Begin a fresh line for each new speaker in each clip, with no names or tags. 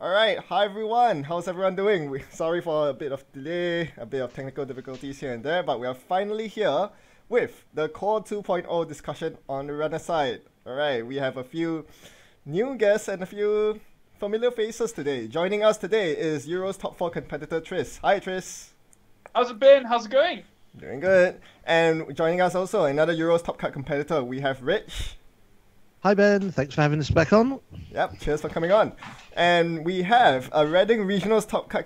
Alright, hi everyone. How's everyone doing? Sorry for a bit of delay, a bit of technical difficulties here and there, but we are finally here with the Core 2.0 discussion on the runner side. Alright, we have a few new guests and a few familiar faces today. Joining us today is Euro's top 4 competitor Tris. Hi Tris.
How's it been? How's it going?
Doing good. And joining us also another Euro's top cut competitor, we have Rich.
Hi Ben, thanks for having us back on.
Yep, cheers for coming on. And we have a Reading Regional's top cut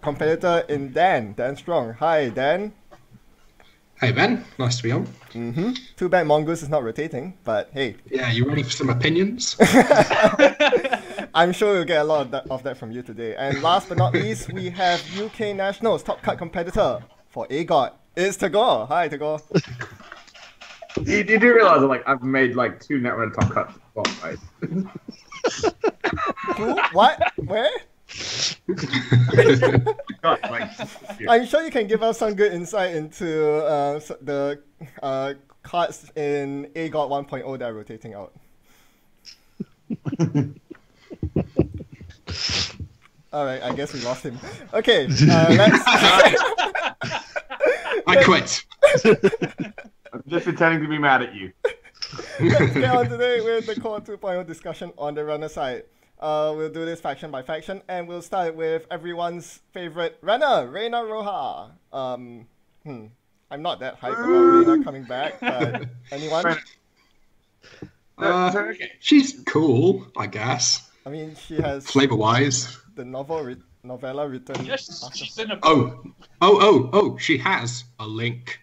competitor in Dan Strong. Hi Dan.
Hey Ben, nice to be on.
Too bad Mongoose is not rotating, but hey.
Yeah, you ready for some opinions?
I'm sure we'll get a lot of that from you today. And last but not least, we have UK Nationals top cut competitor for AGoT. It's Tagore. Hi Tagore.
You do realise that I've made 2 Netrunner top cuts before, right?
Who? What? Where? I'm sure you can give us some good insight into the cards in AGoT 1.0 that are rotating out. Alright, I guess we lost him. Okay, let's...
I quit.
I'm just pretending to be mad at you.
Let's get on today with the Core 2.0 discussion on the runner side. We'll do this faction by faction, and we'll start with everyone's favorite runner, Reina Roja. I'm not that hyped about Reina coming back, but anyone?
She's cool, I guess.
I mean, she has
flavor-wise
the novella written.
Yes,
after...
she's in a.
Oh! She has a link.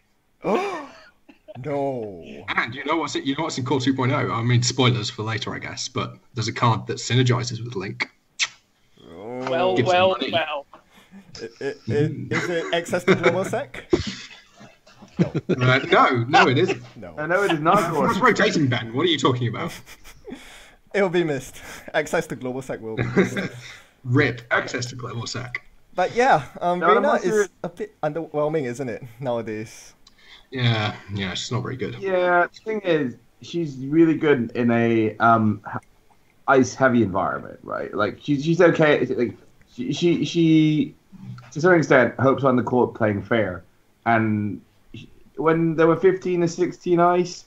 No.
And you know what's in Core 2.0? I mean, spoilers for later, I guess, but there's a card that synergizes with Link.
Well.
Is it access to global sec?
No, it isn't.
No.
I know it is not.
What's rotating, Ben? What are you talking about?
It will be missed. Access to global sec will be missed.
RIP. Access to global sec.
But yeah, Reina is a bit underwhelming, isn't it, nowadays?
Yeah, she's not very good.
Yeah, the thing is, she's really good in a ice-heavy environment, right? She's okay. She to some extent hopes on the court playing fair, and when there were 15 to 16 ice,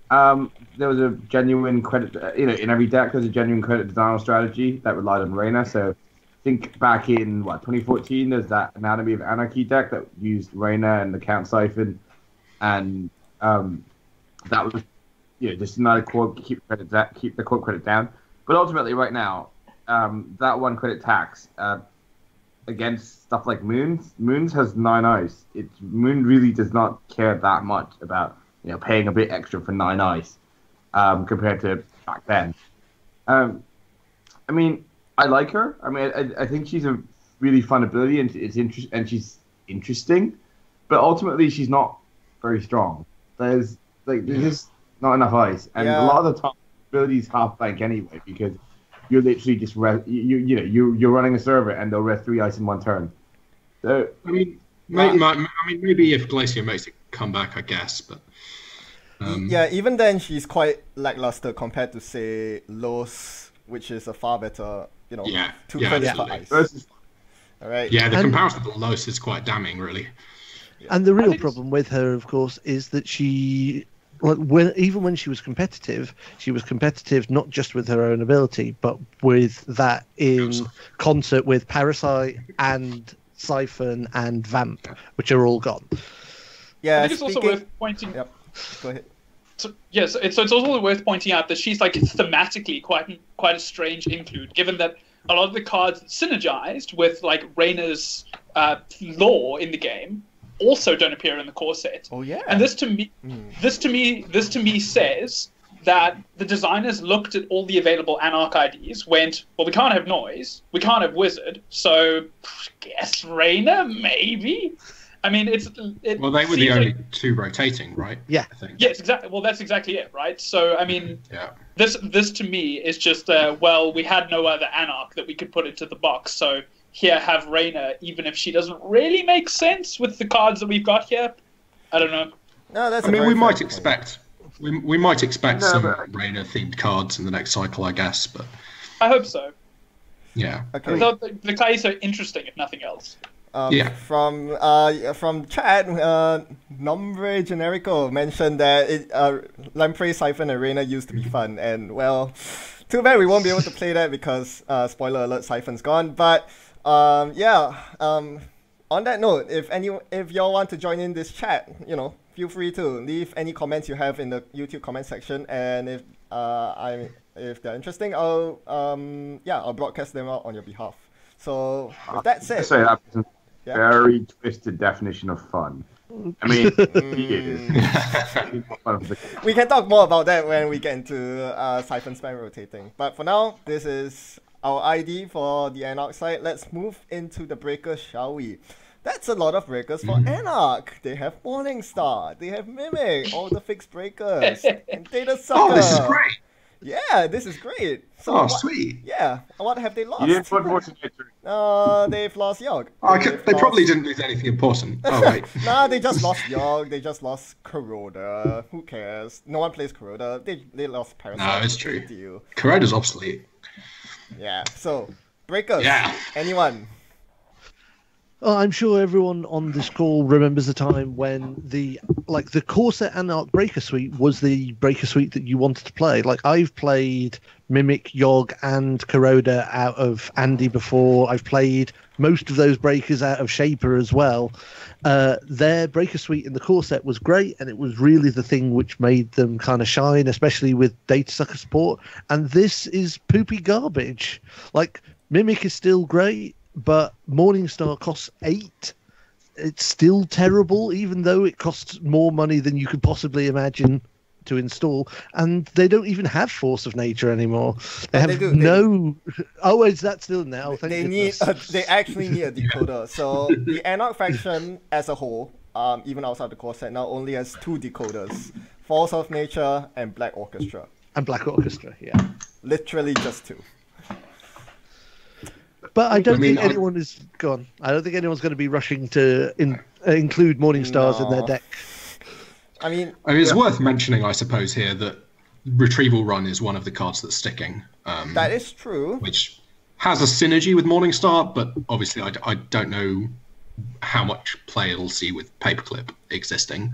there was a genuine credit. In every deck there's a genuine credit denial strategy that relied on Reina. So think back in 2014, there's that Anatomy of Anarchy deck that used Reina and the Count Siphon. And that was, just another core, keep the core credit down. But ultimately, right now, that 1 credit tax against stuff like Moons has 9 ice. Moon really does not care that much about paying a bit extra for 9 ice compared to back then. I mean, I like her. I mean, I think she's a really fun ability, and she's interesting. But ultimately, she's not very strong. There's just not enough ice, and a lot of the time abilities half bank anyway because you're literally just you're running a server and they'll rest 3 ice in 1 turn. So
maybe if Glacier makes it come back, I guess, but
yeah, even then she's quite lackluster compared to say Los, which is a far better 2 credits per ice. All right.
Yeah, the comparison to Los is quite damning, really.
And the real problem with her, of course, is that she, even when she was competitive not just with her own ability, but with that in concert with Parasite and Siphon and Vamp, which are all gone.
Yeah,
I think it's also worth pointing.
Yep. Go ahead.
So it's also worth pointing out that she's thematically quite a strange include, given that a lot of the cards synergized with Reina's lore in the game also don't appear in the core set.
Oh yeah.
And this to me says that the designers looked at all the available Anarch IDs, went, well, we can't have Noise, we can't have Wizard, so guess Reina maybe. I mean,
well, they were the only 2 rotating, right?
Yeah.
I think.
Yes, exactly. Well, that's exactly it, right? So I mean, this to me is just we had no other Anarch that we could put into the box, so here have Reina, even if she doesn't really make sense with the cards that we've got here. I don't know.
No, that's.
We might expect some Reina themed cards in the next cycle, I guess. But
I hope so.
Yeah.
Okay.
I thought the clay is so interesting, if nothing else.
From chat, Nombre Generico mentioned that Lamprey, Siphon, and Reina used to be fun, and well, too bad we won't be able to play that because spoiler alert, Siphon's gone. But on that note, if y'all want to join in this chat, feel free to leave any comments you have in the YouTube comment section, and if they're interesting, I'll broadcast them out on your behalf. So with that said,
very twisted definition of fun. I mean, it is.
We can talk more about that when we get into Siphon Spam rotating. But for now, this is our ID for the Anarch side. Let's move into the breakers, shall we? That's a lot of breakers for Anarch. They have Morningstar, they have Mimic, all the fixed breakers, and Data Sucker.
Oh, this is great.
Yeah, this is great. So
sweet.
Yeah, what have they lost?
You didn't put Morton.
They've lost Yogg.
They probably didn't lose anything important. Oh, wait.
Nah, they just lost Yogg. They just lost Kuroda. Who cares? No one plays Kuroda. They lost Parasite.
No, it's true. Kuroda's obsolete.
Yeah, so, breakers.
Yeah.
Anyone?
Oh, I'm sure everyone on this call remembers the time when the core set Anarch Breaker Suite was the Breaker Suite that you wanted to play. Like, I've played Mimic, Yogg, and Kuroda out of Andy before. I've played most of those breakers out of Shaper as well. Their Breaker Suite in the core set was great, and it was really the thing which made them kind of shine, especially with Data Sucker support. And this is poopy garbage. Like, Mimic is still great, but Morningstar costs 8. It's still terrible, even though it costs more money than you could possibly imagine to install. And they don't even have Force of Nature anymore. They have no. Oh, is that still in there?
They actually need a decoder. So the Anarch faction as a whole, even outside the core set, now only has 2 decoders: Force of Nature and Black Orchestra.
And Black Orchestra, yeah.
Literally just 2.
But I don't think anyone is gone. I don't think anyone's going to be rushing to include Morningstars in their deck.
I mean,
it's worth mentioning, I suppose, here that Retrieval Run is one of the cards that's sticking.
That is true.
Which has a synergy with Morningstar, but obviously I don't know how much play it'll see with Paperclip existing.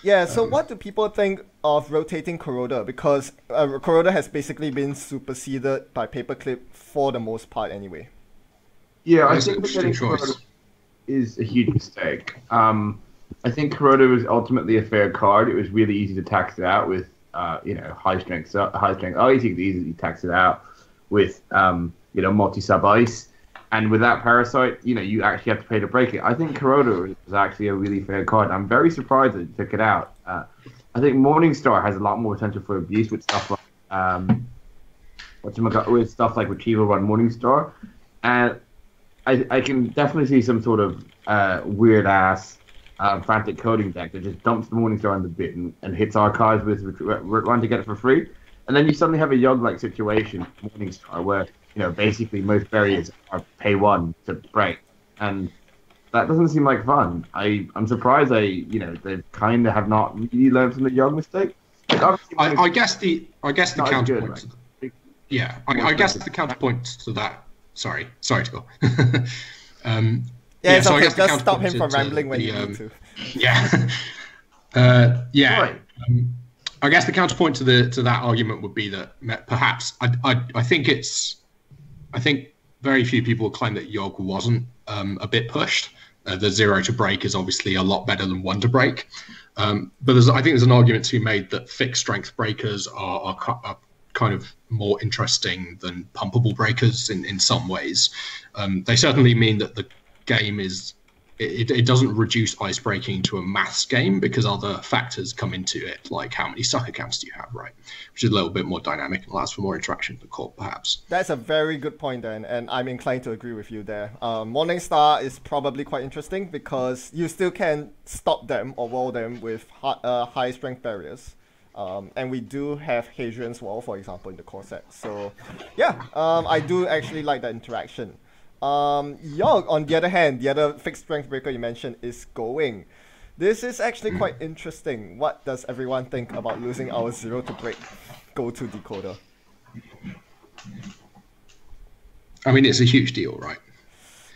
Yeah, so what do people think of rotating Kuroda? Because Kuroda has basically been superseded by Paperclip for the most part anyway.
Yeah, I think getting Kuroda is a huge mistake. I think Kuroda was ultimately a fair card. It was really easy to tax it out with, high strength ice. You could easily tax it out with, multi-sub ice. And with that Parasite, you actually have to pay to break it. I think Kuroda was actually a really fair card. I'm very surprised that you took it out. I think Morningstar has a lot more potential for abuse with stuff like, with stuff like Retrieval Run Morningstar. And I can definitely see some sort of weird-ass frantic coding deck that just dumps the Morningstar on the bit and hits archives with Run to get it for free. And then you suddenly have a Yogg-like situation, Morningstar, where basically most barriers are pay 1 to break. And that doesn't seem like fun. I'm surprised they kind of have not really learned from the Yogg mistake. Like,
I guess the counterpoint. Yeah, I guess the counterpoint to that. Sorry to go.
It's okay. Just stop him from rambling when you need to.
Yeah. Right. I guess the counterpoint to that argument would be that perhaps I think very few people claim that Yogg wasn't a bit pushed. The 0 to break is obviously a lot better than 1 to break. But I think there's an argument to be made that fixed strength breakers are kind of more interesting than pumpable breakers in some ways. They certainly mean that the game it doesn't reduce ice breaking to a maths game because other factors come into it, like how many sucker counts do you have, right? Which is a little bit more dynamic and allows for more interaction in the court, perhaps.
That's a very good point, then, and I'm inclined to agree with you there. Morningstar is probably quite interesting because you still can stop them or wall them with high strength barriers. And we do have Hadrian's Wall, for example, in the core set. So, yeah, I do actually like that interaction. Yogg, on the other hand, the other fixed strength breaker you mentioned is Going. This is actually quite interesting. What does everyone think about losing our 0 to break go-to decoder?
I mean, it's a huge deal, right?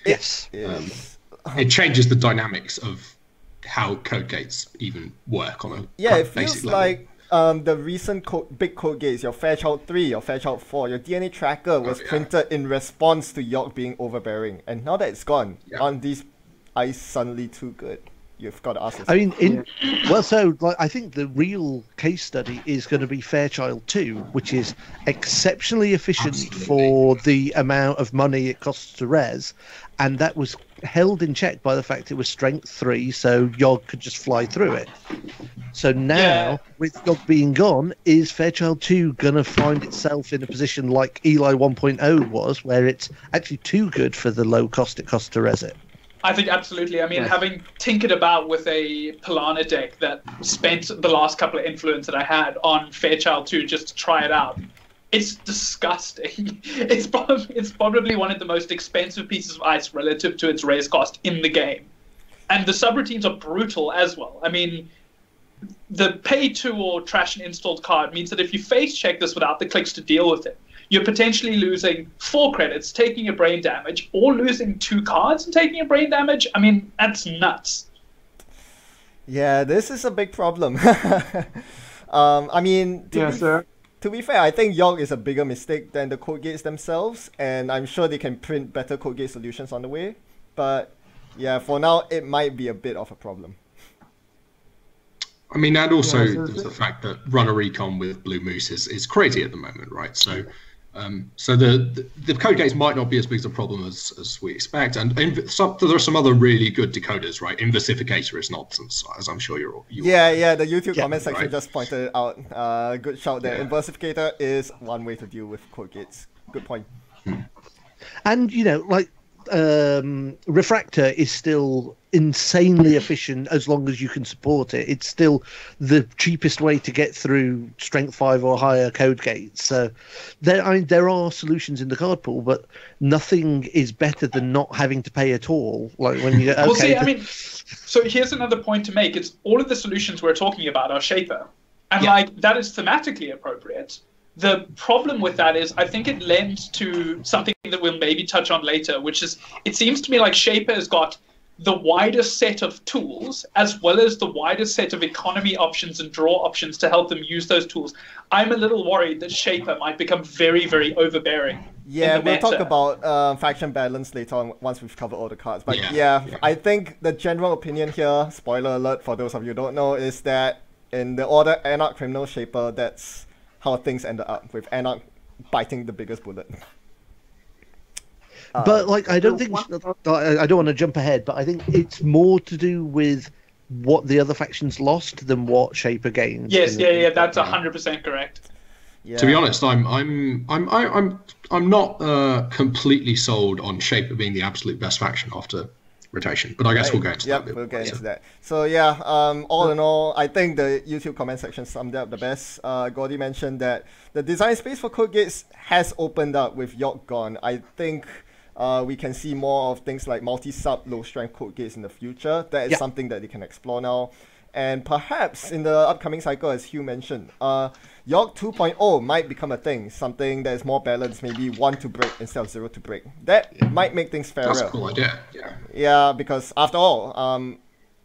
Yes.
It changes the dynamics of how code gates even work on a
it
basic
feels
level.
like the recent big code gates, your Fairchild 3, your Fairchild 4, your DNA tracker was printed in response to York being overbearing. And now that it's gone, aren't these ice suddenly too good? You've got to ask yourself.
I mean, I think the real case study is going to be Fairchild 2, which is exceptionally efficient for the amount of money it costs to res, and that was held in check by the fact it was strength 3, so Yogg could just fly through it. So now, with Yogg being gone, is Fairchild 2 going to find itself in a position like Eli 1.0 was, where it's actually too good for the low cost it costs to res it?
I think absolutely. I mean, having tinkered about with a Pilana deck that spent the last couple of influence that I had on Fairchild 2 just to try it out, it's disgusting. It's probably one of the most expensive pieces of ice relative to its raise cost in the game. And the subroutines are brutal as well. I mean, the pay to or trash an installed card means that if you face check this without the clicks to deal with it, you're potentially losing 4 credits, taking a brain damage, or losing 2 cards and taking a brain damage. I mean, that's nuts.
Yeah, this is a big problem. I mean, to be fair, I think Yogg is a bigger mistake than the code gates themselves, and I'm sure they can print better code gate solutions on the way. But yeah, for now, it might be a bit of a problem.
I mean, and also there's the fact that Runner Recon with Blue Moose is crazy at the moment, right? So the code gates might not be as big a problem as we expect, and there are some other really good decoders, right? Inversificator is nonsense, as I'm sure you
the YouTube comment section just pointed it out. Good shout there. Inversificator is one way to deal with code gates. Good point.
And Refractor is still insanely efficient as long as you can support it. It's still the cheapest way to get through strength 5 or higher code gates. So there are solutions in the card pool, but nothing is better than not having to pay at all. Like when you
so here's another point to make. It's all of the solutions we're talking about are Shaper, and that is thematically appropriate. The problem with that is I think it lends to something that we'll maybe touch on later, which is it seems to me like Shaper has got the widest set of tools as well as the widest set of economy options and draw options to help them use those tools. I'm a little worried that Shaper might become very, very overbearing.
Yeah, we'll talk about faction balance later on once we've covered all the cards. But I think the general opinion here, spoiler alert for those of you who don't know, is that in the order Anarch, Criminal, Shaper, that's how things ended up, with Anarch biting the biggest bullet.
But I don't think I don't want to jump ahead, but I think it's more to do with what the other factions lost than what Shaper gained.
Yes, that's 100% correct.
Yeah.
To be honest, I'm not completely sold on Shaper being the absolute best faction after rotation, but I guess we'll go into that.
We'll get into that. So all in all, I think the YouTube comment section summed it up the best. Gordy mentioned that the design space for code gates has opened up with York gone. I think we can see more of things like multi-sub, low-strength code gates in the future. That is something that they can explore now. And perhaps in the upcoming cycle, as Hugh mentioned, York 2.0 might become a thing, something that is more balanced, maybe 1 to break instead of 0 to break. That might make things fairer.
That's a cool idea,
Yeah, because after all,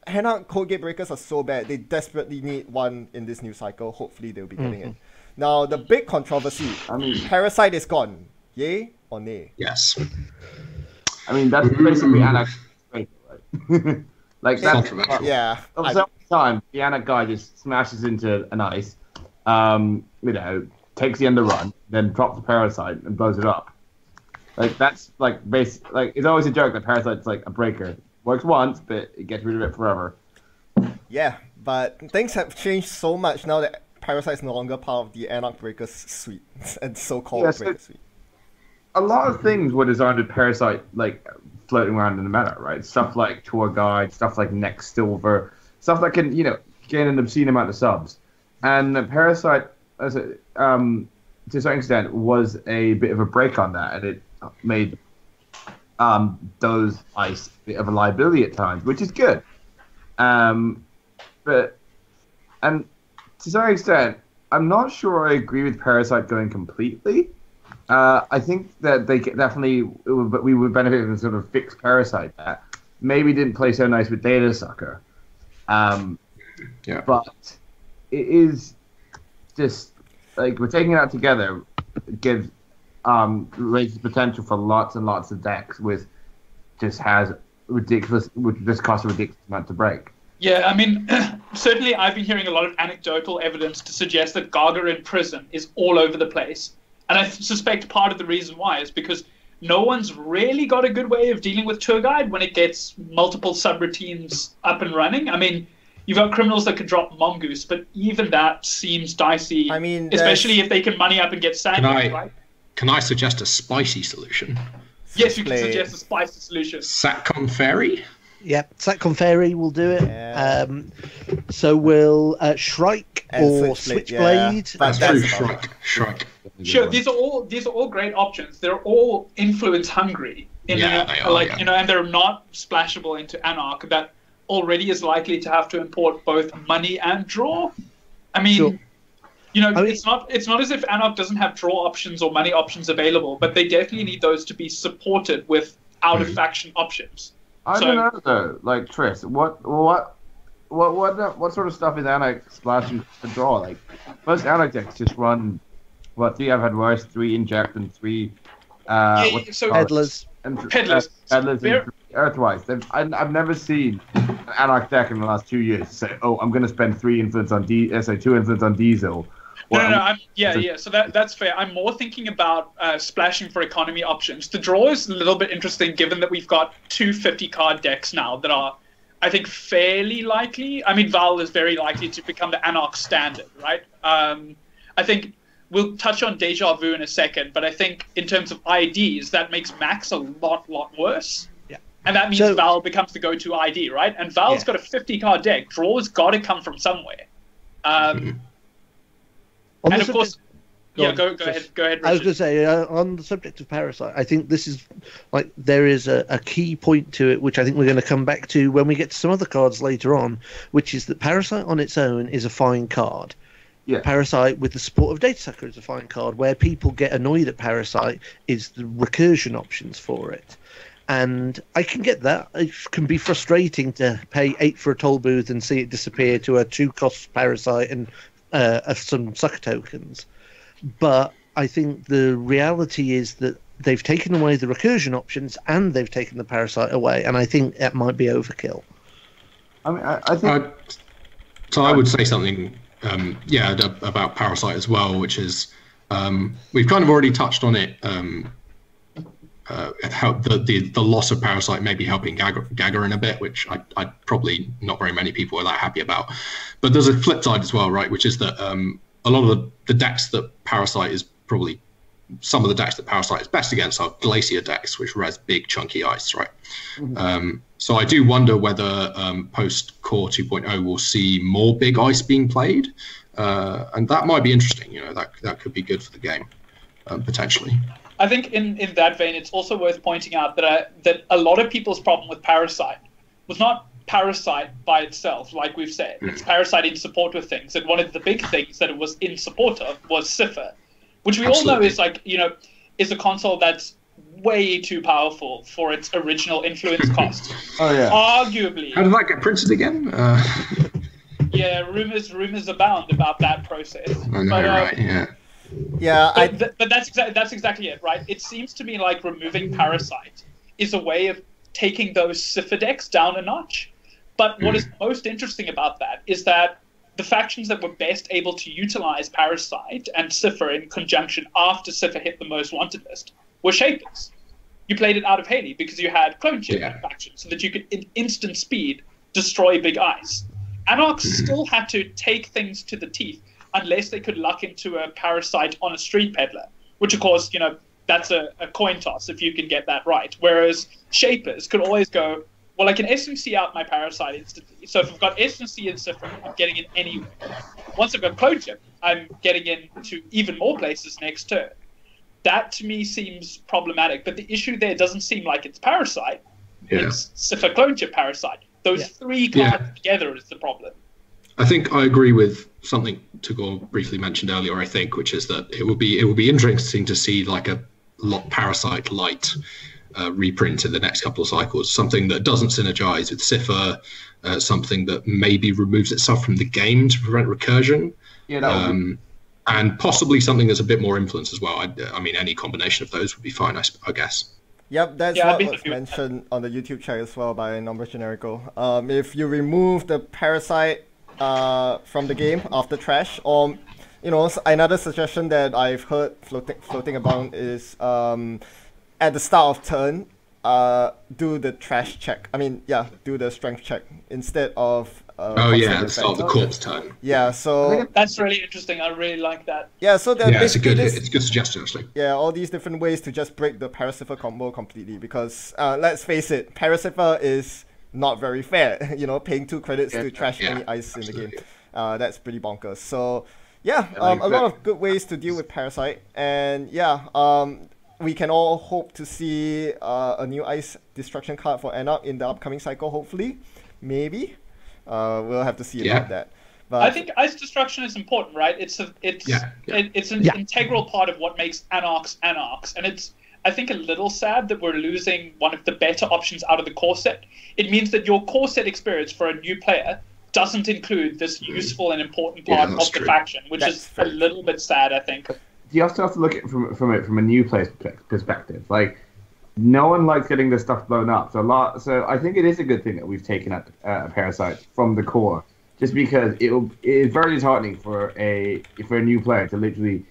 Anarch code gate breakers are so bad, they desperately need one in this new cycle. Hopefully they'll be getting it. Now, the big controversy, Parasite is gone. Yay or nay?
Yes.
I mean, that's basically Anarch. Right? Like that's Some time the Anarch guy just smashes into an ice, takes the end of run, then drops the Parasite and blows it up. Like that's like it's always a joke that Parasite's like a breaker. Works once, but it gets rid of it forever.
Yeah, but things have changed so much now that Parasite is no longer part of the Anarch Breakers suite and so-called Breaker suite.
A lot of things were designed with Parasite floating around in the meta, right? Stuff like Tour Guide, stuff like Next Silver, stuff that can gain an obscene amount of subs. And Parasite, to a certain extent, was a bit of a break on that, and it made those ice a bit of a liability at times, which is good. And to some extent, I'm not sure I agree with Parasite going completely. I think that they definitely we would benefit from sort of fixed Parasite that maybe didn't play so nice with Data Sucker. But it is just like we're taking it out together. It gives raises potential for lots and lots of decks with just has ridiculous, which just costs a ridiculous amount to break.
Yeah, I mean, certainly I've been hearing a lot of anecdotal evidence to suggest that Gaga in prison is all over the place. And I suspect part of the reason why is because no one's really got a good way of dealing with Tour Guide when it gets multiple subroutines up and running. I mean, you've got criminals that can drop Mongoose, but even that seems dicey,
I mean,
especially if they can money up and get Sandwich, right?
Can I suggest a spicy solution?
Yes, you can suggest a spicy solution.
Satcom Fairy?
Yep, Satcom Fairy will do it.
Yeah.
So will Shrike
And
or
Switchblade,
Switchblade.
yeah. But
That's true,
that's
Shrike.
Sure, these are all great options. They're all influence hungry,
they are,
and they're not splashable into Anarch that already is likely to have to import both money and draw. I mean,
Sure.
It's not as if Anarch doesn't have draw options or money options available, but they definitely need those to be supported with out of faction options.
I don't know though. Like Tris, what sort of stuff is Anarch splashing to draw? Like most Anarch decks just run 3 Advice, 3 Inject, and 3
Peddlers.
Peddlers.
Peddlers and 3 Earthwise. I've never seen an Anarch deck in the last 2 years say, "Oh, I'm going to spend 2 influence on Diesel."
No. So that's fair. I'm more thinking about splashing for economy options. The draw is a little bit interesting, given that we've got 2 50-card decks now that are, I think, fairly likely. I mean, Val is very likely to become the Anarch standard, right? I think we'll touch on Deja Vu in a second, but I think in terms of IDs, that makes Max a lot worse. Yeah. And that means Val becomes the go-to ID, right? And Val's got a 50-card deck. Draw's got to come from somewhere. And of course, go ahead, Richard.
I was going to say, on the subject of Parasite, I think this is, there is a key point to it, which I think we're going to come back to when we get to some other cards later on, which is that Parasite on its own is a fine card.
Yeah.
Parasite with the support of Data Sucker is a fine card. Where people get annoyed at Parasite is the recursion options for it. And I can get that. It can be frustrating to pay 8 for a toll booth and see it disappear to a 2-cost Parasite and some sucker tokens. But I think the reality is that they've taken away the recursion options and they've taken the Parasite away, and I think that might be overkill.
I mean, I think...
So I would say something, about Parasite as well, which is we've kind of already touched on it. How the loss of Parasite may be helping Gagarin a bit, which I probably not very many people are that happy about. But there's a flip side as well, right? Which is that a lot of the decks that Parasite is probably some of the decks that Parasite is best against are Glacier decks, which res big chunky ice, right? Mm-hmm. So I do wonder whether post Core 2.0 we'll see more big ice being played, and that might be interesting. That could be good for the game potentially.
I think in that vein, it's also worth pointing out that a lot of people's problem with Parasite was not Parasite by itself, like we've said. It's Parasite in support with things. And one of the big things that it was in support of was Cipher, which we all know is is a console that's way too powerful for its original influence cost.
Oh, yeah.
Arguably.
How did that get printed again?
Yeah, rumors abound about that process.
I know, right, yeah.
Yeah,
but that's exactly it, right? It seems to me like removing Parasite is a way of taking those Cipher decks down a notch. But what is most interesting about that is that the factions that were best able to utilize Parasite and Cipher in conjunction after Cipher hit the most wanted list were Shapers. You played it out of Haley because you had Clone Chip faction so that you could in instant speed destroy Big Ice. Anarchs still had to take things to the teeth unless they could luck into a Parasite on a Street Peddler, which, of course, that's a coin toss if you can get that right. Whereas Shapers could always go, well, I can SMC out my Parasite instantly. So if I've got SMC and Cipher, I'm getting in anywhere. Once I've got Clone Chip, I'm getting into even more places next turn. That, to me, seems problematic. But the issue there doesn't seem like it's Parasite. Yeah. It's Cipher Clone Chip Parasite. Those three cards together is the problem.
I think I agree with something Tagore briefly mentioned earlier. I think, which is that it would be interesting to see like a Parasite Light reprint in the next couple of cycles. Something that doesn't synergize with Cipher, something that maybe removes itself from the game to prevent recursion.
Yeah,
and possibly something that's a bit more influence as well. I mean, any combination of those would be fine, I guess.
Yep, that's what was mentioned on the YouTube chat as well by Numbers Generico. If you remove the Parasite from the game after trash, or another suggestion that I've heard floating about is at the start of turn, do the trash check. Do the strength check instead of.
At the start of the corpse turn.
Yeah, so
that's really interesting. I really like that.
Yeah, so
it's a good suggestion actually.
Yeah, all these different ways to just break the Paracipher combo completely, because let's face it, Paracipher is not very fair. Paying 2 credits to trash any ice in the game. That's pretty bonkers. So a lot of good ways to deal with Parasite, and we can all hope to see a new ice destruction card for Anarch in the upcoming cycle. Hopefully, maybe. We'll have to see about that. But
I think ice destruction is important, right? It's an integral part of what makes Anarchs, and it's, I think, a little sad that we're losing one of the better options out of the core set. It means that your core set experience for a new player doesn't include this useful and important part of the faction, which is a little bit sad, I think.
You also have to look at it from a new player's perspective. Like, no one likes getting this stuff blown up. So I think it is a good thing that we've taken out Parasite from the core, just because it is very disheartening for a new player to literally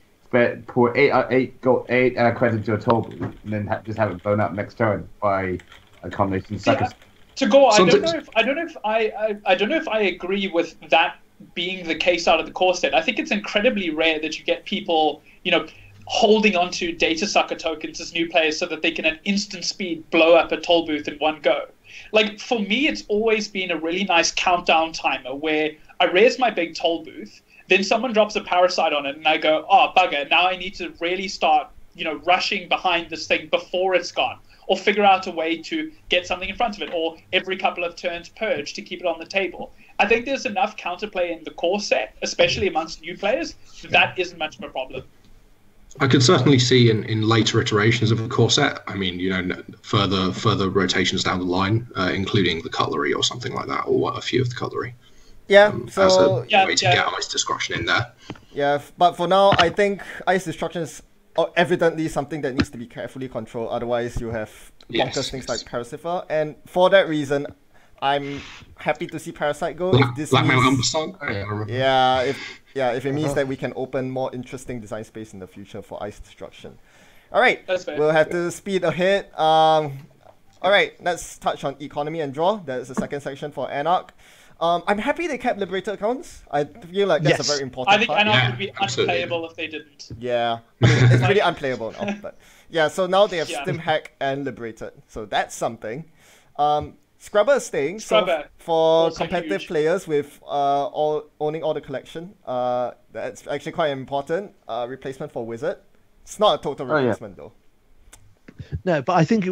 pour eight credits to a toll booth and then just have it blown up next turn by a combination of suckers.
Tagore, I don't know if I agree with that being the case out of the core set. I think it's incredibly rare that you get people, holding onto data sucker tokens as new players so that they can at instant speed blow up a toll booth in one go. Like, for me, it's always been a really nice countdown timer where I raise my big toll booth, then someone drops a Parasite on it, and I go, oh, bugger, now I need to really start, rushing behind this thing before it's gone, or figure out a way to get something in front of it, or every couple of turns purge to keep it on the table. I think there's enough counterplay in the core set, especially amongst new players, that isn't much of a problem.
I could certainly see in later iterations of the core set, further rotations down the line, including the cutlery or something like that, or a few of the cutlery.
Yeah,
as a way to get ice destruction in there.
Yeah, but for now, I think ice destruction is evidently something that needs to be carefully controlled. Otherwise, you have bonkers things like Paracipher, and for that reason, I'm happy to see Parasite go. If it means that we can open more interesting design space in the future for ice destruction. All right, we'll have to speed ahead. All right, let's touch on economy and draw. That's the second section for Anarch. I'm happy they kept Liberator accounts. I feel like that's a very important part.
I think Anarch would be unplayable if they didn't.
Yeah, it's really unplayable now. But yeah, so now they have Stim Hack and Liberated. So that's something. Scrubber is staying. So for competitive players with owning all the collection, that's actually quite important. Replacement for Wizard. It's not a total replacement though.
No, but I think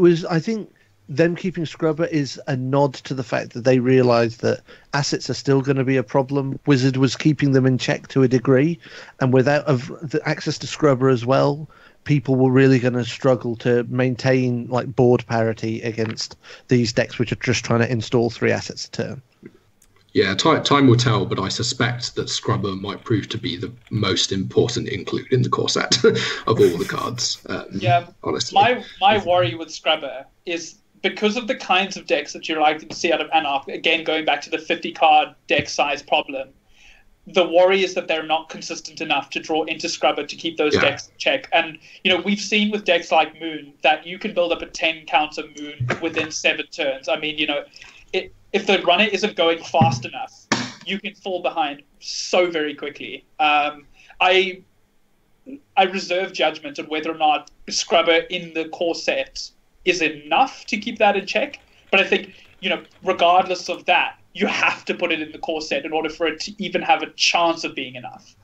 them keeping Scrubber is a nod to the fact that they realised that assets are still going to be a problem. Wizard was keeping them in check to a degree, and without the access to Scrubber as well, people were really going to struggle to maintain like board parity against these decks which are just trying to install 3 assets a turn.
Yeah, time will tell, but I suspect that Scrubber might prove to be the most important include in the core set of all the cards. Honestly,
my worry with Scrubber is because of the kinds of decks that you're likely to see out of Anarch, again, going back to the 50-card deck size problem, the worry is that they're not consistent enough to draw into Scrubber to keep those decks in check. And, we've seen with decks like Moon that you can build up a 10-counter Moon within 7 turns. I mean, if the runner isn't going fast enough, you can fall behind so very quickly. I reserve judgment on whether or not Scrubber in the core set is enough to keep that in check. But I think, regardless of that, you have to put it in the core set in order for it to even have a chance of being enough.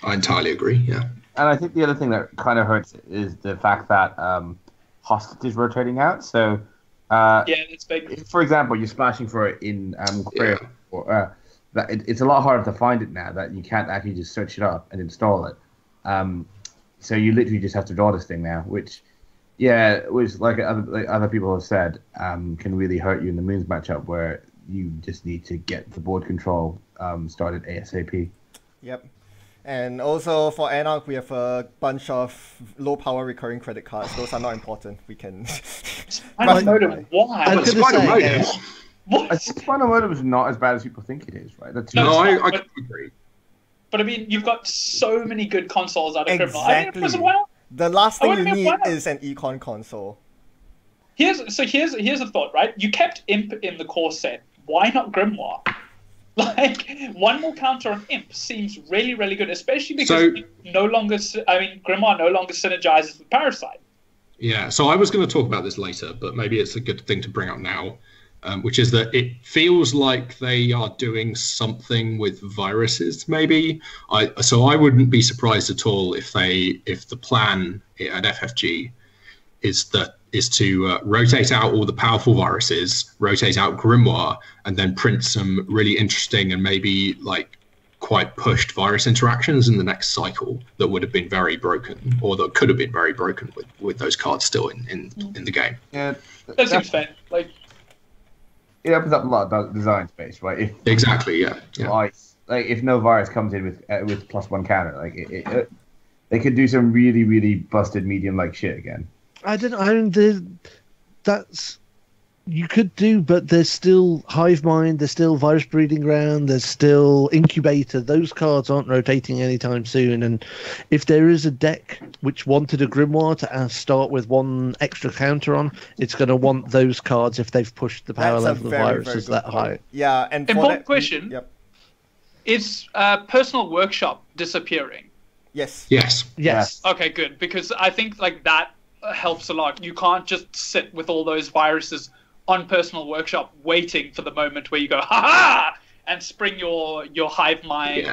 I entirely agree, yeah.
And I think the other thing that kind of hurts is the fact that Hostage is rotating out. So,
that's big.
For example, you're splashing for it in Query, that it's a lot harder to find it now that you can't actually just search it up and install it. So you literally just have to draw this thing now, which like other people have said, can really hurt you in the Moons matchup where you just need to get the board control started ASAP.
Yep. And also for Anarch, we have a bunch of low power recurring credit cards. Those are not important. We can.
Final Motive, why?
I was going to say,
What?
Final Motive is not as bad as people think it is, right?
I agree.
But I mean, you've got so many good consoles out of Criminal.
Exactly.
I mean, why not?
The last thing you need
why not?
is an econ console.
Here's a thought, right? You kept Imp in the core set. Why not Grimoire? Like, one more counter on Imp seems really, really good, especially because Grimoire no longer synergizes with Parasite.
Yeah, so I was going to talk about this later, but maybe it's a good thing to bring up now, which is that it feels like they are doing something with viruses, maybe. So I wouldn't be surprised at all if the plan at FFG is to rotate out all the powerful viruses, rotate out Grimoire, and then print some really interesting and maybe like quite pushed virus interactions in the next cycle that would have been very broken, or that could have been very broken with those cards still in the game.
Yeah,
that seems fair. Like,
it opens up a lot of design space, right?
Exactly, yeah.
Like if no virus comes in with +1 counter, like they could do some really, really busted medium like shit again.
That's you could do, but there's still Hive Mind, there's still Virus Breeding Ground, there's still Incubator. Those cards aren't rotating anytime soon. And if there is a deck which wanted a Grimoire to start with one extra counter on, it's going to want those cards if they've pushed the power level of viruses that high.
Yeah, and
important question.
Yep.
Is Personal Workshop disappearing?
Yes.
Yes.
Okay, good, because I think like that helps a lot. You can't just sit with all those viruses on Personal Workshop waiting for the moment where you go ha-ha and spring your Hive Mind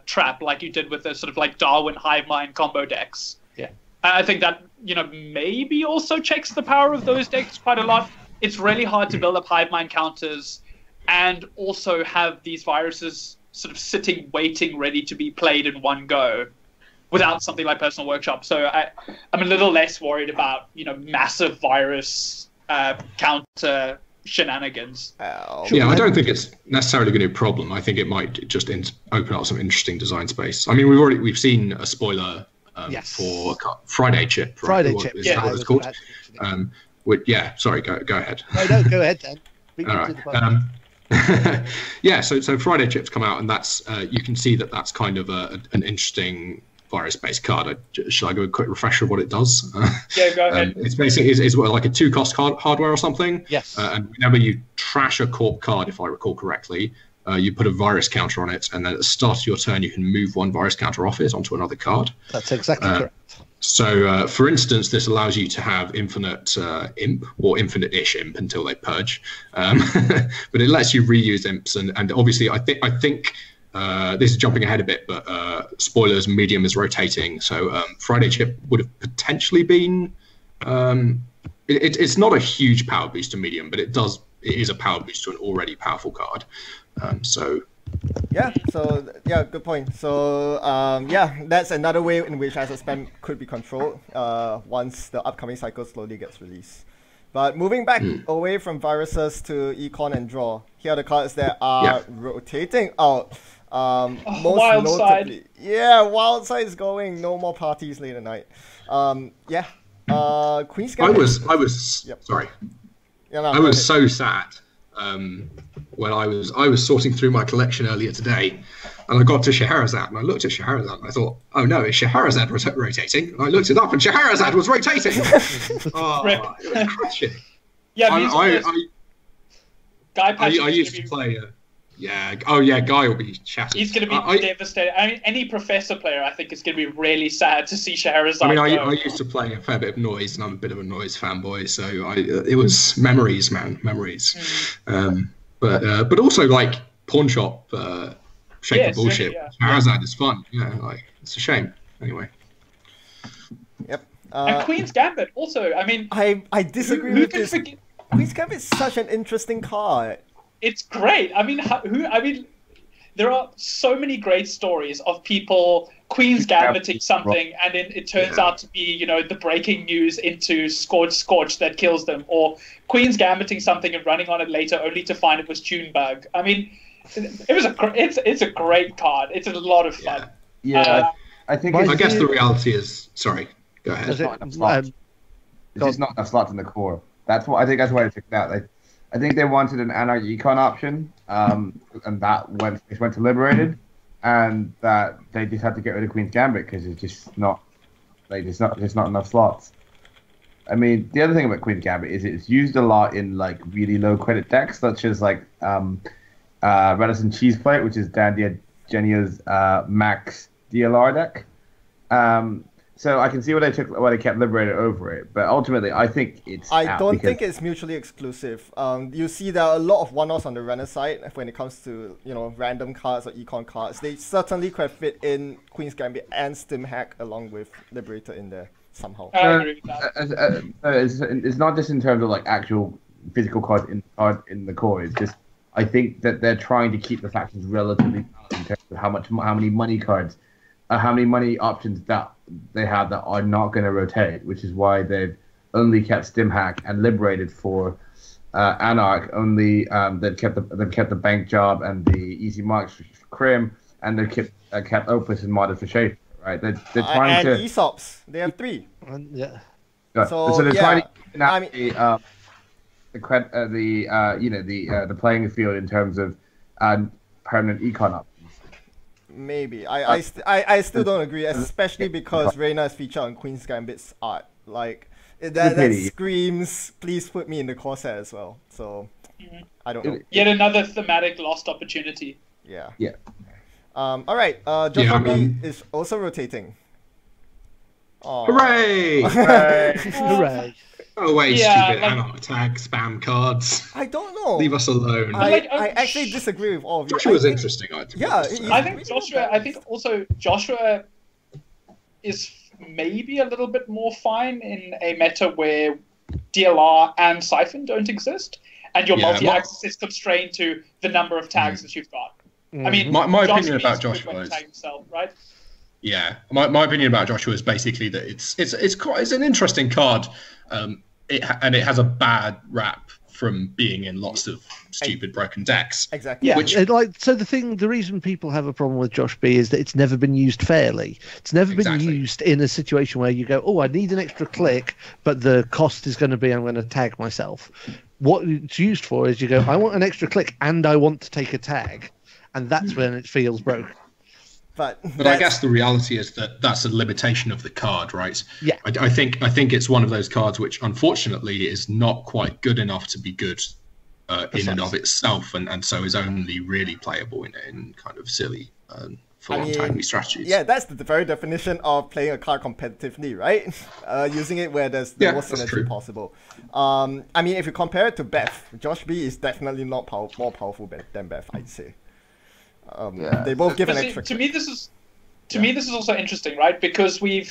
trap like you did with the sort of like Darwin Hive Mind combo decks.
Yeah,
I think that maybe also checks the power of those decks quite a lot. It's really hard to build up Hive Mind counters and also have these viruses sort of sitting waiting ready to be played in one go without something like Personal Workshop. So I'm a little less worried about, massive virus counter shenanigans.
Yeah, I don't think it's necessarily going to be a problem. I think it might just open up some interesting design space. I mean, we've seen a spoiler for Friday Chip. Right?
Friday Chip,
is that what it's called? Sorry, go ahead.
No, go ahead, Dan.
All right. Yeah, so Friday Chip's come out, and that's you can see that's kind of an interesting virus-based card. Should I go a quick refresher of what it does?
Yeah, go ahead.
It's basically is like a 2-cost hardware or something.
Yes.
And whenever you trash a corp card, if I recall correctly, you put a virus counter on it, and then at the start of your turn, you can move one virus counter off it onto another card.
That's exactly correct.
So, for instance, this allows you to have infinite imp or infinite-ish imp until they purge, but it lets you reuse imps, and obviously, I think. This is jumping ahead a bit, but spoilers, medium is rotating. So Friday Chip would have potentially been... it's not a huge power boost to medium, but it is a power boost to an already powerful card.
Good point. So that's another way in which asset spam could be controlled once the upcoming cycle slowly gets released. But moving back away from viruses to econ and draw, here are the cards that are rotating out. Most notably, Wild Side is going. No more parties late at night. Queen's Gambit.
Sorry. I was so sad when I was sorting through my collection earlier today, and I got to Scheherazade, and I looked at Scheherazade, and I thought, oh no, is Scheherazade rotating? And I looked it up, and Scheherazade was rotating. It was crashing.
Yeah,
I used to play. Guy will be shattered.
He's going to be devastated. I mean, any Professor player, I think, is going to be really sad to see Scheherazade.
I mean, I used to play a fair bit of Noise, and I'm a bit of a Noise fanboy, so it was memories, man, memories. But also like Pawn Shop, Shape of Bullshit. Scheherazade is fun. It's a shame. Anyway.
Yep.
And Queen's Gambit also. I mean,
I disagree with this. Queen's Gambit is such an interesting card.
It's great. I mean, there are so many great stories of people Queen's Gambiting something, and then it turns out to be, you know, the breaking news into Scorch that kills them, or Queen's Gambiting something and running on it later only to find it was Junebug. I mean, it's a great card. It's a lot of fun.
Yeah, I think.
I guess the reality is. Sorry, go ahead.
It's just not enough slots in the core. That's what I think. That's why I took that. I think they wanted an Anarch Econ option, and that went to Liberated, and that they just had to get rid of Queen's Gambit because it's just not enough slots. I mean, the other thing about Queen's Gambit is it's used a lot in like really low credit decks, such as like Reticent Cheese Plate, which is Dan Genio's max DLR deck. So I can see why they kept Liberated over it, but ultimately I think it's.
I don't think it's mutually exclusive. You see, there are a lot of one-offs on the runner side when it comes to, you know, random cards or econ cards. They certainly could fit in Queen's Gambit and Stim Hack along with Liberator in there somehow.
I agree with that.
It's not just in terms of like actual physical cards in the core. It's just I think that they're trying to keep the factions relatively balanced in terms of how many money cards, how many money options that they have that are not going to rotate, which is why they've only kept Stim Hack and Liberated for Anarch. Only they've kept the Bank Job and the Easy Marks for Crim, and they've kept Opus and Modded for Schaefer. Right? They're trying to.
And ESOPs, they have 3.
Yeah.
So they're trying to navigate the playing field in terms of permanent econ options.
Maybe. I still don't agree, especially because Reina is featured on Queen's Gambit's art. Like, that screams, please put me in the core set as well. So, I don't know.
Yet another thematic lost opportunity.
Yeah.
Yeah.
Alright, Joshua B is also rotating. Aww.
Hooray!
Hooray.
Oh wait,
Yeah,
stupid Anarch tag spam cards.
I don't know.
Leave us alone.
I actually disagree with all of you.
Joshua was interesting.
I think also Joshua is maybe a little bit more fine in a meta where DLR and Siphon don't exist, and your multi-axis is constrained to the number of tags that you've got. I mean,
my opinion about Joshua is
tag himself, right?
Yeah, my opinion about Joshua is basically that it's an interesting card. It has a bad rap from being in lots of stupid broken decks.
Exactly.
Yeah. The reason people have a problem with Josh B is that it's never been used fairly. It's never been used in a situation where you go, oh, I need an extra click, but the cost is going to be I'm going to tag myself. What it's used for is you go, I want an extra click and I want to take a tag, and that's when it feels broken.
But
I guess the reality is that that's a limitation of the card, right?
Yeah.
I think it's one of those cards which, unfortunately, is not quite good enough to be good in and of itself, and so is only really playable in kind of silly full-on tag me strategies.
Yeah, that's the very definition of playing a card competitively, right? Using it where there's the most synergy possible. I mean, if you compare it to Beth, Josh B is definitely not more powerful than Beth, I'd say. They both give an extra.
To me, this is also interesting, right? Because we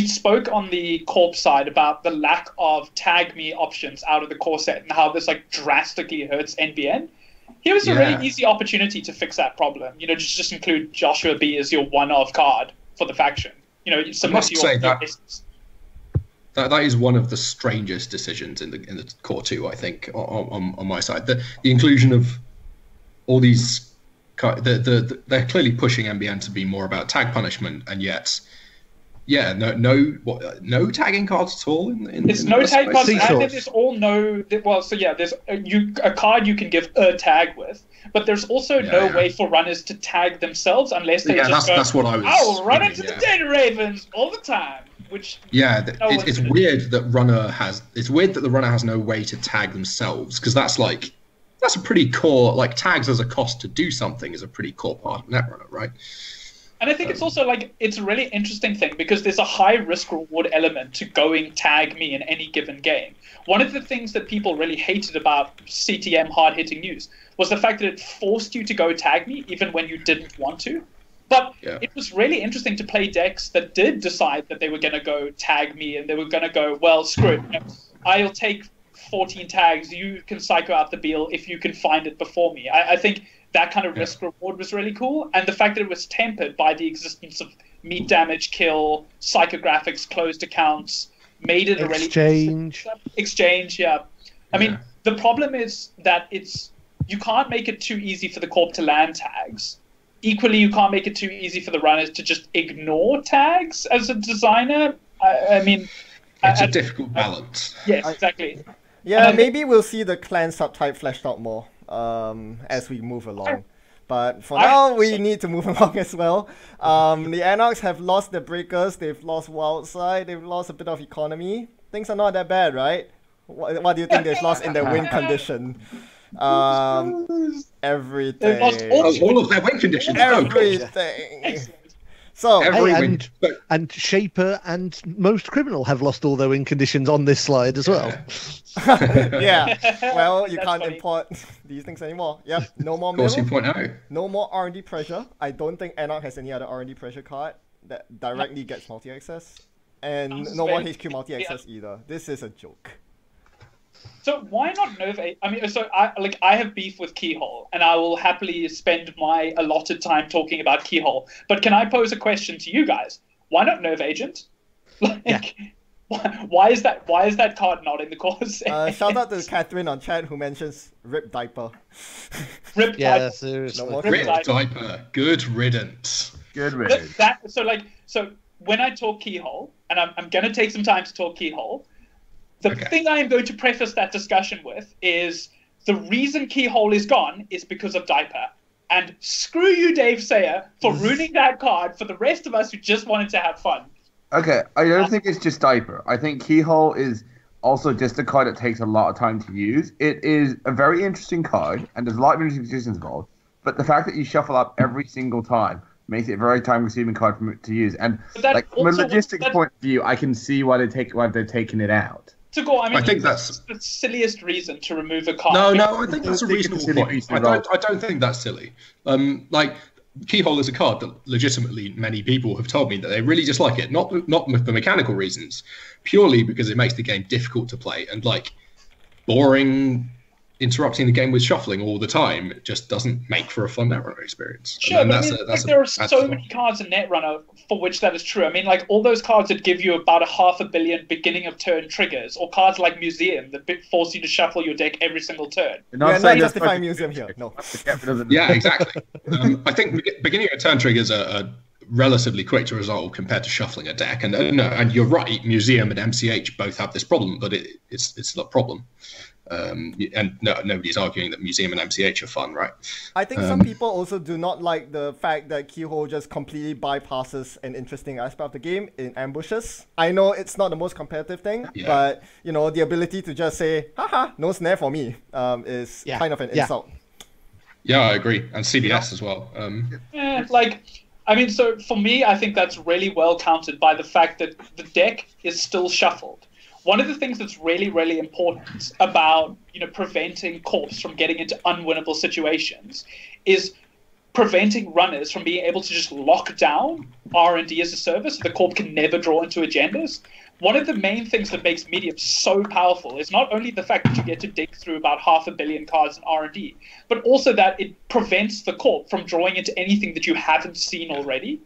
spoke on the corp side about the lack of tag me options out of the core set and how this like drastically hurts NBN. Here was a really easy opportunity to fix that problem. You know, just include Joshua B as your one-off card for the faction. You know, submit to your
that is one of the strangest decisions in the core 2, I think, on my side. The inclusion of all these. They're clearly pushing NBN to be more about tag punishment, and yet, no tagging cards at all.
There's no tag cards, and then there's all no. Well, so yeah, there's a card you can give a tag with, but there's also no way for runners to tag themselves unless they just go.
That's what I was.
I'll run into the Data Ravens all the time. Which
it's weird that runner has. It's weird that the runner has no way to tag themselves, because that's a pretty core, like tags as a cost to do something is a pretty core part of Netrunner, right?
And I think it's also it's a really interesting thing because there's a high risk reward element to going tag me in any given game. One of the things that people really hated about CTM hard hitting news was the fact that it forced you to go tag me even when you didn't want to. But it was really interesting to play decks that did decide that they were going to go tag me and they were going to go, well, screw it. You know, I'll take 14 tags, you can psycho out the Beal if you can find it before me. I think that kind of risk reward was really cool, and the fact that it was tempered by the existence of meat damage, kill, psychographics, closed accounts, made it a really exchange. Yeah, I mean the problem is that you can't make it too easy for the corp to land tags. Equally, you can't make it too easy for the runners to just ignore tags as a designer. I mean,
it's a difficult balance.
Yes, exactly.
Yeah, maybe we'll see the clan subtype fleshed out more as we move along. But for now, we need to move along as well. The Anarchs have lost their breakers, they've lost Wildside, they've lost a bit of economy. Things are not that bad, right? What do you think they've lost in their win condition? Everything.
They've lost
all of their win conditions.
Everything. So,
and Shaper and most criminal have lost all their win conditions on this slide as well.
Yeah. Well, you can't import these things anymore. Yep. No more mill.
2.0.
No more R&D pressure. I don't think Anarch has any other R&D pressure card that directly gets multi-access. And no more HQ multi-access either. This is a joke.
So why not Nova? I mean, so I have beef with Keyhole, and I will happily spend my allotted time talking about Keyhole. But can I pose a question to you guys? Why not Nova Agent? Why is that card not in the course?
Shout out to Catherine on chat who mentions Rip Diaper.
Rip
Diaper.
Seriously.
No
Rip Diaper. Good riddance.
Good riddance.
So when I talk Keyhole, and I'm going to take some time to talk Keyhole, the thing I am going to preface that discussion with is the reason Keyhole is gone is because of Diaper. And screw you, Dave Sayer, for ruining that card for the rest of us who just wanted to have fun.
Okay, I don't think it's just Diaper. I think Keyhole is also just a card that takes a lot of time to use. It is a very interesting card, and there's a lot of interesting decisions involved. But the fact that you shuffle up every single time makes it a very time-consuming card to use. And from a logistics point of view, I can see why they've taken it out.
Tagore,
I think that's
the silliest reason to remove a card.
No, I think that's a reasonable point. I don't think that's silly. Keyhole is a card that legitimately many people have told me that they really dislike it, not for mechanical reasons, purely because it makes the game difficult to play and boring. Interrupting the game with shuffling all the time just doesn't make for a fun Netrunner experience.
Sure, but there are so many cards in Netrunner for which that is true. I mean, all those cards that give you about 500 million beginning of turn triggers, or cards like Museum that force you to shuffle your deck every single turn.
We're not justifying Museum here. No.
Yeah, exactly. I think beginning of turn triggers are relatively quick to resolve compared to shuffling a deck. And you're right, Museum and MCH both have this problem, but it's still a problem. And nobody's arguing that Museum and MCH are fun, right?
I think some people also do not like the fact that Keyhole just completely bypasses an interesting aspect of the game in ambushes. I know it's not the most competitive thing, but the ability to just say, haha, no snare for me, is kind of an insult.
Yeah, I agree. And CBS as well.
So for me, I think that's really well countered by the fact that the deck is still shuffled. One of the things that's really, really important about preventing corps from getting into unwinnable situations is preventing runners from being able to just lock down R&D as a service so the corp can never draw into agendas. One of the main things that makes Medium so powerful is not only the fact that you get to dig through about 500 million cards in R&D, but also that it prevents the corp from drawing into anything that you haven't seen already.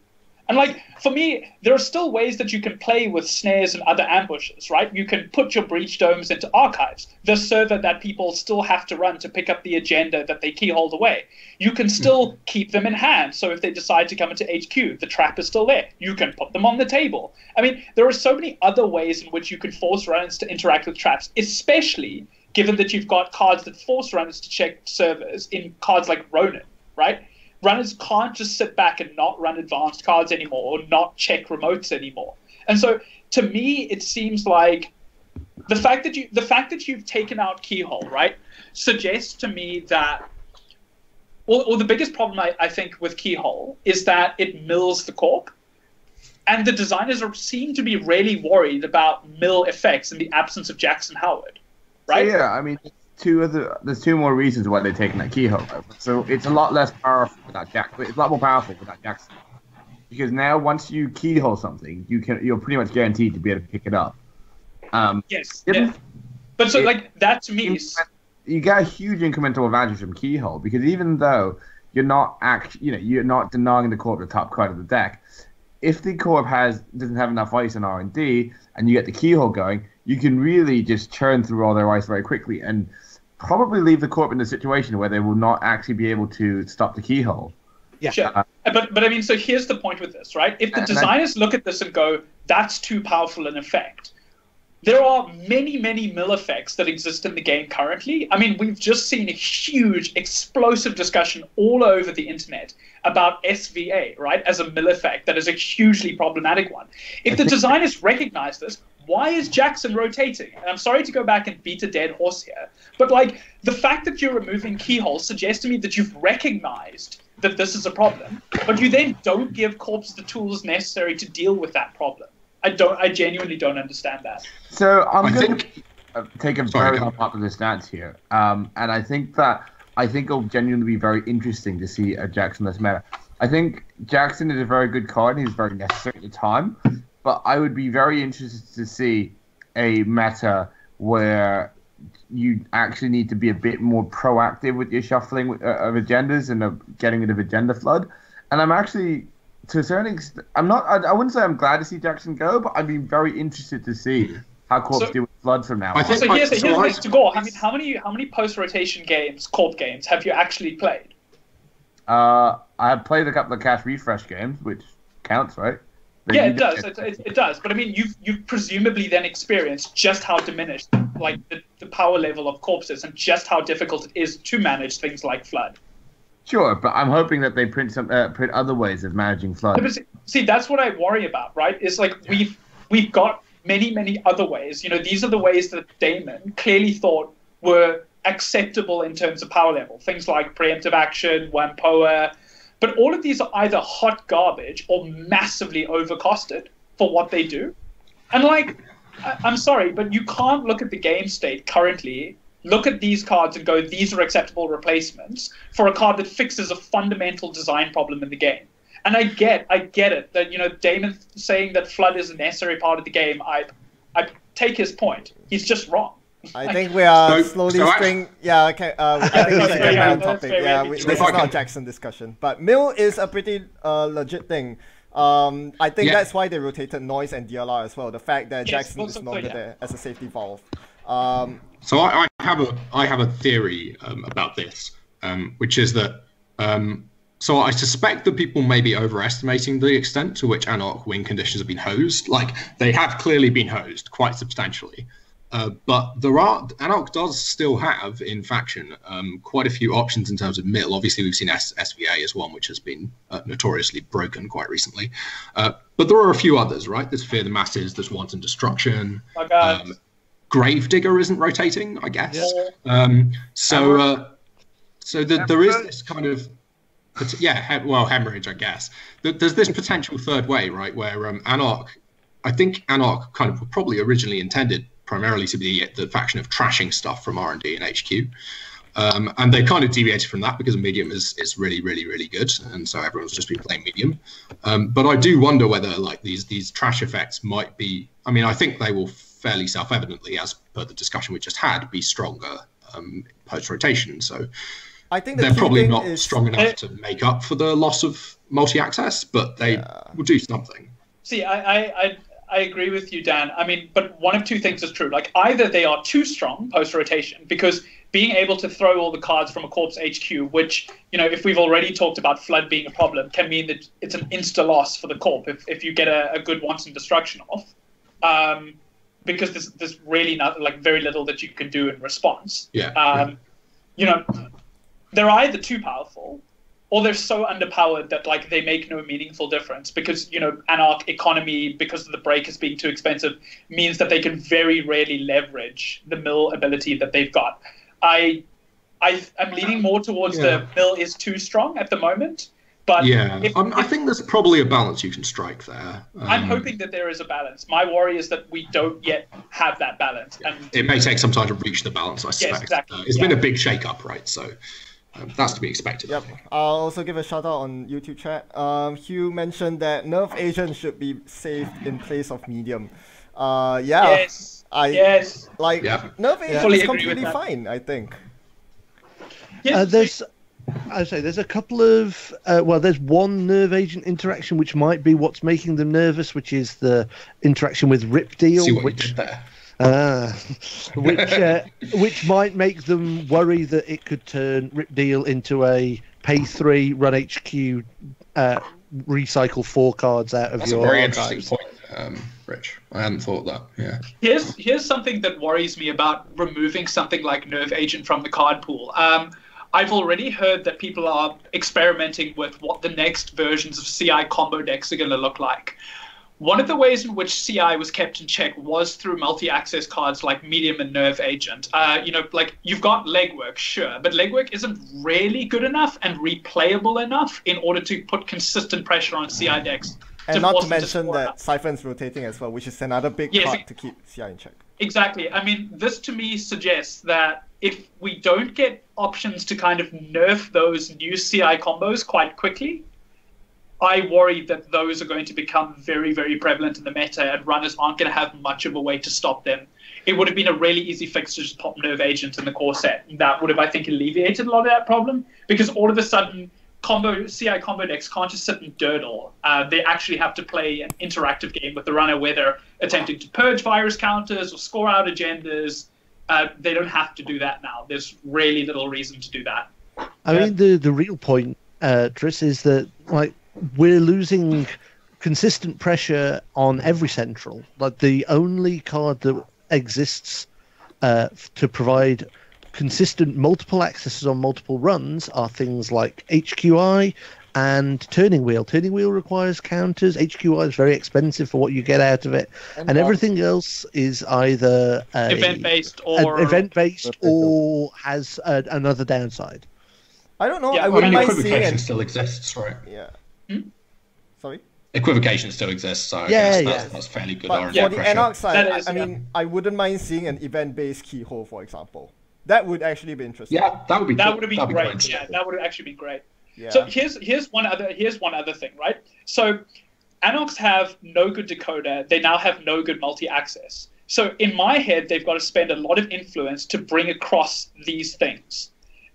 And for me, there are still ways that you can play with snares and other ambushes, right? You can put your breach domes into archives, the server that people still have to run to pick up the agenda that they keyhold away. You can still keep them in hand, so if they decide to come into HQ, the trap is still there. You can put them on the table. I mean, there are so many other ways in which you can force runners to interact with traps, especially given that you've got cards that force runners to check servers in cards like Ronin, right? Runners can't just sit back and not run advanced cards anymore or not check remotes anymore. And so to me, it seems like the fact that you've taken out Keyhole, right, suggests to me that or the biggest problem I think with Keyhole is that it mills the corp. And the designers seem to be really worried about mill effects in the absence of Jackson Howard. Right?
So, yeah, I mean there's two more reasons why they're taking that Keyhole out. So it's a lot less powerful without Jackson. It's a lot more powerful without Jackson. Because now once you Keyhole something, you're pretty much guaranteed to be able to pick it up.
Yes. Yeah. But so that to me is...
You get a huge incremental advantage from Keyhole, because even though you're not you're not denying the corp the top card of the deck. If the corp doesn't have enough ice in R&D, and you get the keyhole going, you can really just churn through all their ice very quickly, and probably leave the corp in a situation where they will not actually be able to stop the keyhole.
Yeah.
Sure. But I mean, so here's the point with this, right? If the designers look at this and go, that's too powerful an effect, there are many, many mill effects that exist in the game currently. I mean, we've just seen a huge, explosive discussion all over the internet about SVA, right, as a mill effect that is a hugely problematic one. If the designers recognize this, why is Jackson rotating? And I'm sorry to go back and beat a dead horse here, but like the fact that you're removing keyholes suggests to me that you've recognized that this is a problem, but you then don't give corps the tools necessary to deal with that problem. I genuinely don't understand that.
So I'm going to take a very unpopular stance here, and I think it'll genuinely be very interesting to see a Jackson-less meta. I think Jackson is a very good card, and he's very necessary at the time, but I would be very interested to see a meta where you actually need to be a bit more proactive with your shuffling of agendas and getting rid of agenda flood. And I'm actually, to a certain extent, I wouldn't say I'm glad to see Jackson go, but I'd be very interested to see how corps deal with flood from now on.
So here's this, Tagore. I mean, how many post-rotation games, corp games, have you actually played?
I have played a couple of cash refresh games, which counts, right?
Yeah, it does. It does. But I mean, you've presumably then experienced just how diminished, like the power level of corpses, and just how difficult it is to manage things like flood.
Sure, but I'm hoping that they print other ways of managing flood.
But see, that's what I worry about, right? It's like we've got many other ways. You know, these are the ways that Damon clearly thought were acceptable in terms of power level. Things like preemptive action, Wampoa. But all of these are either hot garbage or massively overcosted for what they do. And like, I'm sorry, but you can't look at the game state currently, look at these cards and go, these are acceptable replacements for a card that fixes a fundamental design problem in the game. And I get it that, you know, Damon saying that flood is a necessary part of the game, I take his point. He's just wrong.
I think we are slowly string. Yeah, okay. I think we should get back on topic. Yeah, this is not a Jackson discussion, but mill is a pretty legit thing. I think that's why they rotated noise and DLR as well. The fact that Jackson is no longer there as a safety valve.
So I have a theory about this, which is that so I suspect that people may be overestimating the extent to which Anarch win conditions have been hosed. Like, they have clearly been hosed quite substantially. But Anarch does still have in faction quite a few options in terms of mill. Obviously, we've seen SVA as one, which has been notoriously broken quite recently. But there are a few others, right? There's Fear the Masses, there's Wanton Destruction. Gravedigger isn't rotating, I guess. Yeah. So there is this kind of hemorrhage, I guess. There's this potential third way, right, where Anarch, I think Anarch kind of probably originally intended primarily to be the faction of trashing stuff from R&D and HQ. And they kind of deviated from that because medium is really, really, really good. And so everyone's just been playing medium. But I do wonder whether like these trash effects might be, I mean, I think they will fairly self-evidently, as per the discussion we just had, be stronger post-rotation. So
I think
they're probably not strong enough to make up for the loss of multi-access, but they will do something.
See, I agree with you, Dan. I mean, but one of two things is true. Like, either they are too strong post-rotation, because being able to throw all the cards from a corpse HQ, which, you know, if we've already talked about flood being a problem, can mean that it's an insta-loss for the corp if you get a good wanton destruction off. Because there's really not, like, very little that you can do in response.
Yeah.
You know, they're either too powerful, or they're so underpowered that like they make no meaningful difference because, you know, Anarch economy, because of the breakers being too expensive, means that they can very rarely leverage the mill ability that they've got. I'm leaning more towards the mill is too strong at the moment. But
I think there's probably a balance you can strike there.
I'm hoping that there is a balance. My worry is that we don't yet have that balance. And
it may take some time to reach the balance, I suspect.
Yes, exactly.
It's been a big shake-up, right? So that's to be expected.
Yep. I'll also give a shout out on YouTube chat. Hugh mentioned that Nerf Asian should be saved in place of medium.
Yes.
Nerf Asian is completely fine, I think.
There's I say there's a couple of there's one nerve agent interaction which might be what's making them nervous, which is the interaction with Rip Deal,
See what
which
you did there.
which might make them worry that it could turn Rip Deal into a pay 3, run HQ, recycle 4 cards out of
That's
your
a very
archives.
interesting point, Rich. I hadn't thought that. Yeah.
Here's something that worries me about removing something like Nerve Agent from the card pool. I've already heard that people are experimenting with what the next versions of CI combo decks are going to look like. One of the ways in which CI was kept in check was through multi-access cards like Medium and Nerve Agent. Like you've got Legwork, sure, but Legwork isn't really good enough and replayable enough in order to put consistent pressure on CI decks.
And not to mention that Siphon's rotating as well, which is another big part to keep CI in check.
Exactly. I mean, this to me suggests that if we don't get options to kind of nerf those new CI combos quite quickly, I worry that those are going to become very, very prevalent in the meta, and runners aren't going to have much of a way to stop them. It would have been a really easy fix to just pop Nerve Agent in the core set. That would have, I think, alleviated a lot of that problem, because all of a sudden, CI combo decks can't just sit and durdle. They actually have to play an interactive game with the runner where they're attempting to purge virus counters or score out agendas. They don't have to do that now. There's really little reason to do that.
I mean, the real point, Tris, is that like we're losing consistent pressure on every central. Like the only card that exists to provide consistent multiple accesses on multiple runs are things like HQI and Turning Wheel. Turning Wheel requires counters. HQI is very expensive for what you get out of it, and everything else is either
event-based
or has another downside.
I don't know.
Yeah,
I wouldn't mind
equivocation
seeing
still exists, right?
Yeah. Sorry?
Equivocation still exists, so I
Yeah,
guess that's fairly good
But
RNG
for the
pressure.
Anarch side,
That is,
I mean, I wouldn't mind seeing an event-based keyhole, for example. That would actually be interesting.
Yeah, that would be
That would have been
that'd be
great.
quite
Yeah, that would have actually been great.
Yeah.
So here's one other thing, right? So Anox have no good decoder. They now have no good multi-access. So in my head, they've got to spend a lot of influence to bring across these things.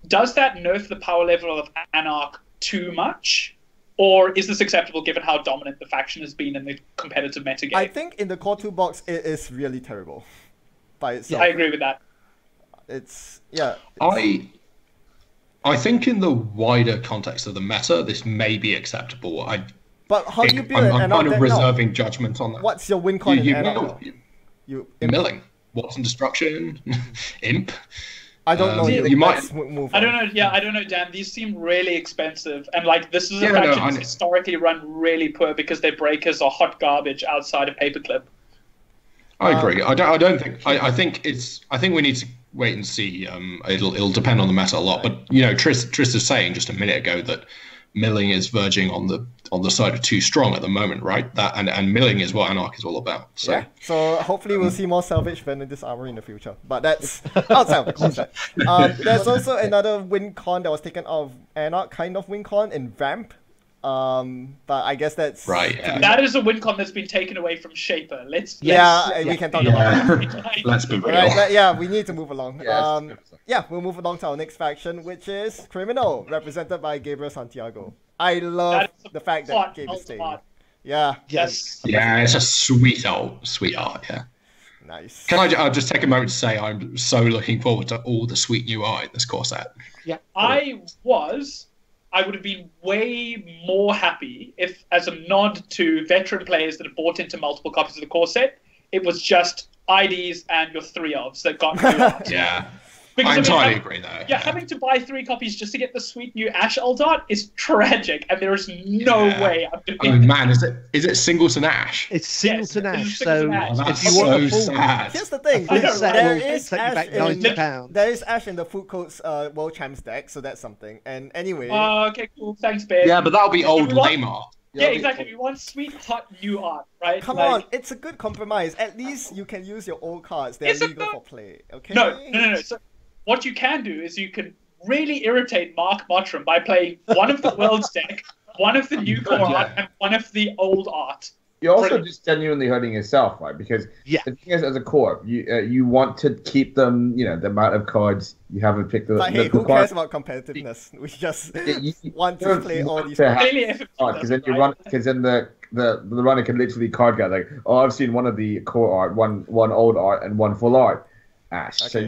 Does that nerf the power level of Anarch too much? Or is this acceptable given how dominant the faction has been in the competitive metagame?
I think in the core 2 box, it is really terrible by itself.
I agree with that.
I think in the wider context of the meta, this may be acceptable.
But how do you build
I'm
an
kind of
Anarch
reserving judgment on that.
What's your win con in Anarch
mill,
now? You
milling. Watson Destruction, Imp.
I don't know.
you might.
Let's move
I
on.
don't know. Yeah, I don't know, Dan. These seem really expensive, and like this is a faction that's historically run really poor because their breakers are hot garbage outside of Paperclip.
I agree. I don't think. I think we need to wait and see. It'll depend on the meta a lot. But Tris is saying just a minute ago that milling is verging on the side of too strong at the moment, right? That and milling is what Anarch is all about. So.
Yeah. So hopefully we'll see more salvage venom this armor in the future. But that's outside of the concept. There's also another win con that was taken out of Anarch kind of win con in Vamp. But I guess that's
right. Yeah.
That is a win con that's been taken away from Shaper.
We can talk about it.
Let's be real.
Right, we need to move along.
Yes.
We'll move along to our next faction, which is Criminal, represented by Gabriel Santiago. I love the fact that Gabe is staying. Yeah.
Yes.
Yeah, it's a sweet art. Yeah.
Nice.
Can I'll just take a moment to say I'm so looking forward to all the sweet new art in this core set.
Yeah. I would have been way more happy if, as a nod to veteran players that have bought into multiple copies of the core set, it was just IDs and your 3-ofs that got new art.
Yeah.
Because,
I entirely agree there.
Yeah, having to buy 3 copies just to get the sweet new Ash alt art is tragic, and there is no way I'm doing
Oh man, is it Singleton Ash?
It's Singleton
Yes,
Ash,
it's
so
Singleton Ash.
if you want the full
sad.
Here's the thing.
I know, right?
There
will
is
take you
Ash
back
in
£90.
there is Ash in the Food Court's World Champs deck, so that's something. And anyway,
Okay, cool. Thanks, babe.
Yeah, but that'll be old
Everyone-
lame art.
Yeah, exactly. We want sweet, hot, new art, right?
come
Like-
on, it's a good compromise. At least you can use your old cards. They're
Is it
legal
though?
for play. Okay.
No. So what you can do is you can really irritate Mark Mottram by playing one of the world's deck, one of the new core art, and one of the old art.
You're also just genuinely hurting yourself, right? Because the thing is, as a corp, you want to keep them, the amount of cards you haven't picked.
But hey, who cares about competitiveness? We just want to play all these cards.
Because then the runner can literally card guard like, oh, I've seen one of the core art, one old art, and one full art. Ash. Okay. So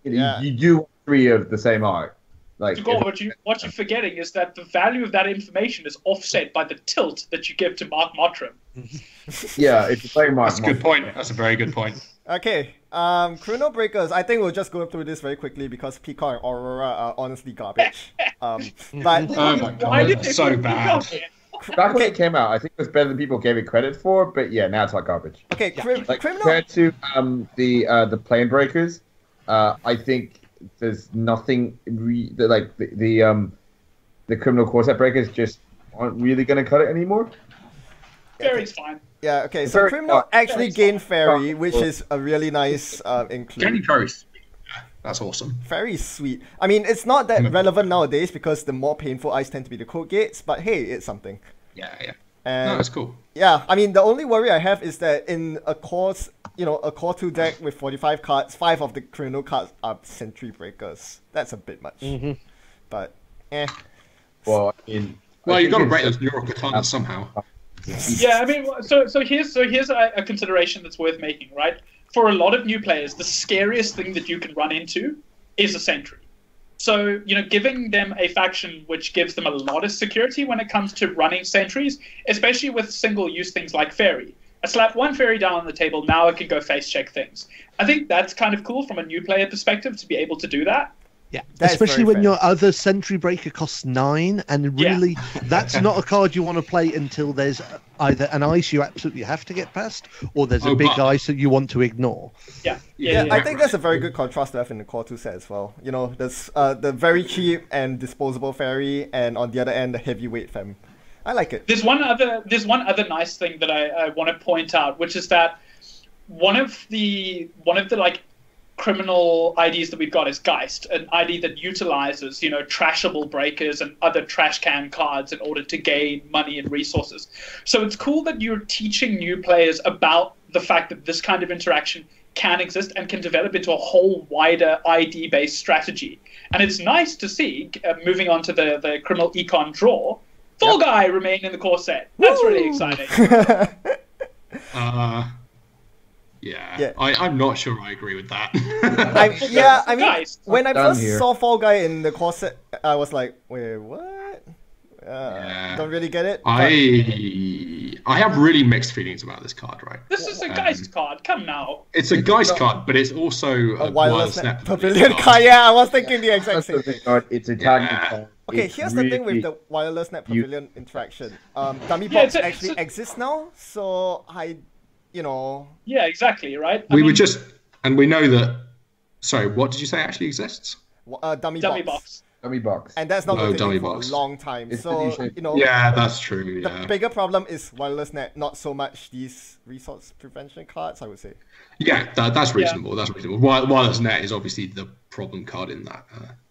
you do 3 of the same art. Like,
Tagore, what you're forgetting is that the value of that information is offset by the tilt that you give to Mark Mottram.
Yeah, if you're playing Mark
That's a good point. That's a very good point.
Okay, Chrono Breakers, I think we'll just go through this very quickly because Peacock and Aurora are honestly garbage. But
oh my god, it's so bad.
Back when it came out, I think it was better than people gave it credit for, but yeah, now it's like garbage.
Okay,
Criminal... compared to the Plane Breakers, I think there's nothing the Criminal Core Set Breakers just aren't really going to cut it anymore.
Fairy's fine.
Yeah, okay, so Criminal actually gained Fairy, which is a really nice include.
Getting Fairy's that's awesome.
Fairy's sweet. I mean, it's not that relevant nowadays because the more painful eyes tend to be the code gates, but hey, it's something.
Yeah.
And
no, it's cool.
Yeah, I mean, the only worry I have is that in a core 2 deck with 45 cards, 5 of the Criminal cards are Sentry Breakers. That's a bit much. But,
Well,
you got to break those neural katanas somehow.
Yeah, I mean, so here's a consideration that's worth making, right? For a lot of new players, the scariest thing that you can run into is a Sentry. So, giving them a faction which gives them a lot of security when it comes to running sentries, especially with single-use things like Fairy. I slap one Fairy down on the table, now I can go face-check things. I think that's kind of cool from a new player perspective to be able to do that.
Yeah, especially when your other Sentry Breaker costs 9, and really, that's not a card you want to play until there's either an ice you absolutely have to get past, or there's a big ice that you want to ignore.
Yeah,
I think that's a very good contrast to have in the Core 2 set as well. There's the very cheap and disposable Fairy, and on the other end, the heavyweight Fem. I like it.
There's one other nice thing that I want to point out, which is that one of the criminal IDs that we've got is Geist, an ID that utilizes, trashable breakers and other trash can cards in order to gain money and resources. So it's cool that you're teaching new players about the fact that this kind of interaction can exist and can develop into a whole wider ID-based strategy. And it's nice to see, moving on to the criminal econ draw, Fall Guy remain in the core set. That's really exciting.
Yeah. I'm not sure I agree with that.
I mean, when I first saw Fall Guy in the core set, I was like, wait, what? Don't really get it.
I have really mixed feelings about this card, right?
This is a Geist card. Come now.
It's a Geist card, but it's also a wireless net
pavilion card. Yeah, I was thinking the exact same thing.
It's a tagging card.
Okay, here's the thing with the wireless net pavilion interaction. Dummy box actually exists now, so
Yeah, exactly, right?
We know that. Sorry, what did you say actually exists?
Dummy box.
Dummy box.
And that's not the thing for a long time. So,
Yeah, that's true.
The bigger problem is wireless net, not so much these resource prevention cards, I would say.
Yeah, that's reasonable. That's reasonable. Wireless net is obviously the problem card in that.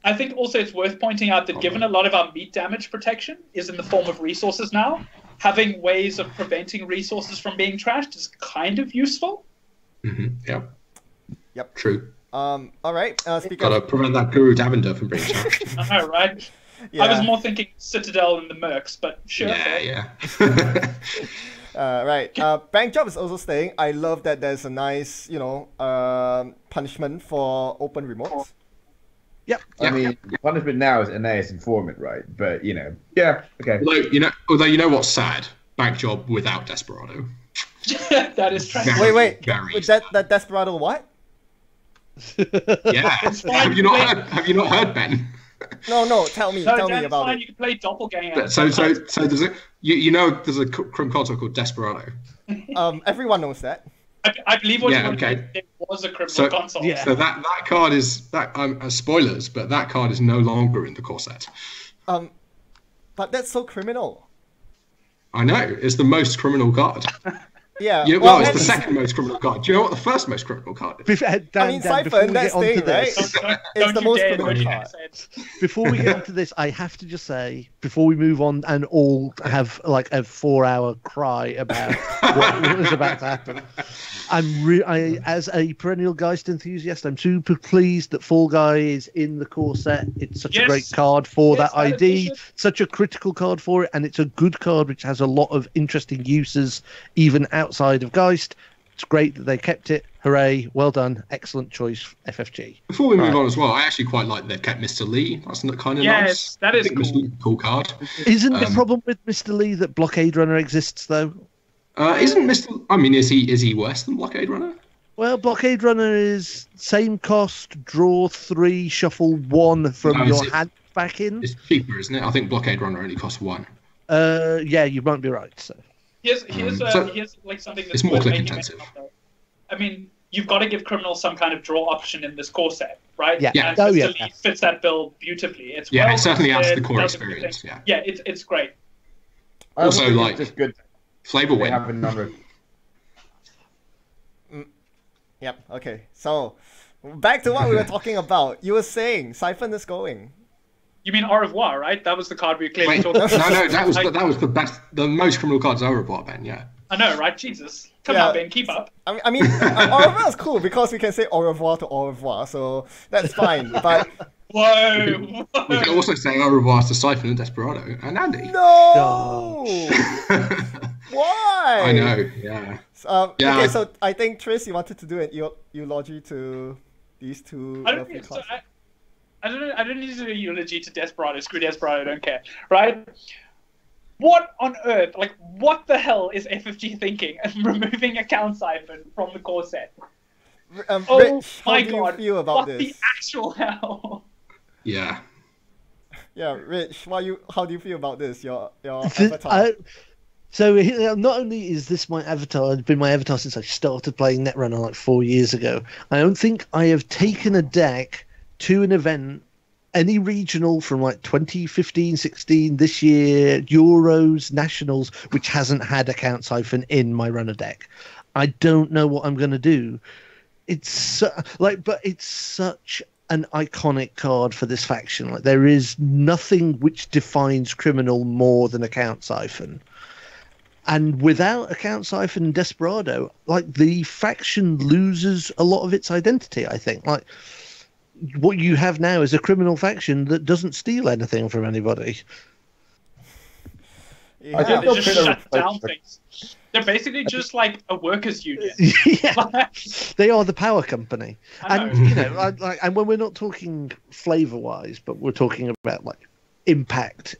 I think also it's worth pointing out that given a lot of our meat damage protection is in the form of resources now, having ways of preventing resources from being trashed is kind of useful.
Yep.
True.
All right.
Gotta prevent that Guru Davender from being trashed.
I know, right? Yeah. I was more thinking Citadel and the Mercs, but sure.
Yeah.
Right. Bank Job is also saying, I love that there's a nice, punishment for open remotes.
Yep.
I mean, punishment now is Aeneas Informant, right? But, yeah, okay.
Although you know what's sad? Bank Job without Desperado.
That is true.
Wait. That Desperado what?
Yeah. Have you not heard, Ben?
No. Tell me about it.
You can play Doppelganger.
So there's there's a Crim console called Desperado.
Everyone knows that.
I believe what it was a criminal console.
Yeah.
So that card is spoilers, but that card is no longer in the core set.
But that's so criminal.
I know, it's the most criminal card.
Yeah.
Well, it's the second most criminal card. Do you know what the first most criminal card is?
Siphon, that's the thing, right? It's the most criminal card.
Before we get onto this, I have to just say, before we move on and all have like a 4-hour cry about what was about to happen, as a perennial Geist enthusiast, I'm super pleased that Fall Guy is in the core set. It's such a great card for that ID, such a critical card for it, and it's a good card which has a lot of interesting uses, even outside of Geist. It's great that they kept it. Hooray, well done, excellent choice, FFG.
Before we move on as well, I actually quite like they've kept Mr. Lee. That's kind of nice.
That is
cool. Mr. Lee's a cool card.
Isn't the problem with Mr. Lee that Blockade Runner exists, though?
Isn't Mr. I mean, is he worse than Blockade Runner?
Well, Blockade Runner is same cost, draw 3, shuffle 1 from your hand back in.
It's cheaper, isn't it? I think Blockade Runner only costs 1.
Yeah, you might be right. So.
Here's like something that's
it's more
worth
click
making
intensive.
mention of, though. I mean, you've got to give criminals some kind of draw option in this core set, right?
Yeah.
And Mr. Lee fits that bill beautifully. It's
it certainly adds to the core experience.
Yeah, it's great.
Also, like
just good
flavor win.
Have a number.
Yep. Okay. So back to what we were talking about. You were saying Siphon is going.
You mean Au revoir, right? That was the card we were clearly talking about.
No, that was the most criminal cards Au revoir, Ben. Yeah.
I know, right? Jesus. Come on, Ben, keep up.
I mean, Au revoir is cool because we can say Au revoir to Au revoir, so that's fine. But
whoa.
We can also say Au revoir to Siphon and Desperado and Andy.
No. Why?
I know. Yeah.
Okay, so I think Tris, you wanted to do an eulogy to these two lovely cards.
I don't need to do a eulogy to Desperado. Screw Desperado, I don't care. Right? What on earth, like, what the hell is FFG thinking and removing Account Siphon from the core set?
Rich, how do you feel about this?
What the actual hell?
Yeah.
Yeah, Rich, how do you feel about this? Your avatar.
So not only is this my avatar, it's been my avatar since I started playing Netrunner like 4 years ago. I don't think I have taken a deck to an event, any regional from like 2015, 16, this year, Euros, Nationals, which hasn't had Account Siphon in my runner deck. I don't know what I'm going to do. It's but it's such an iconic card for this faction. Like, there is nothing which defines Criminal more than Account Siphon. And without Account Siphon and Desperado, like, the faction loses a lot of its identity, I think. Like, what you have now is a criminal faction that doesn't steal anything from anybody.
Yeah.
They just shut down things. They're basically just like a workers' union.
Yeah, they are the power company. And you know, and when we're not talking flavor-wise, but we're talking about like impact,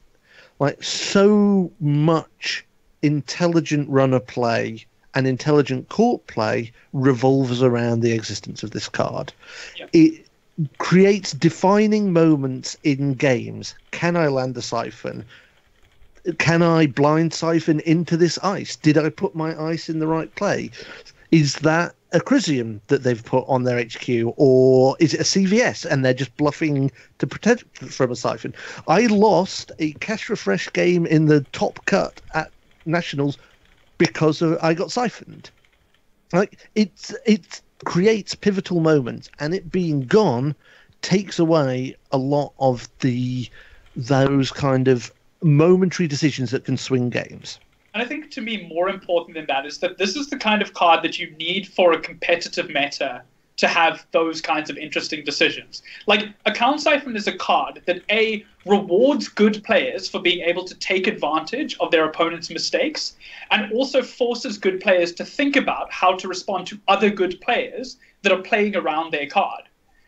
like, so much intelligent runner play and intelligent court play revolves around the existence of this card. Yep. It creates defining moments in games. Can I land the Siphon? Can I blind Siphon into this ice? Did I put my ice in the right play? Is that a Chrysium that they've put on their HQ, or is it a CVS and they're just bluffing to protect from a Siphon? I lost a cash refresh game in the top cut at Nationals because I got siphoned. Like, it creates pivotal moments, and it being gone takes away a lot of those kind of momentary decisions that can swing games.
And I think, to me, more important than that is that this is the kind of card that you need for a competitive meta to have those kinds of interesting decisions. Like, Account Siphon is a card that, A, rewards good players for being able to take advantage of their opponent's mistakes, and also forces good players to think about how to respond to other good players that are playing around their card.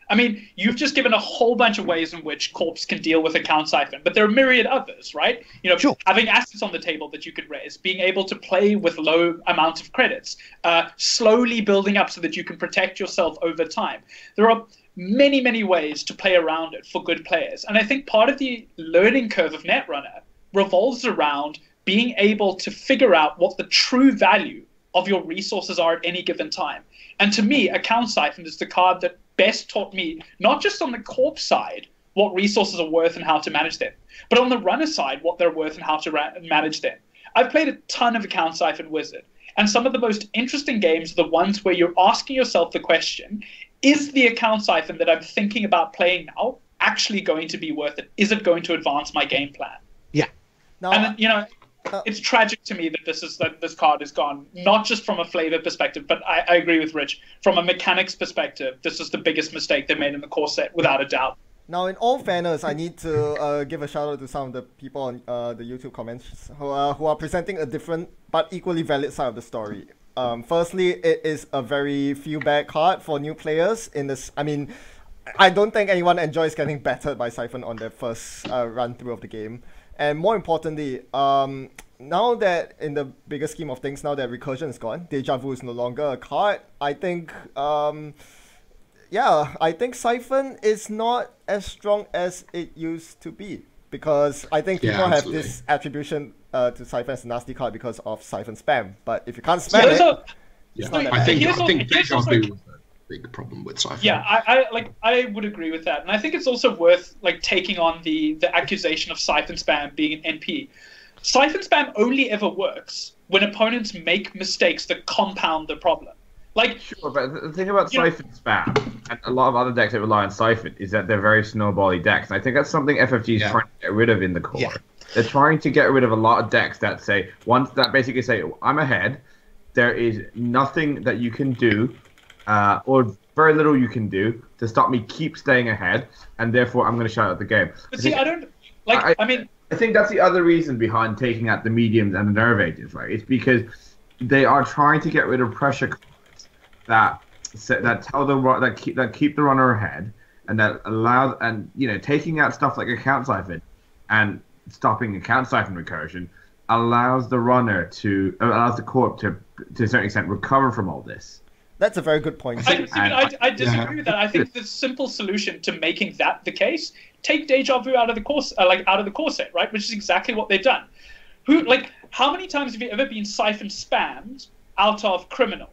I mean, you've just given a whole bunch of ways in which Corps can deal with Account Siphon, but there are myriad others, right? You know, sure. Having assets on the table that you could raise, being able to play with low amounts of credits, slowly building up so that you can protect yourself over time. There are many, many ways to play around it for good players. And I think part of the learning curve of Netrunner revolves around being able to figure out what the true value of your resources are at any given time. And to me, Account Siphon is the card that best taught me, not just on the corp side, what resources are worth and how to manage them, but on the runner side, what they're worth and how to manage them. I've played a ton of Account Siphon Wizard, And some of the most interesting games are the ones where you're asking yourself the question, is the account siphon that I'm thinking about playing now actually going to be worth it? Is it going to advance my game plan?
Yeah.
Now,
And it's tragic to me that this card is gone, not just from a flavor perspective, but I agree with Rich. From a mechanics perspective, this is the biggest mistake they made in the core set, without a doubt.
Now, in all fairness, I need to give a shout out to some of the people on the YouTube comments who are presenting a different but equally valid side of the story. Firstly, it is a very few bad card for new players. I don't think anyone enjoys getting battered by Siphon on their first run through of the game. And more importantly, now that in the bigger scheme of things, now that Recursion is gone, Deja Vu is no longer a card. I think, I think Siphon is not as strong as it used to be, because I think people have this attribution to Siphon as a nasty card because of Siphon spam. But if you can't spam it's not that bad.
I think Deja Vu was a big problem with Siphon.
Yeah, I would agree with that, and I think it's also worth taking on the accusation of Siphon spam being an NP. Siphon spam only ever works when opponents make mistakes that compound the problem.
Sure, but the thing about Siphon spam, and a lot of other decks that rely on Siphon, is that they're very snowbally decks. And I think that's something FFG is trying to get rid of in the core. Yeah. They're trying to get rid of a lot of decks that basically say, I'm ahead, there is nothing that you can do, or very little you can do to stop me keep staying ahead, and therefore I'm going to shut out the game.
But I
think that's the other reason behind taking out the mediums and the nerve agents, right? It's because they are trying to get rid of pressure cards that keep the runner ahead, and that allows, and taking out stuff like account siphon and stopping account siphon recursion allows the corp to a certain extent recover from all this.
That's a very good point.
I disagree with that. I think the simple solution to making that the case, take Deja Vu out of the course, out of the core set, right? Which is exactly what they've done. How many times have you ever been Siphon spammed out of Criminal?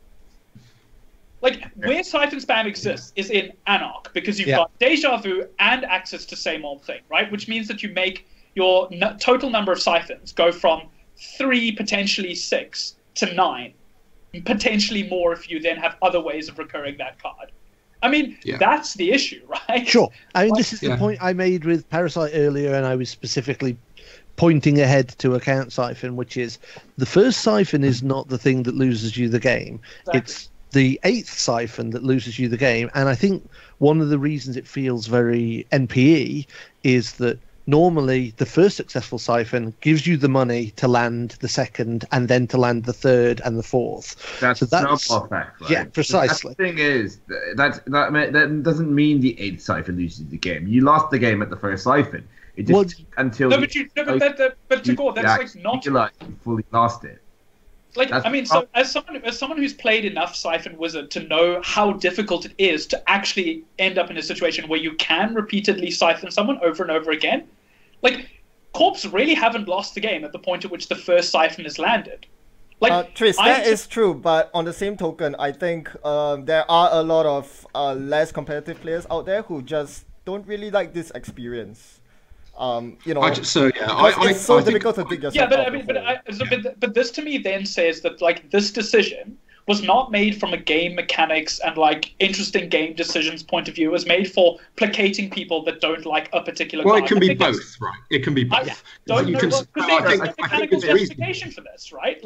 Where Siphon spam exists is in Anarch, because you've got Deja Vu and access to Same Old Thing, right? Which means that you make your total number of Siphons go from 3, potentially 6, to 9. Potentially more if you then have other ways of recurring that card. That's the issue, right?
Sure. This is the point I made with Parasite earlier, and I was specifically pointing ahead to account siphon, which is the first siphon is not the thing that loses you the game. Exactly. It's the 8th siphon that loses you the game. And I think one of the reasons it feels very NPE is that normally the first successful siphon gives you the money to land the second, and then to land the third and the fourth.
That's snowball effect, right?
Yeah, precisely.
The thing is, that doesn't mean the 8th siphon loses the game. You lost the game at the first siphon. It just until
but Tagore, that's not
you fully lost it.
As someone who's played enough Siphon Wizard to know how difficult it is to actually end up in a situation where you can repeatedly siphon someone over and over again, Corps really haven't lost the game at the point at which the first siphon is landed.
Tris, that is true, but on the same token, I think there are a lot of less competitive players out there who just don't really like this experience. It's so difficult to dig yourself out.
But this to me then says that this decision was not made from a game mechanics and interesting game decisions point of view. It was made for placating people that don't like a particular card.
Well, it can be both, right? It can be both.
Because there's no mechanical justification for this, right?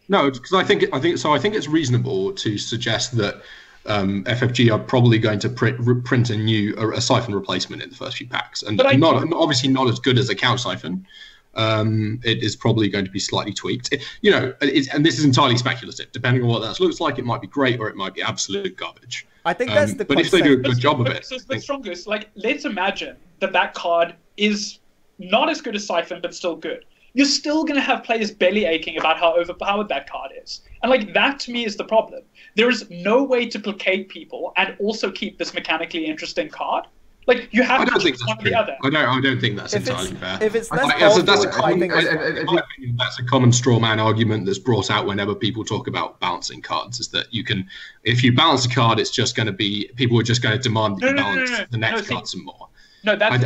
No, because I think it's reasonable to suggest that FFG are probably going to print a siphon replacement in the first few packs, and obviously not as good as account siphon. It is probably going to be slightly tweaked. And this is entirely speculative. Depending on what that looks like, it might be great or it might be absolute garbage.
I think that's the
But if they do a good job of it,
but strongest, let's imagine that card is not as good as Siphon, but still good. You're still going to have players belly aching about how overpowered that card is. And that to me is the problem. There is no way to placate people and also keep this mechanically interesting card. You have to choose one or the other.
I don't think that's entirely fair.
If it's that's
a common straw man argument that's brought out whenever people talk about balancing cards, is that if you balance a card, it's just going to be, people are just going to demand that you balance the next card some more.
No, that's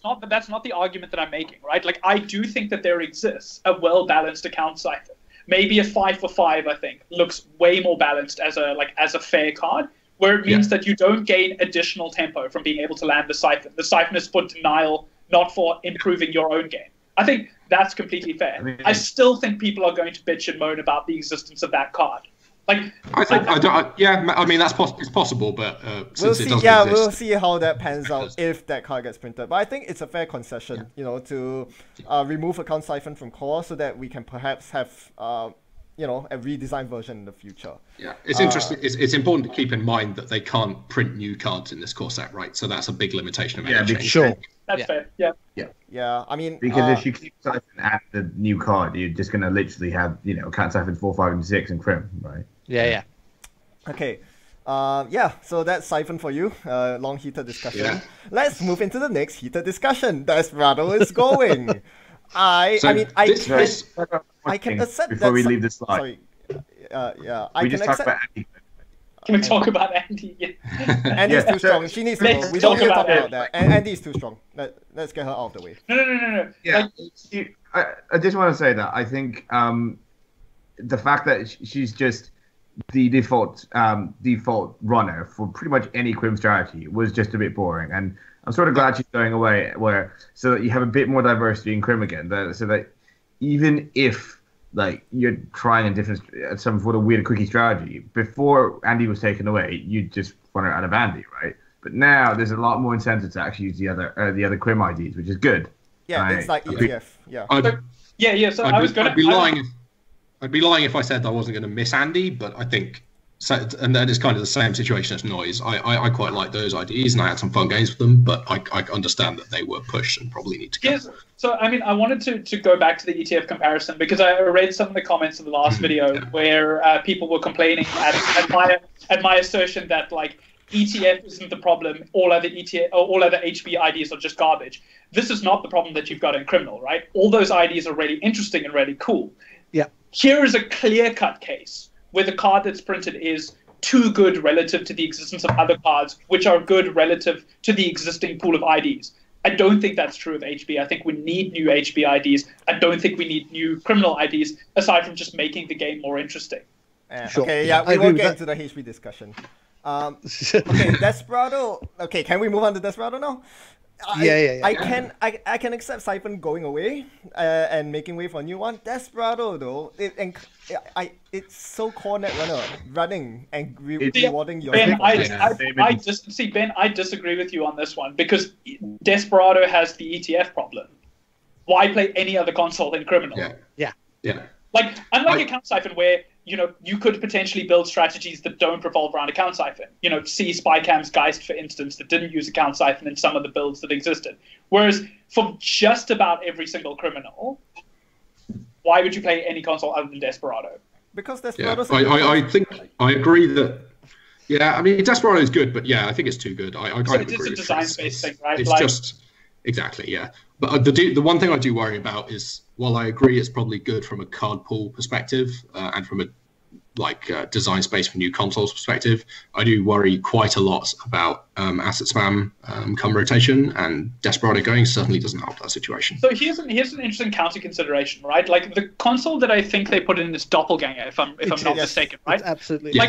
not the argument that I'm making, right? I do think that there exists a well-balanced account siphon. maybe a 5 for 5, I think, looks way more balanced as a fair card, where it means that you don't gain additional tempo from being able to land the Siphon. The Siphon is for denial, not for improving your own game. I think that's completely fair. I still think people are going to bitch and moan about the existence of that card. Like,
I mean, it's possible, but
we'll
since
see.
it doesn't exist,
We'll see how that pans out if that card gets printed. But I think it's a fair concession, to remove account Siphon from core so that we can perhaps have a redesigned version in the future.
Yeah, it's interesting. It's important to keep in mind that they can't print new cards in this core set, right? So that's a big limitation of any change.
Sure.
That's fair. Yeah.
Yeah, I mean,
because if you keep Siphon at the new card, you're just going to literally have account Siphon 4, 5, and 6 and Crim, right?
Yeah.
Okay. So that's Siphon for you. Long heated discussion.
Yeah.
Let's move into the next heated discussion. Desperado is going. I can accept
before
that.
we leave this slide.
Sorry.
We just talked about Andy.
Can we talk about Andy? Yeah.
Andy's too strong. She needs to go.
Let's
We don't
talk
need to
about
talk about that. And Andy's too strong. Let's get her out of the way.
No.
Yeah. I just want to say that I think the fact that she's just the default runner for pretty much any Crim strategy was just a bit boring, and I'm sort of glad she's going away so that you have a bit more diversity in Crim again, so that even if you're trying some sort of weird quickie strategy, before Andy was taken away, you just run it out of Andy, right? But now there's a lot more incentive to actually use the other Crim IDs, which is good.
Yeah, it's like ETF. Yeah.
So
I'd be lying if I said I wasn't going to miss Andy, but I think, and that is kind of the same situation as Noise. I quite like those IDs, and I had some fun games with them, but I understand that they were pushed and probably need to go.
Yes. So, I mean, I wanted to go back to the ETF comparison because I read some of the comments in the last video where people were complaining at my assertion that, ETF isn't the problem, all other HB IDs are just garbage. This is not the problem that you've got in Criminal, right? All those IDs are really interesting and really cool.
Yeah.
Here is a clear-cut case where the card that's printed is too good relative to the existence of other cards, which are good relative to the existing pool of IDs. I don't think that's true of HB. I think we need new HB IDs. I don't think we need new Criminal IDs, aside from just making the game more interesting.
Sure.
Okay, we won't get into the HB discussion. Okay, Desperado. Okay, can we move on to Desperado now? I can accept Siphon going away and making way for a new one. Desperado though, it's so core Netrunner running and rewarding your.
Ben, I disagree with you on this one because Desperado has the ETF problem. Why play any other console than Criminal?
Yeah.
Unlike Account Siphon, where you could potentially build strategies that don't revolve around Account Siphon. See Spycam's Geist, for instance, that didn't use Account Siphon in some of the builds that existed. Whereas for just about every single Criminal, why would you play any console other than Desperado?
Because Desperado.
I think I agree that. Yeah, I mean Desperado is good, but I think it's too good. I kind of agree.
It's a design-based thing, right?
It's just exactly, yeah. But the one thing I do worry about is, while I agree it's probably good from a card pool perspective and from a design space for new consoles perspective, I do worry quite a lot about asset spam come rotation, and Desperado going certainly doesn't help that situation.
So here's an interesting counter consideration, right? The console that I think they put in is Doppelganger, if I'm not mistaken, right?
Absolutely.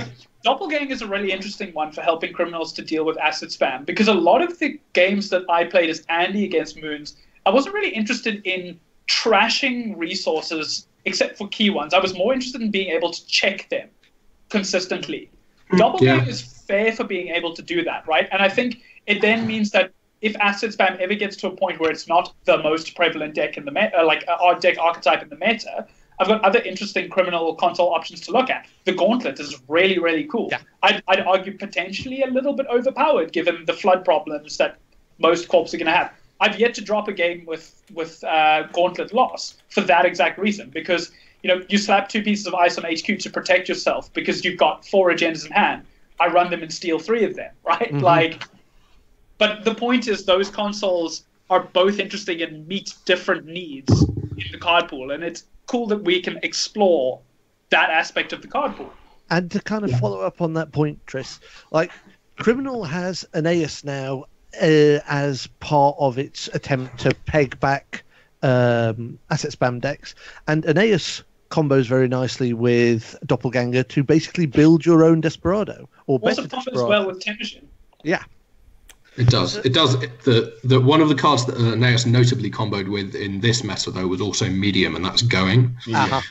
Doppelganger is a really interesting one for helping criminals to deal with asset spam, because a lot of the games that I played as Andy against Moons, I wasn't really interested in trashing resources except for key ones. I was more interested in being able to check them consistently. Doppelganger is fair for being able to do that, right? And I think it then means that if asset spam ever gets to a point where it's not the most prevalent deck in the meta, deck archetype in the meta, I've got other interesting criminal console options to look at. The Gauntlet is really, really cool.
Yeah.
I'd argue potentially a little bit overpowered given the flood problems that most corps are going to have. I've yet to drop a game with Gauntlet loss for that exact reason, because you slap 2 pieces of ice on HQ to protect yourself because you've got 4 agendas in hand. I run them and steal 3 of them, right?
Mm-hmm.
But the point is those consoles are both interesting and meet different needs in the card pool, and it's cool that we can explore that aspect of the card pool.
And to kind of follow up on that point, Tris, Criminal has Aeneas now as part of its attempt to peg back asset spam decks, and Aeneas combos very nicely with Doppelganger to basically build your own Desperado or
Also
better
combos
Desperado.
well with Tension.
Yeah.
It does. It does. The one of the cards that Naos notably comboed with in this meta though was also medium, and that's going.
Uh-huh.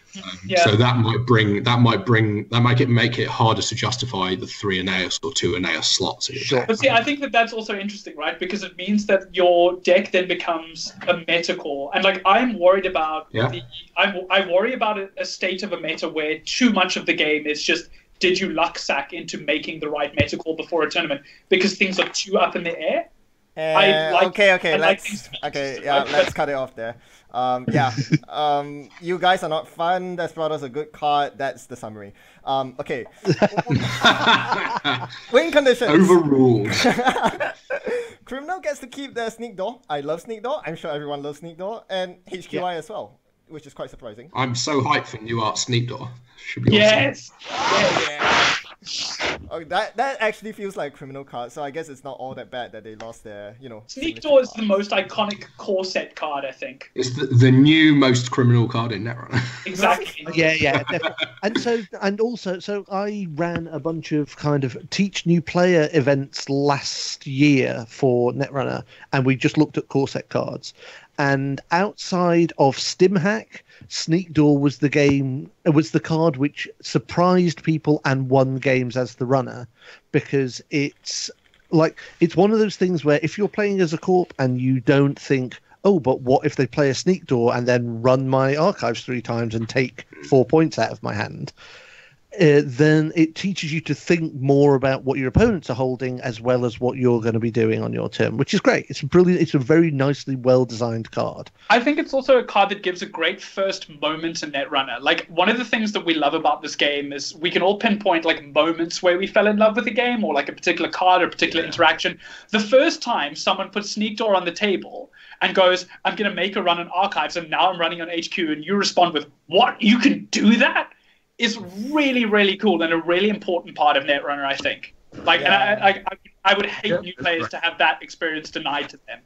So that might make it harder to justify the 3 Aeneas or 2 Aeneas slots.
Sure.
But see, I think that's also interesting, right? Because it means that your deck then becomes a meta core, and like I'm worried about I worry about a state of a meta where too much of the game is just, did you luck sack into making the right meta call before a tournament because things are too up in the air?
Let's cut it off there. You guys are not fun. Desperado's a good card. That's the summary. Okay. Win conditions.
Overruled.
Criminal gets to keep their Sneak Door. I love Sneak Door. I'm sure everyone loves Sneak Door. And HQI as well, which is quite surprising.
I'm so hyped for new art Sneak Door. Should be awesome.
Oh, that actually feels like a criminal card, so I guess it's not all that bad that they lost their,
Sneak Door is the most iconic core set card, I think.
It's the new most criminal card in Netrunner.
Exactly.
Yeah, definitely. And also I ran a bunch of kind of teach new player events last year for Netrunner, and we just looked at core set cards. And outside of Stimhack, Sneak Door was the card which surprised people and won games as the runner, because it's one of those things where if you're playing as a corp and you don't think, oh, but what if they play a Sneak Door and then run my archives 3 times and take 4 points out of my hand, then it teaches you to think more about what your opponents are holding as well as what you're going to be doing on your turn, which is great. It's brilliant. It's a very nicely well-designed card.
I think it's also a card that gives a great first moment in Netrunner. Like, one of the things that we love about this game is we can all pinpoint like moments where we fell in love with the game, or like a particular card or a particular interaction. The first time someone puts Sneak Door on the table and goes, I'm going to make a run on archives and now I'm running on HQ, and you respond with, what? You can do that? Is really, really cool and a really important part of Netrunner, I think. Like, and I would hate new players to have that experience denied to them.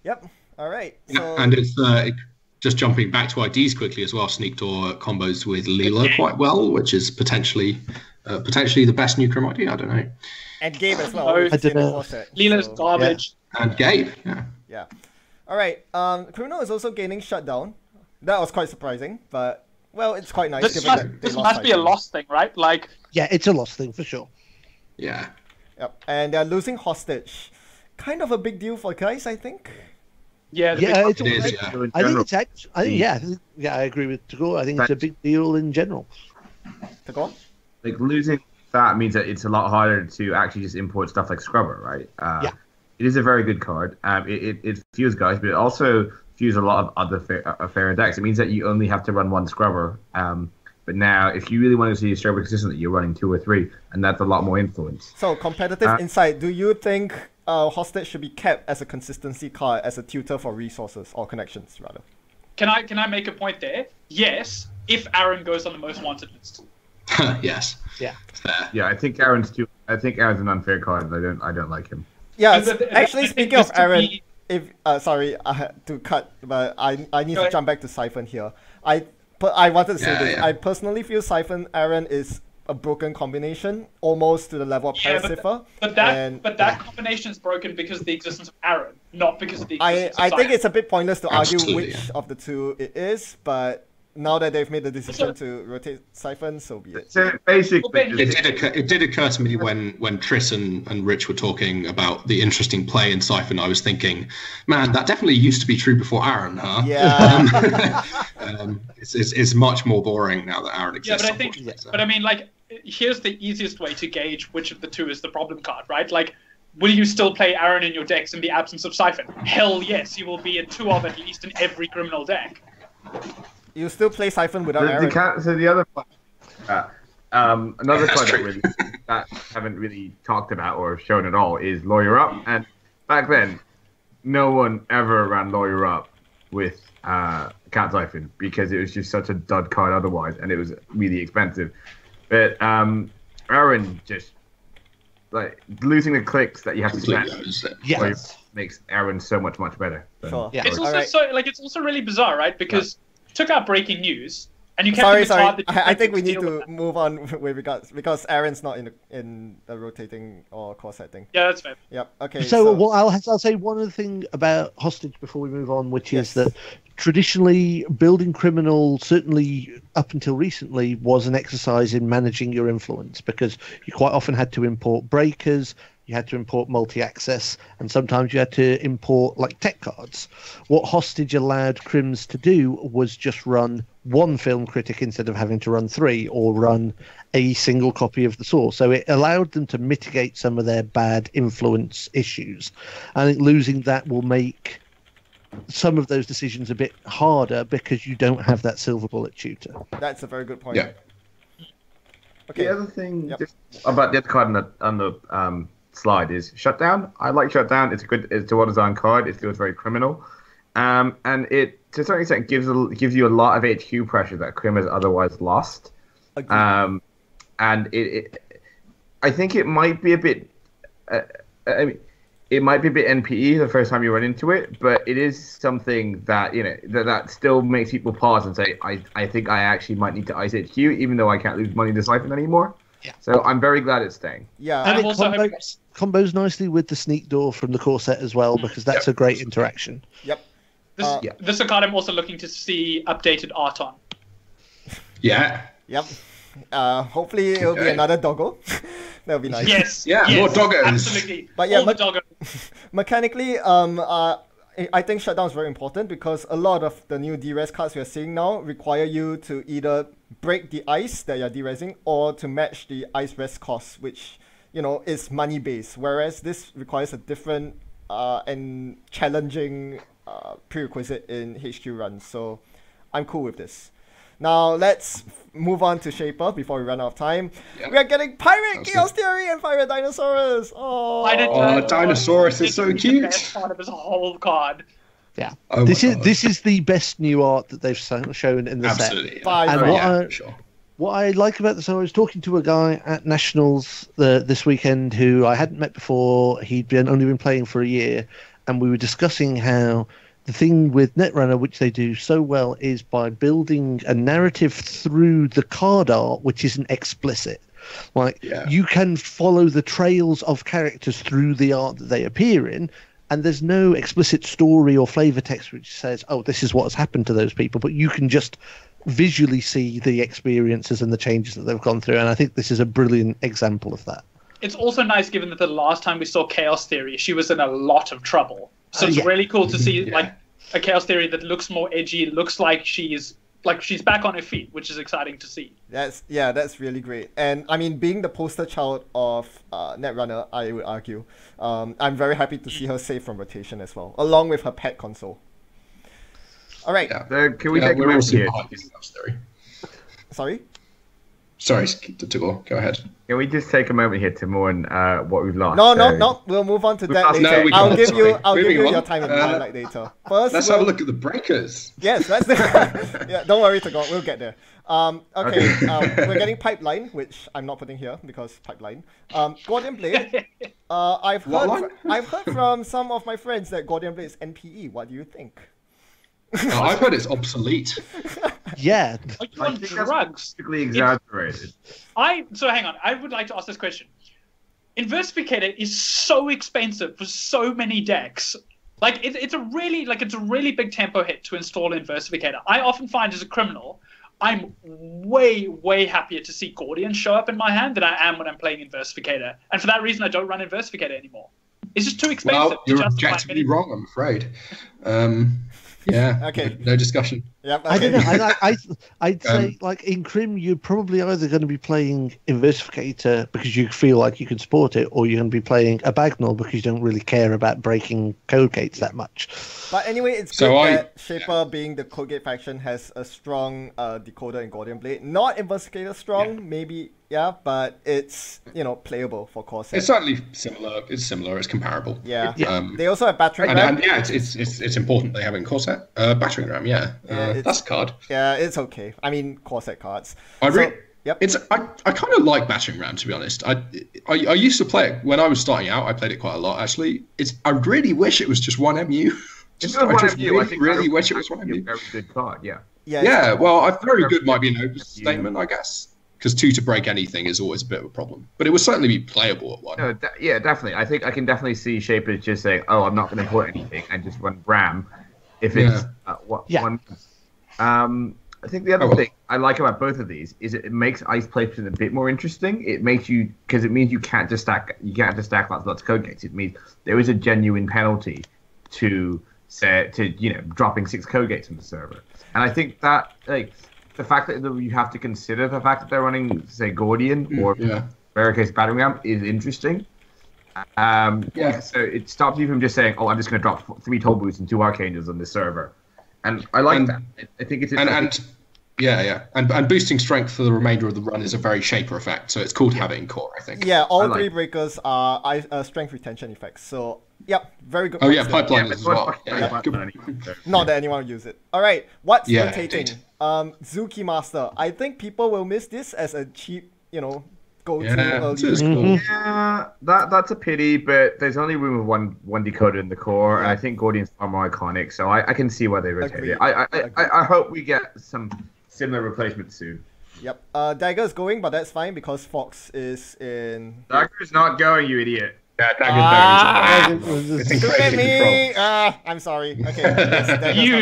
Yep. All right. So...
And it's just jumping back to IDs quickly as well. Sneak Door combos with Leela quite well, which is potentially the best new Chrome ID. I don't know.
And Gabe as well.
I don't know.
Leela's garbage.
Yeah. And Gabe.
Yeah. All right. Criminal is also gaining Shutdown. That was quite surprising, but. Well, it's quite nice.
This must be a loss thing, right? Like,
yeah, it's a loss thing for sure.
Yeah.
Yep. And they're losing Hostage. Kind of a big deal for guys, I think.
Yeah.
I think
it's
actually. I agree with Tagore. I think it's a big deal in general.
Tagore?
Like, losing that means that it's a lot harder to actually just import stuff like Scrubber, right? It is a very good card. It fuels guys, but it also fuse a lot of other fairer decks. It means that you only have to run 1 Scrubber. But now, if you really want to see a Scrubber consistently, you're running 2 or 3, and that's a lot more influence.
So, competitive insight. Do you think Hostage should be kept as a consistency card, as a tutor for resources or connections, rather?
Can I make a point there? Yes, if Aaron goes on the most wanted list.
Yes.
Yeah.
Yeah, I think Aaron's an unfair card. I don't like him.
Yeah. Actually, speaking of Aaron. Sorry, I had to cut, but I need to jump back to Siphon here. I wanted to say this. I personally feel Siphon Aaron is a broken combination, almost to the level of Paracipher.
But that combination is broken because of the existence of Aaron, not because of the existence of
I think
Siphon.
it's a bit pointless to argue which of the two it is, but now that they've made the decision to rotate Siphon, so be it.
So basically,
it did occur to me when Tris and Rich were talking about the interesting play in Siphon, I was thinking, man, that definitely used to be true before Aaron, huh?
Yeah.
It's much more boring now that Aaron exists.
Yeah, but I mean, like, here's the easiest way to gauge which of the two is the problem card, right? Like, will you still play Aaron in your decks in the absence of Siphon? Hell yes, you will be a 2 of at least in every criminal deck.
You still play Siphon without Aaron.
So the other part, another part that haven't really talked about or shown at all is Lawyer Up. And back then, no one ever ran Lawyer Up with Cat Siphon because it was just such a dud card otherwise, and it was really expensive. But Aaron just like losing the clicks that you have to spend makes Aaron so much better.
Sure.
It's also it's also really bizarre, right? Because took out breaking news, And you kept
Sorry.
the card that you
I think we need
deal
to
with that.
move on with regards because Aaron's not in the rotating or core setting.
Yeah, that's fair.
Yep. Okay.
So what I'll say one other thing about hostage before we move on, which is that traditionally building criminal, certainly up until recently, was an exercise in managing your influence because you quite often had to import breakers, you had to import multi-access, and sometimes you had to import like tech cards. What hostage allowed crims to do was just run one film critic instead of having to run 3 or run a single copy of the source. So it allowed them to mitigate some of their bad influence issues. I think losing that will make some of those decisions a bit harder because you don't have that silver bullet tutor.
That's a very good point.
Yeah.
Okay.
The other thing just about the other card on the slide is Shutdown. I like Shutdown. It's a well-designed card. It feels very criminal. And it, to a certain extent, gives you a lot of HQ pressure that Crim has otherwise lost.
Agreed.
And I think it might be a bit. It might be a bit NPE the first time you run into it, but it is something that that still makes people pause and say, I think I actually might need to ice HQ, even though I can't lose money to Siphon anymore.
Yeah.
So I'm very glad it's staying.
Yeah.
And it
also
combos nicely with the sneak door from the core set as well, because that's a great interaction.
Yep.
This is a card I'm also looking to see updated art on.
Yeah.
Yep. Hopefully it'll be another doggo. That'll be nice.
Yes.
Yeah,
yes,
more doggos.
Absolutely.
But yeah,
all the doggos.
Mechanically, I think Shutdown is very important because a lot of the new D-Res cards we are seeing now require you to either break the ice that you're D-Resing or to match the ice rest cost, which, is money-based, whereas this requires a different and challenging prerequisite in HQ runs. So I'm cool with this. Now let's move on to Shaper before we run out of time. Yep. We are getting Pirate Chaos Theory and Pirate Dinosaurus. Oh,
Dinosaurus is so cute.
The best part of his whole card.
Yeah,
oh
this is the best new art that they've shown in the
Absolutely,
set.
Yeah.
And what I like about this, I was talking to a guy at Nationals this weekend who I hadn't met before. He'd only been playing for a year, and we were discussing how the thing with Netrunner, which they do so well, is by building a narrative through the card art, which isn't explicit. You can follow the trails of characters through the art that they appear in, and there's no explicit story or flavor text which says, oh, this is what has happened to those people, but you can just visually see the experiences and the changes that they've gone through, and I think this is a brilliant example of that.
It's also nice given that the last time we saw Chaos Theory, she was in a lot of trouble. So it's really cool to see like a Chaos Theory that looks more edgy, looks like she's back on her feet, which is exciting to see.
That's really great. And I mean, being the poster child of Netrunner, I would argue, I'm very happy to see her safe from rotation as well, along with her pet console. All right.
Yeah. Can we take a moment here?
Sorry?
Sorry, Tagore, go ahead.
Can we just take a moment here to mourn what we've lost?
No. We'll move on to that later.
No,
I'll give you your time in highlight later. First,
let's have a look at the breakers.
Yes, don't worry, Tagore. We'll get there. Okay. We're getting Pipeline, which I'm not putting here because Pipeline. Gordian Blade. I've heard from some of my friends that Gordian Blade is NPE. What do you think?
I've heard it's obsolete.
Yeah.
Are you on drugs?
Exaggerated.
So hang on. I would like to ask this question. Inversificator is so expensive for so many decks. Like it's a really big tempo hit to install Inversificator. I often find as a criminal, I'm way happier to see Gordian show up in my hand than I am when I'm playing Inversificator. And for that reason, I don't run Inversificator anymore. It's just too expensive.
Well, you're objectively wrong, I'm afraid. Yeah.
Okay.
No discussion.
Yep. Okay.
I don't know. I'd say, like in Crim, you're probably either going to be playing Inversificator because you feel like you can support it, or you're going to be playing a Bagnall because you don't really care about breaking code gates that much.
But anyway, it's good that Shaper, being the code gate faction, has a strong decoder in Gordian Blade. Not Inversificator strong, maybe. Yeah, but it's playable for core set.
It's certainly similar. It's similar. It's comparable.
Yeah. They also have battering ram.
And yeah, it's important they have in core set. Battering ram. Yeah. That's a card.
Yeah, it's okay. I mean, core set cards.
Yep. I kind of like battering ram, to be honest. I used to play it when I was starting out. I played it quite a lot actually. I really wish it was just one MU. I really wish it was one MU.
Very good card. Yeah.
Yeah, well, a very good might be an overstatement, I guess. Because 2 to break anything is always a bit of a problem. But it would certainly be playable at 1.
No, yeah, definitely. I think I can definitely see Shapers just saying, "Oh, I'm not going to import anything," and just run Bram if it's one. I think the other thing I like about both of these is it makes ice placement a bit more interesting. It makes you, because it means you can't just stack lots of code gates. It means there is a genuine penalty to dropping 6 code gates from the server. And I think that the fact that you have to consider the fact that they're running, say, Gordian or Barricade Battering Ram is interesting. So it stops you from just saying, "Oh, I'm just going to drop 3 toll boosts and 2 Archangels on this server," and I like that. I think it's
and boosting strength for the remainder of the run is a very Shaper effect, so it's cool to have it in core, I think.
Yeah, all 3 breakers are strength retention effects. So very good.
Oh yeah, pipeline as well.
Not that anyone will use it. All right, what's rotating? Zuki Master. I think people will miss this as a cheap, go-to early.
Yeah, that's a pity, but there's only room of one decoder in the core, and I think Gordian's far more iconic, so I can see why they rotate it. I hope we get some similar replacements soon.
Yep. Dagger's going, but that's fine because Fox is in.
Dagger's not going, you idiot.
Yeah, Dagger's
Look at me! I'm sorry. Okay. Yes,
you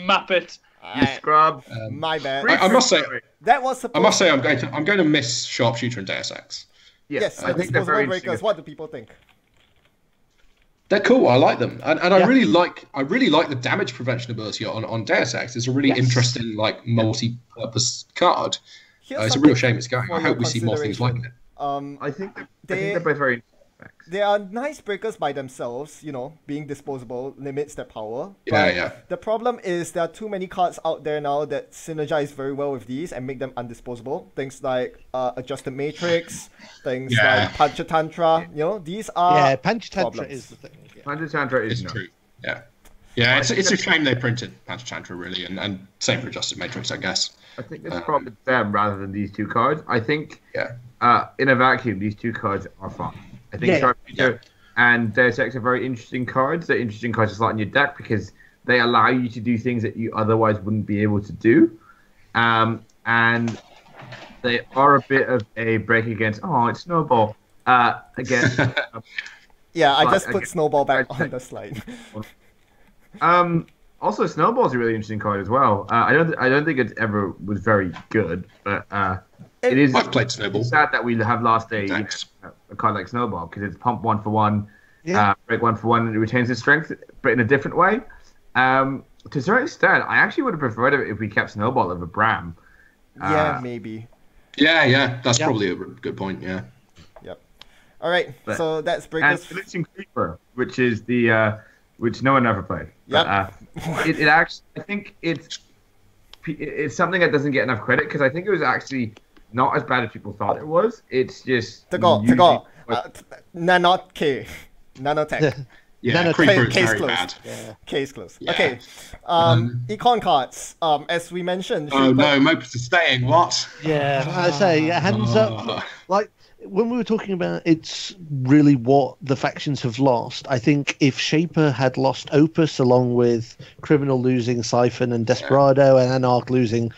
muppet.
You scrub.
My bad.
I must say,
that was supposed.
I must say, I'm going to miss Sharpshooter and Deus Ex.
Yes, I think they're very breakers. What do people think?
They're cool. I like them, and I really like the damage prevention ability on Deus Ex. It's a really interesting multi-purpose card. It's a real shame it's going. I hope we see more things like it.
I think they're both very.
They are nice breakers by themselves, being disposable limits their power.
But
the problem is there are too many cards out there now that synergize very well with these and make them undisposable. Things like Adjusted Matrix, things like Panchatantra, these are
Panchatantra is the thing.
Panchatantra is
true. Yeah, it's a shame they printed Panchatantra really, and same for Adjusted Matrix, I guess.
I think it's probably them rather than these 2 cards. I think in a vacuum, these 2 cards are fun. I think Sharpshooter and Deus Ex are very interesting cards. They're interesting cards to slot in your deck because they allow you to do things that you otherwise wouldn't be able to do. And they are a bit of a break against, it's Snowball. Against...
I just put Snowball back on the slide.
Also, Snowball's a really interesting card as well. I don't think it ever was very good, but it is.
I've played Snowball.
It's sad that we have lost a card like Snowball because it's pump 1 for 1, break 1 for 1, and it retains its strength, but in a different way. To a certain extent, I actually would have preferred it if we kept Snowball over Bram.
Maybe.
Yeah, that's probably a good point. Yeah.
Yep. All right, so that's breakers.
And Blitzing Creeper, which is the which no one ever played.
Yep.
It actually, I think it's something that doesn't get enough credit because I think it was actually not as bad as people thought it was. It's just
Tagore, Nanotech.
Creeper is
case
very
closed.
bad.
Case closed. Yeah. Okay. Econ cards. As we mentioned.
Oh no, Mopus is staying. What?
Yeah, I say hands up. Like when we were talking about it's really what the factions have lost. I think if Shaper had lost Opus along with Criminal losing Siphon and Desperado and Anarch losing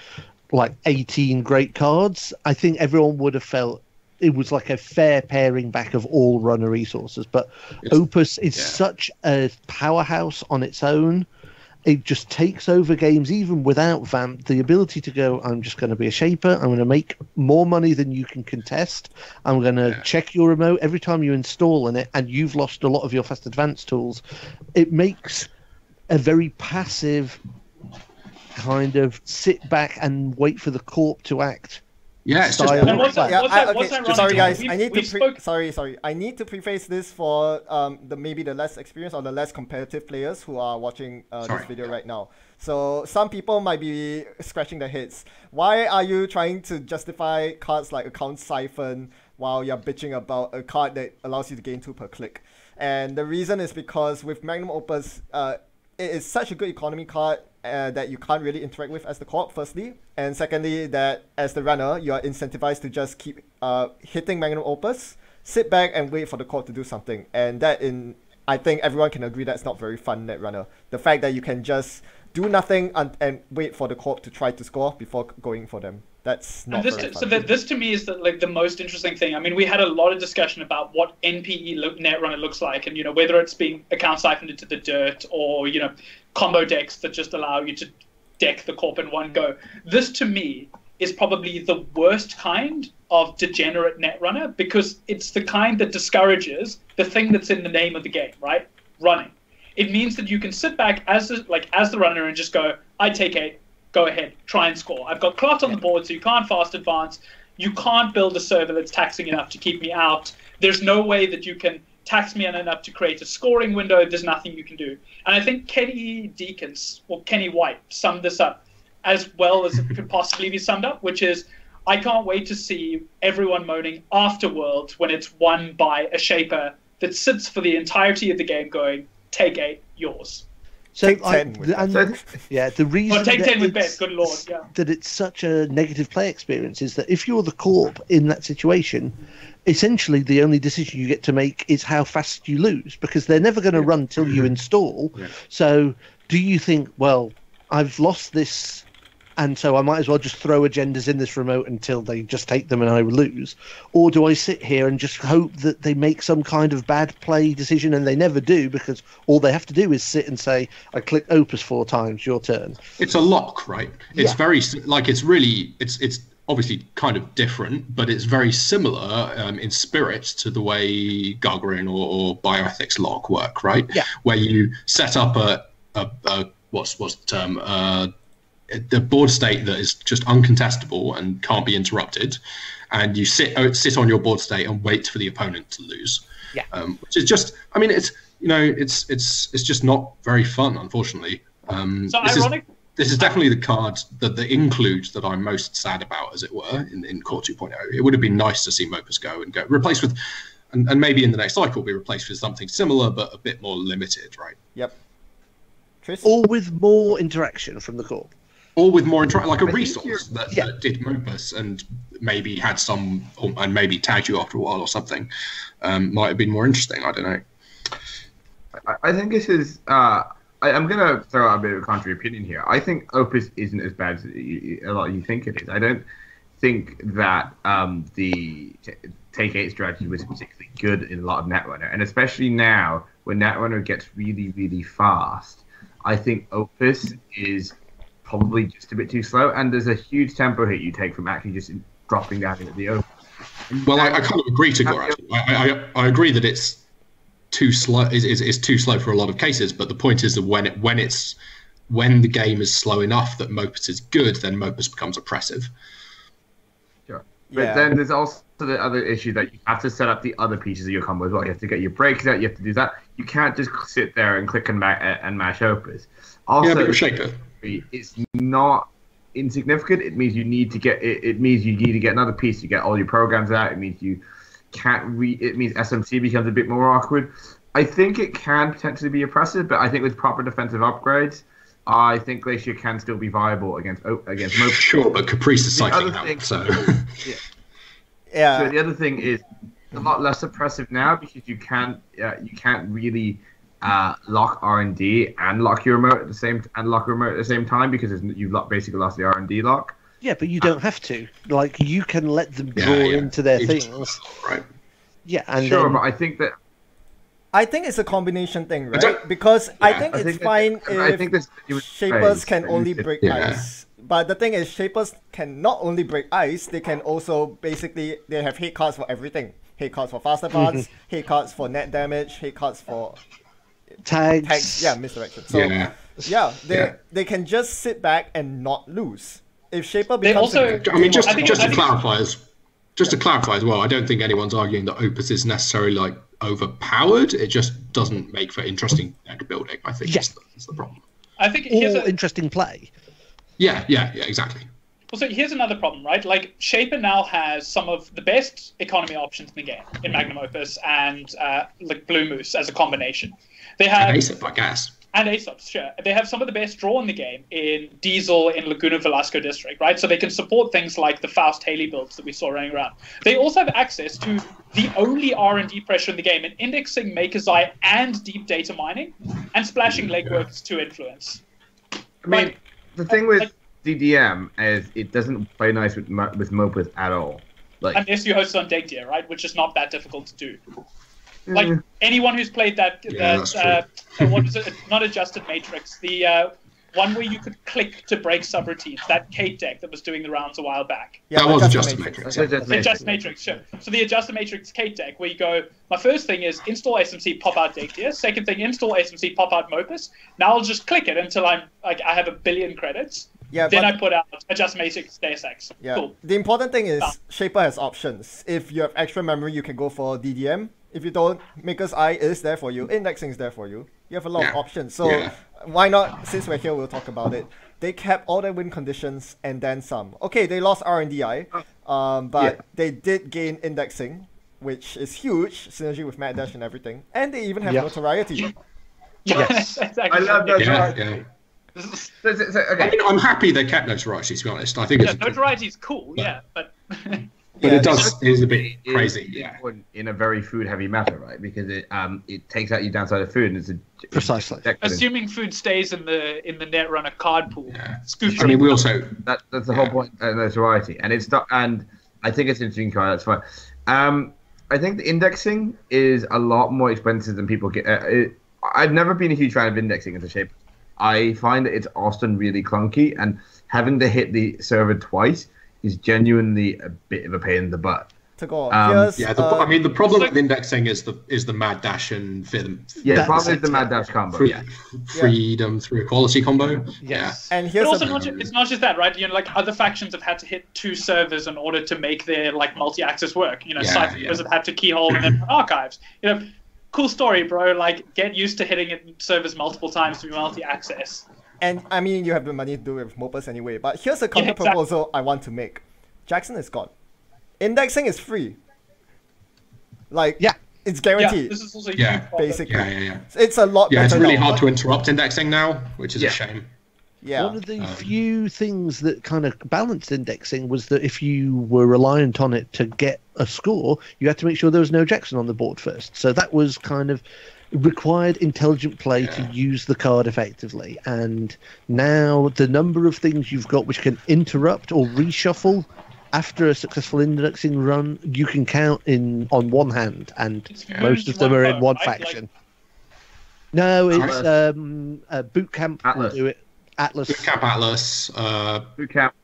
like 18 great cards, I think everyone would have felt it was like a fair paring back of all runner resources. But Opus is such a powerhouse on its own. It just takes over games even without Vamp. The ability to go, I'm just going to be a Shaper. I'm going to make more money than you can contest. I'm going to check your remote every time you install in it, and you've lost a lot of your fast advanced tools. It makes a very passive kind of sit back and wait for the corp to act.
Yeah, it's just
sorry guys, I need to I need to preface this for maybe the less experienced or the less competitive players who are watching this video right now. So some people might be scratching their heads. Why are you trying to justify cards like Account Siphon while you're bitching about a card that allows you to gain 2 per click? And the reason is because with Magnum Opus, it is such a good economy card that you can't really interact with as the corp, firstly. And secondly, that as the runner, you are incentivized to just keep hitting Magnum Opus, sit back and wait for the corp to do something. And I think everyone can agree that's not very fun, Netrunner. The fact that you can just do nothing and wait for the corp to try to score before going for them. That's not very fun.
This to me is the most interesting thing. I mean, we had a lot of discussion about what NPE Netrunner looks like, and whether it's being account siphoned into the dirt or combo decks that just allow you to deck the corp in one go. This to me is probably the worst kind of degenerate Netrunner, because it's the kind that discourages the thing that's in the name of the game, right? Running. It means that you can sit back as the runner and just go, I take 8, go ahead, try and score. I've got clot on the board, so you can't fast advance. You can't build a server that's taxing enough to keep me out. There's no way that you can tax me enough to create a scoring window. There's nothing you can do. And I think Kenny Deacons, or Kenny White, summed this up as well as it could possibly be summed up, which is, I can't wait to see everyone moaning after Worlds when it's won by a shaper that sits for the entirety of the game going, take 8, yours.
So take 10
the reason
take 10 with bet, good lord,
that it's such a negative play experience is that if you're the corp in that situation, essentially the only decision you get to make is how fast you lose, because they're never going to run till you install. So do you think, well, I've lost this, and so I might as well just throw agendas in this remote until they just take them and I lose? Or do I sit here and just hope that they make some kind of bad play decision, and they never do, because all they have to do is sit and say, I click Opus 4 times, your turn.
It's a lock, right? It's very, it's obviously kind of different, but it's very similar in spirit to the way Gargarin or Bioethics lock work, right?
Yeah.
Where you set up a what's the term? The board state that is just uncontestable and can't be interrupted, and you sit on your board state and wait for the opponent to lose. Which is just, I mean, it's it's just not very fun, unfortunately. This is definitely the card, the include that I'm most sad about, as it were, in Core 2.0. It would have been nice to see Mopus go replaced with, and maybe in the next cycle be replaced with something similar but a bit more limited, right?
Yep. Chris?
Or with more interaction from the core.
Or with more like a resource that did Mopus and maybe had some, and maybe tagged you after a while or something. Might have been more interesting. I don't know.
I think this is. I'm going to throw out a bit of a contrary opinion here. I think Opus isn't as bad as a lot of you think it is. I don't think that the Take 8 strategy was particularly good in a lot of Netrunner, and especially now when Netrunner gets really, really fast. I think Opus is probably just a bit too slow, and there's a huge tempo hit you take from actually just dropping down into the open.
Well, I kind of agree, Tagore. Actually, I agree that it's too slow. Is too slow for a lot of cases, but the point is that when the game is slow enough that Mopus is good, then Mopus becomes oppressive.
Sure, but then there's also the other issue that you have to set up the other pieces of your combo as well. You have to get your breaks out. You have to do that. You can't just sit there and click and mash Opus. Also,
but Shaper,
it's not insignificant. It means you need to get it means you need to get another piece to get all your programs out. It means you can't it means SMC becomes a bit more awkward. I think it can potentially be oppressive, but I think with proper defensive upgrades, I think Glacier can still be viable against Mopus.
Sure, but Caprice is cycling out, so
yeah.
So the other thing is a lot less oppressive now, because you can't really lock R&D and lock your remote at the same time, because you've basically lost the R&D lock.
Yeah, but you don't have to. Like, you can let them draw into their things.
Right.
Yeah, and
sure, but I think
it's a combination thing, right? Because I think it's fine if Shapers can only break ice. But the thing is, Shapers can not only break ice, they can also they have hate cards for everything. Hate cards for fast advance, hate cards for net damage, hate cards for
tags.
Yeah, misdirection. So they can just sit back and not lose. If Shaper becomes
just to clarify as well, I don't think anyone's arguing that Opus is necessarily like overpowered. It just doesn't make for interesting deck building. I think that's the problem.
I think
interesting play.
Yeah, exactly.
Well, so here's another problem, right? Like, Shaper now has some of the best economy options in the game in Magnum Opus and like Blue Moose as a combination. They have
and Aesop, I guess.
And Aesop's, sure. They have some of the best draw in the game in Diesel in Laguna Velasco District, right? So they can support things like the Faust Haley builds that we saw running around. They also have access to the only R&D pressure in the game in indexing, Maker's Eye, and deep data mining, and splashing legworks to influence.
I mean,
Like,
the thing with DDM is it doesn't play nice with Mopus at all. Like,
unless you host it on Data, right? Which is not that difficult to do. Like anyone who's played that what is it? Not Adjusted Matrix, the one where you could click to break subroutines. That Kate deck that was doing the rounds a while back.
Yeah,
that was Adjusted Matrix.
Adjusted Matrix, sure. So the Adjusted Matrix Kate deck, where you go, my first thing is install SMC, pop out Data. Second thing, install SMC, pop out Mopus. Now I'll just click it until I have 1 billion credits.
Yeah,
then I put out Adjust Matrix Deus Ex.
Yeah.
Cool.
The important thing is Shaper has options. If you have extra memory, you can go for DDM. If you don't, Maker's Eye is there for you. Indexing is there for you. You have a lot of options. So why not, since we're here, we'll talk about it. They kept all their win conditions and then some. Okay, they lost R&DI, but they did gain indexing, which is huge, synergy with Mad Dash and everything. And they even have notoriety.
Yes.
Exactly.
I love notoriety.
Okay. I mean, I'm happy they kept notoriety, to be honest. I think
notoriety is cool, but
it is a bit crazy.
Yeah, in a very food-heavy matter, right? Because it takes out your downside of food, and it's
precisely.
Assuming food stays in the Netrunner card pool.
Yeah. I mean, we also
that's the whole point of notoriety, and it's not. And I think it's an interesting card. That's fine. I think the indexing is a lot more expensive than people get. I've never been a huge fan of indexing as a shape. I find that it's often really clunky, and having to hit the server twice is genuinely a bit of a pain in the butt.
Tagore,
I mean, the problem with indexing is the Mad Dash and Freedom.
Yeah, the problem is the Mad Dash combo.
Freedom through equality combo.
Yes.
And here's
but also it's not just that, right? You know, like other factions have had to hit 2 servers in order to make their like multi-access work. You know, Cyphers have had to keyhole and then archives. You know, cool story, bro. Like, get used to hitting it in servers multiple times to be multi-access.
And I mean, you have the money to do it with Mopus anyway. But here's a counter proposal I want to make. Jackson is gone. Indexing is free. Like, it's guaranteed.
Yeah, this is also
basically.
Yeah.
It's a lot better.
Yeah, it's really hard to interrupt indexing now, which is a shame.
Yeah.
One of the few things that kind of balanced indexing was that if you were reliant on it to get a score, you had to make sure there was no Jackson on the board first. So that was kind of required intelligent play to use the card effectively. And now the number of things you've got which can interrupt or reshuffle after a successful indexing run, you can count on one hand, and most of them are in one faction. No, it's Boot Camp will do it. Atlas.
Boot Camp Atlas.
Boot Camp.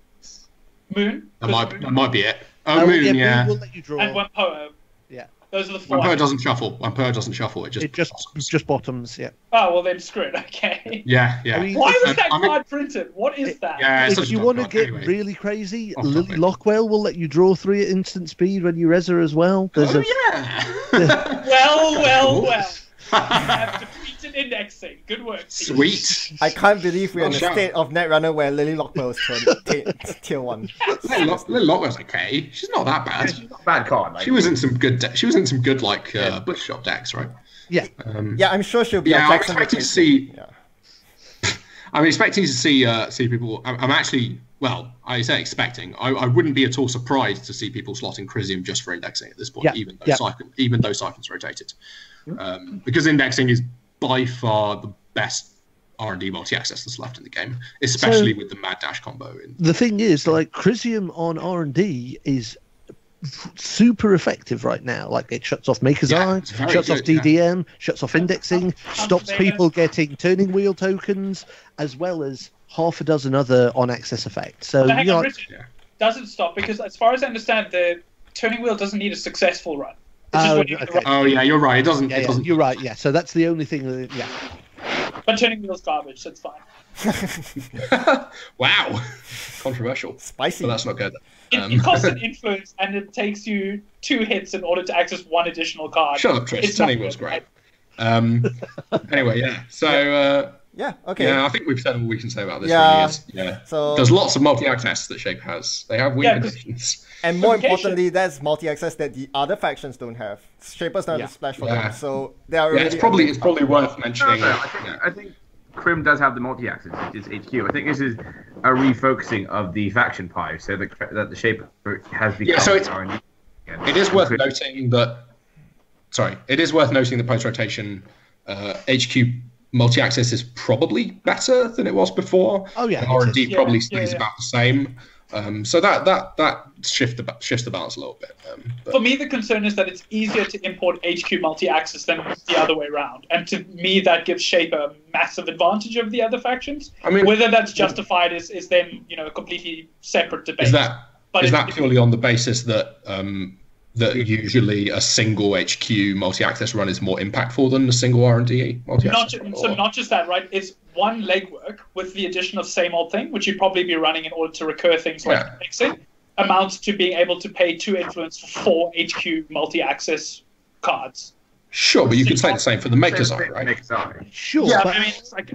Moon.
That might be it. Moon,
Moon will let you draw.
And Wampoa.
Yeah.
Those are the 4.
Wampoa doesn't shuffle. It
just bottoms. Yeah.
Oh well, then screw it. Okay.
Yeah.
I mean,
why was that card printed? What is that?
Yeah,
if you want to get really crazy, Lily Lockwell will let you draw 3 at instant speed when you res her as well.
Well. You have defeated indexing. Good work.
Sweet.
I can't believe we're in a state of Netrunner where Lily Lockwell is tier 1.
Lily Lockwell's okay. She's not that bad.
She's not a bad card. Like,
she was in some good. Like Bush Shop decks, right?
Yeah.
I'm sure she'll be.
I'm expecting to see. I'm expecting to see people. I'm actually. Well, I say expecting. I wouldn't be at all surprised to see people slotting Crisium just for indexing at this point, even though Siphon's rotated. Because indexing is by far the best R&D multi-access that's left in the game, especially with the Mad Dash combo.
The thing is, like, Crisium on R&D is super effective right now. Like, it shuts off Maker's Eye, shuts off DDM, shuts off indexing, stops people getting turning wheel tokens, as well as half a dozen other on-access effects. So
Richard, doesn't stop, because as far as I understand, the turning wheel doesn't need a successful run.
Yeah, you're right. It doesn't.
You're right. Yeah, so that's the only thing.
But turning wheel's garbage, so it's fine.
Wow, controversial,
spicy.
But that's not good.
It costs an influence, and it takes you 2 hits in order to access 1 additional card.
Shut up, Trish. Turning wheel's great. Anyway, yeah. So.
Okay.
Yeah, I think we've said all we can say about this. So there's lots of multi-access that Shape has. They have win conditions.
And more importantly, there's multi-access that the other factions don't have. Shapers don't have to splash for them, so they are already...
It's probably worth mentioning.
I think Crim does have the multi-access, which is HQ. I think this is a refocusing of the faction pie, so that the Shaper has become...
Yeah, so it is worth noting that... Sorry, it is worth noting that post-rotation HQ multi-access is probably better than it was before.
Oh yeah,
and R&D probably
Yeah,
stays
yeah.
about the same. So that shifts the balance a little bit. But-
For me, the concern is that it's easier to import HQ multi-access than the other way around, and to me, that gives Shaper a massive advantage over the other factions.
I mean,
Whether that's justified is then a completely separate debate.
is that
But
is
if-
that purely on the basis that that usually a single HQ multi-access run is more impactful than a single R&D multi-access?
Not just that, right? It's one legwork with the addition of same old thing, which you'd probably be running in order to recur things like mixing, amounts to being able to pay 2 influence for 4 HQ multi-access cards.
Sure, but you could say the same for the Make Design, right?
Sure,
Yeah,
but
I mean, it's like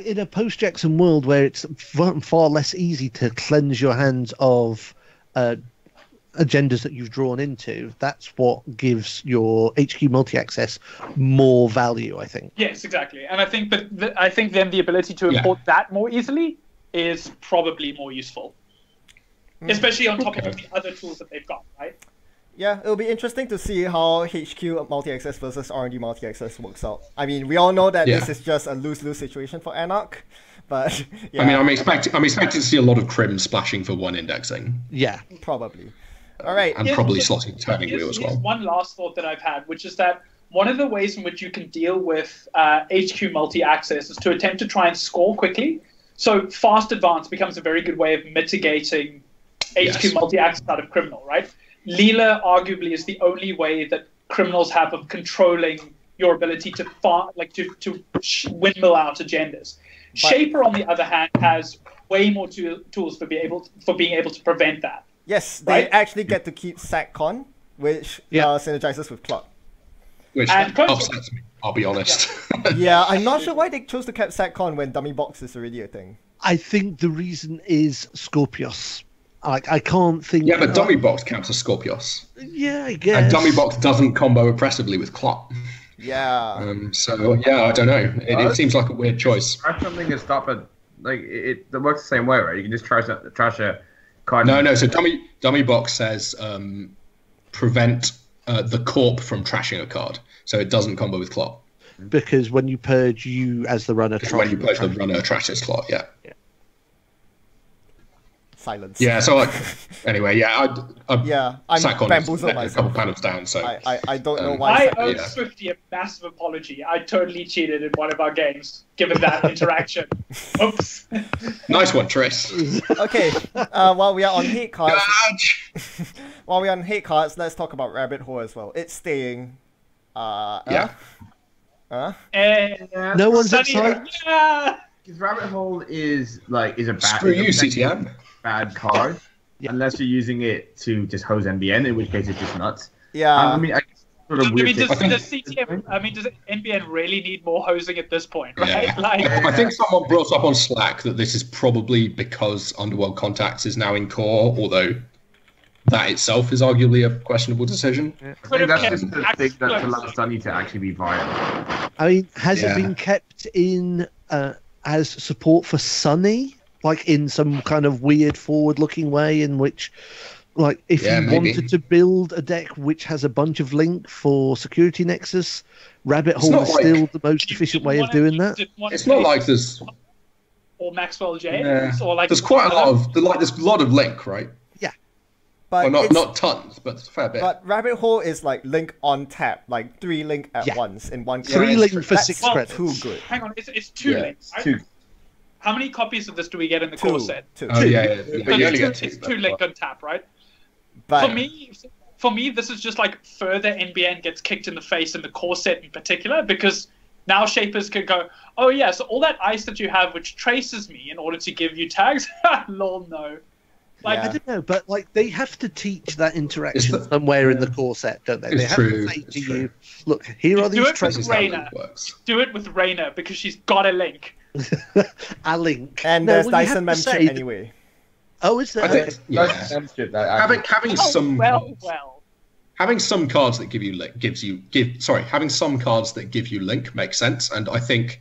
in a post-Jackson world where it's far less easy to cleanse your hands of agendas that you've drawn into, that's what gives your HQ multi-access more value, I think.
yes, exactly. And I think, I think then the ability to import that more easily is probably more useful, especially on top of the other tools that they've got, right?
Yeah, it'll be interesting to see how HQ multi-access versus R&D multi-access works out. I mean, we all know that this is just a lose-lose situation for Anarch, but yeah.
I mean, I'm expecting to see a lot of Crim splashing for 1 indexing.
Yeah,
probably. All right.
And probably slotting turning wheel as well.
Here's one last thought that I've had, which is that one of the ways in which you can deal with HQ multi-access is to attempt to try and score quickly. So fast advance becomes a very good way of mitigating HQ multi-access out of Criminal, right? Leela arguably is the only way that criminals have of controlling your ability to windmill out agendas. Shaper, on the other hand, has way more tools for being able to prevent that.
Yes, they actually get to keep SACCon, which synergizes with Clock.
Which upsets me, I'll be honest.
Yeah, I'm not sure why they chose to keep SACCon when Dummy Box is already a thing.
I think the reason is Scorpios. I can't think...
Yeah, but Dummy Box counts as Scorpios.
Yeah, I guess.
And Dummy Box doesn't combo oppressively with Clot.
Yeah.
So, yeah, I don't know. It seems like a weird choice.
Try something to stop it. Like, it works the same way, right? You can just trash a card.
No. So Dummy Box says prevent the corp from trashing a card. So it doesn't combo with Clot.
Because when you purge, you as the runner...
When you purge the runner, trashes Clot, yeah.
Silence.
Yeah, so anyway,
I'm bamboozled
a
myself.
couple panels down, so
I don't know why.
I owe Swifty a massive apology. I totally cheated in one of our games, given that interaction. Oops.
Nice one, Tris.
Okay, while we are on hate cards, let's talk about Rabbit Hole as well. It's staying.
No one's excited.
Yeah.
Because Rabbit Hole is a bad.
Screw you, CTM.
Bad card, unless you're using it to just hose NBN, in which case it's just nuts.
Yeah.
I mean, does
NBN really need more hosing at this point, right?
Yeah. I think someone brought up on Slack that this is probably because Underworld Contacts is now in core, although that itself is arguably a questionable decision.
I think that's just the thing that allows Sunny to actually be viable.
I mean, has it been kept in as support for Sunny? Like in some kind of weird forward-looking way in which, like, if you wanted to build a deck which has a bunch of link for Security Nexus, Rabbit Hole is still the most efficient way of doing that.
It's not like there's...
Or Maxwell James, or like...
There's quite a lot of... there's a lot of link, right?
Yeah.
But
not tons, but a fair bit.
But Rabbit Hole is like link on tap, like 3 link at once in one.
3 link for 6 credits.
Too good.
Hang on, it's 2 links, right?
2.
How many copies of this do we get in the core set?
2.
Oh, yeah. But you only get 2.
It's 2 link on tap, right?
But
for me, this is just like further NBN gets kicked in the face in the core set in particular, because now Shapers can go, oh yeah, so all that ice that you have which traces me in order to give you tags, lol, no. Like,
I don't know, but like they have to teach that interaction somewhere in the core set, don't they? They have to say to you, look, here are these traces.
Do it with Raina because she's got a link.
A link.
And there's Dyson membership anyway.
Oh, is there?
I think, having some cards that give you link having some cards that give you link makes sense, and I think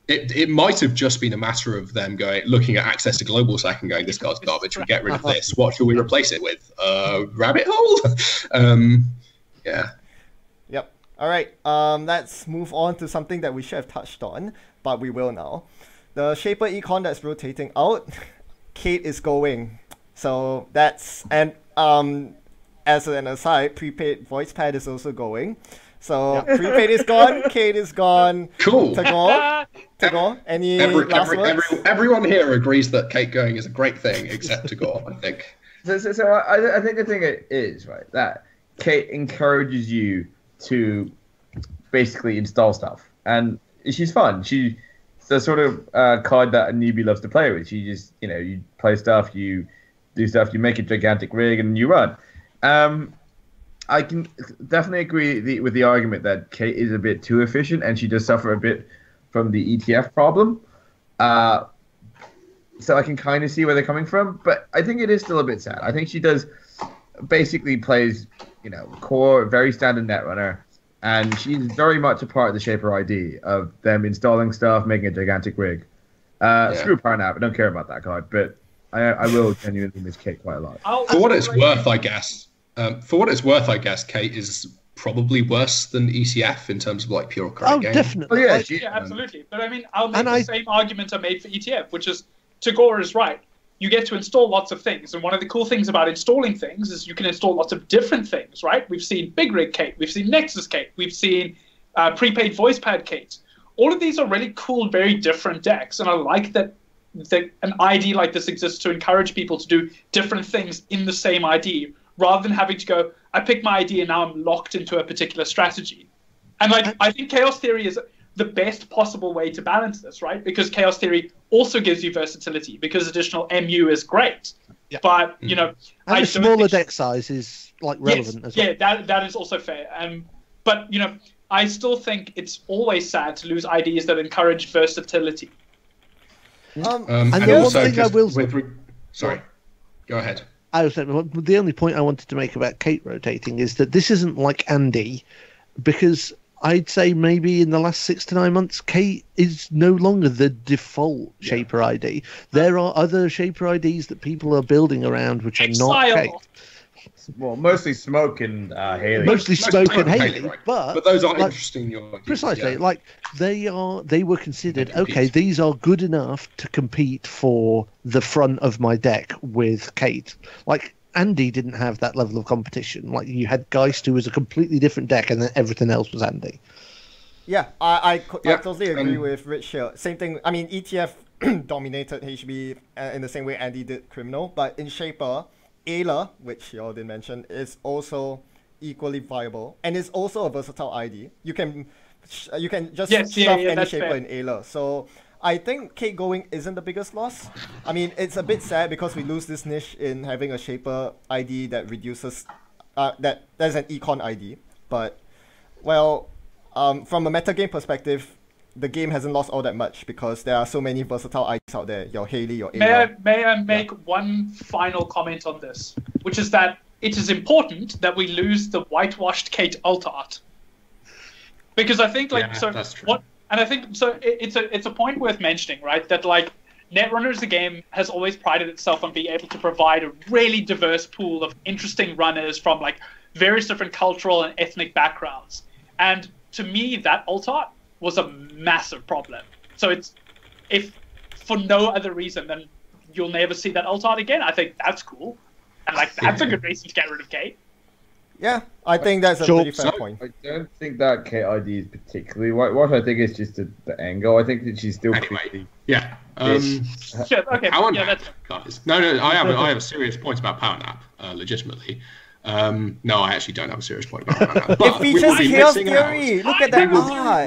it might have just been a matter of them looking at access to global stack and going, this card's garbage, we get rid of this. What should we replace it with? Rabbit Hole? Yeah.
Yep. All right, let's move on to something that we should have touched on, but we will now. The Shaper Econ that's rotating out, Kate is going. So that's, and as an aside, prepaid voice pad is also going. So prepaid is gone, Kate is gone.
Cool.
Tagore, any last words?
Everyone here agrees that Kate going is a great thing, except Tagore, I think.
So I think the thing is, right, that Kate encourages you to basically install stuff. And she's fun. She's the sort of card that a newbie loves to play with. She just, you play stuff, you do stuff, you make a gigantic rig, and you run. I can definitely agree with the argument that Kate is a bit too efficient, and she does suffer a bit from the ETF problem. So I can kind of see where they're coming from, but I think it is still a bit sad. I think she does basically plays, core, very standard Netrunner, and she's very much a part of the Shaper ID of them installing stuff, making a gigantic rig. Screw Parnap, I don't care about that card, but I will genuinely miss Kate quite a lot.
For what it's worth, I guess. Kate is probably worse than ECF in terms of like pure current game.
Definitely.
Oh,
yeah, absolutely. But I mean, I'll make the same argument I made for ETF, which is Tagore is right. You get to install lots of things, and one of the cool things about installing things is you can install lots of different things, right? We've seen Big Rig Kate, we've seen Nexus Kate, we've seen prepaid voice pad Kate. All of these are really cool, very different decks, and I like that an ID like this exists to encourage people to do different things in the same ID, rather than having to go, I pick my ID and now I'm locked into a particular strategy. And I think Chaos Theory is the best possible way to balance this, right? Because Chaos Theory also gives you versatility, because additional MU is great. Yeah. But,
and the smaller deck size is relevant as well.
Yeah, that is also fair. But, I still think it's always sad to lose IDs that encourage versatility.
And the one thing I will
sorry, go ahead.
The only point I wanted to make about Kate rotating is that this isn't like Andy, because I'd say maybe in the last 6 to 9 months, Kate is no longer the default Shaper ID. There are other Shaper IDs that people are building around which are not Kate.
Well, mostly Smoke and Haley.
Mostly Smoke and Haley,
right.
but
those are interesting.
Precisely, they were considered okay. These are good enough to compete for the front of my deck with Kate. Like Andy didn't have that level of competition. Like you had Geist, who was a completely different deck, and then everything else was Andy.
Yeah, I totally agree with Rich here. Same thing. I mean, ETF dominated HB in the same way Andy did Criminal, but in Shaper, Ayla, which you all did mention, is also equally viable, and is also a versatile ID. You can just stuff any Shaper fair. In Ayla. So I think Kate going isn't the biggest loss. I mean, it's a bit sad because we lose this niche in having a Shaper ID that reduces, there's an Econ ID. But, well, from a metagame perspective, the game hasn't lost all that much because there are so many versatile IDs out there. Your Haley, your Ayla.
May I make one final comment on this, which is that it is important that we lose the whitewashed Kate alt art, because I think that's true. It's a point worth mentioning, right? That Netrunner as a game has always prided itself on being able to provide a really diverse pool of interesting runners from various different cultural and ethnic backgrounds, and to me that alt art was a massive problem. So it's, if for no other reason than you'll never see that alt art again, I think that's cool. And that's a good reason to get rid of Kate.
Yeah, I think that's a pretty fair point.
I don't think that Kate ID is particularly what I think is just the angle. I think that she's still
anyway. Yeah.
Sure, okay.
Guys. No, I have a serious point about Power Nap, legitimately. No, I actually don't have a serious point about that.
It features Chaos Theory. Look at that art.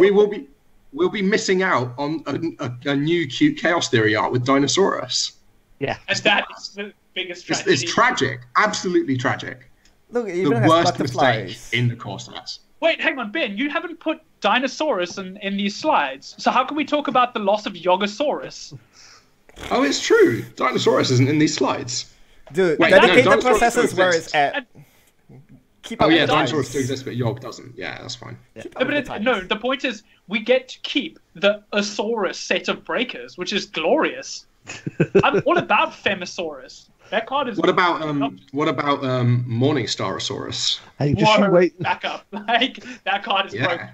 We'll be missing out on a new cute Chaos Theory art with Dinosaurus.
Yeah,
and that is the biggest tragedy.
It's tragic, absolutely tragic.
Look, it even
the
has
worst
butterflies
mistake in the core stats.
Wait, hang on, Ben. You haven't put Dinosaurus in these slides, so how can we talk about the loss of Yogosaurus?
Oh, it's true. Dinosaurus isn't in these slides.
Dude, dedicated processors where it's at.
Dinosaurus still exists, but Yog doesn't. Yeah, that's fine. Yeah.
The point is, we get to keep the Asaurus set of breakers, which is glorious. I'm all about Femosaurus. That card is.
What about Morningstarosaurus?
Hey, just you wait.
Back up. Like that card is broken.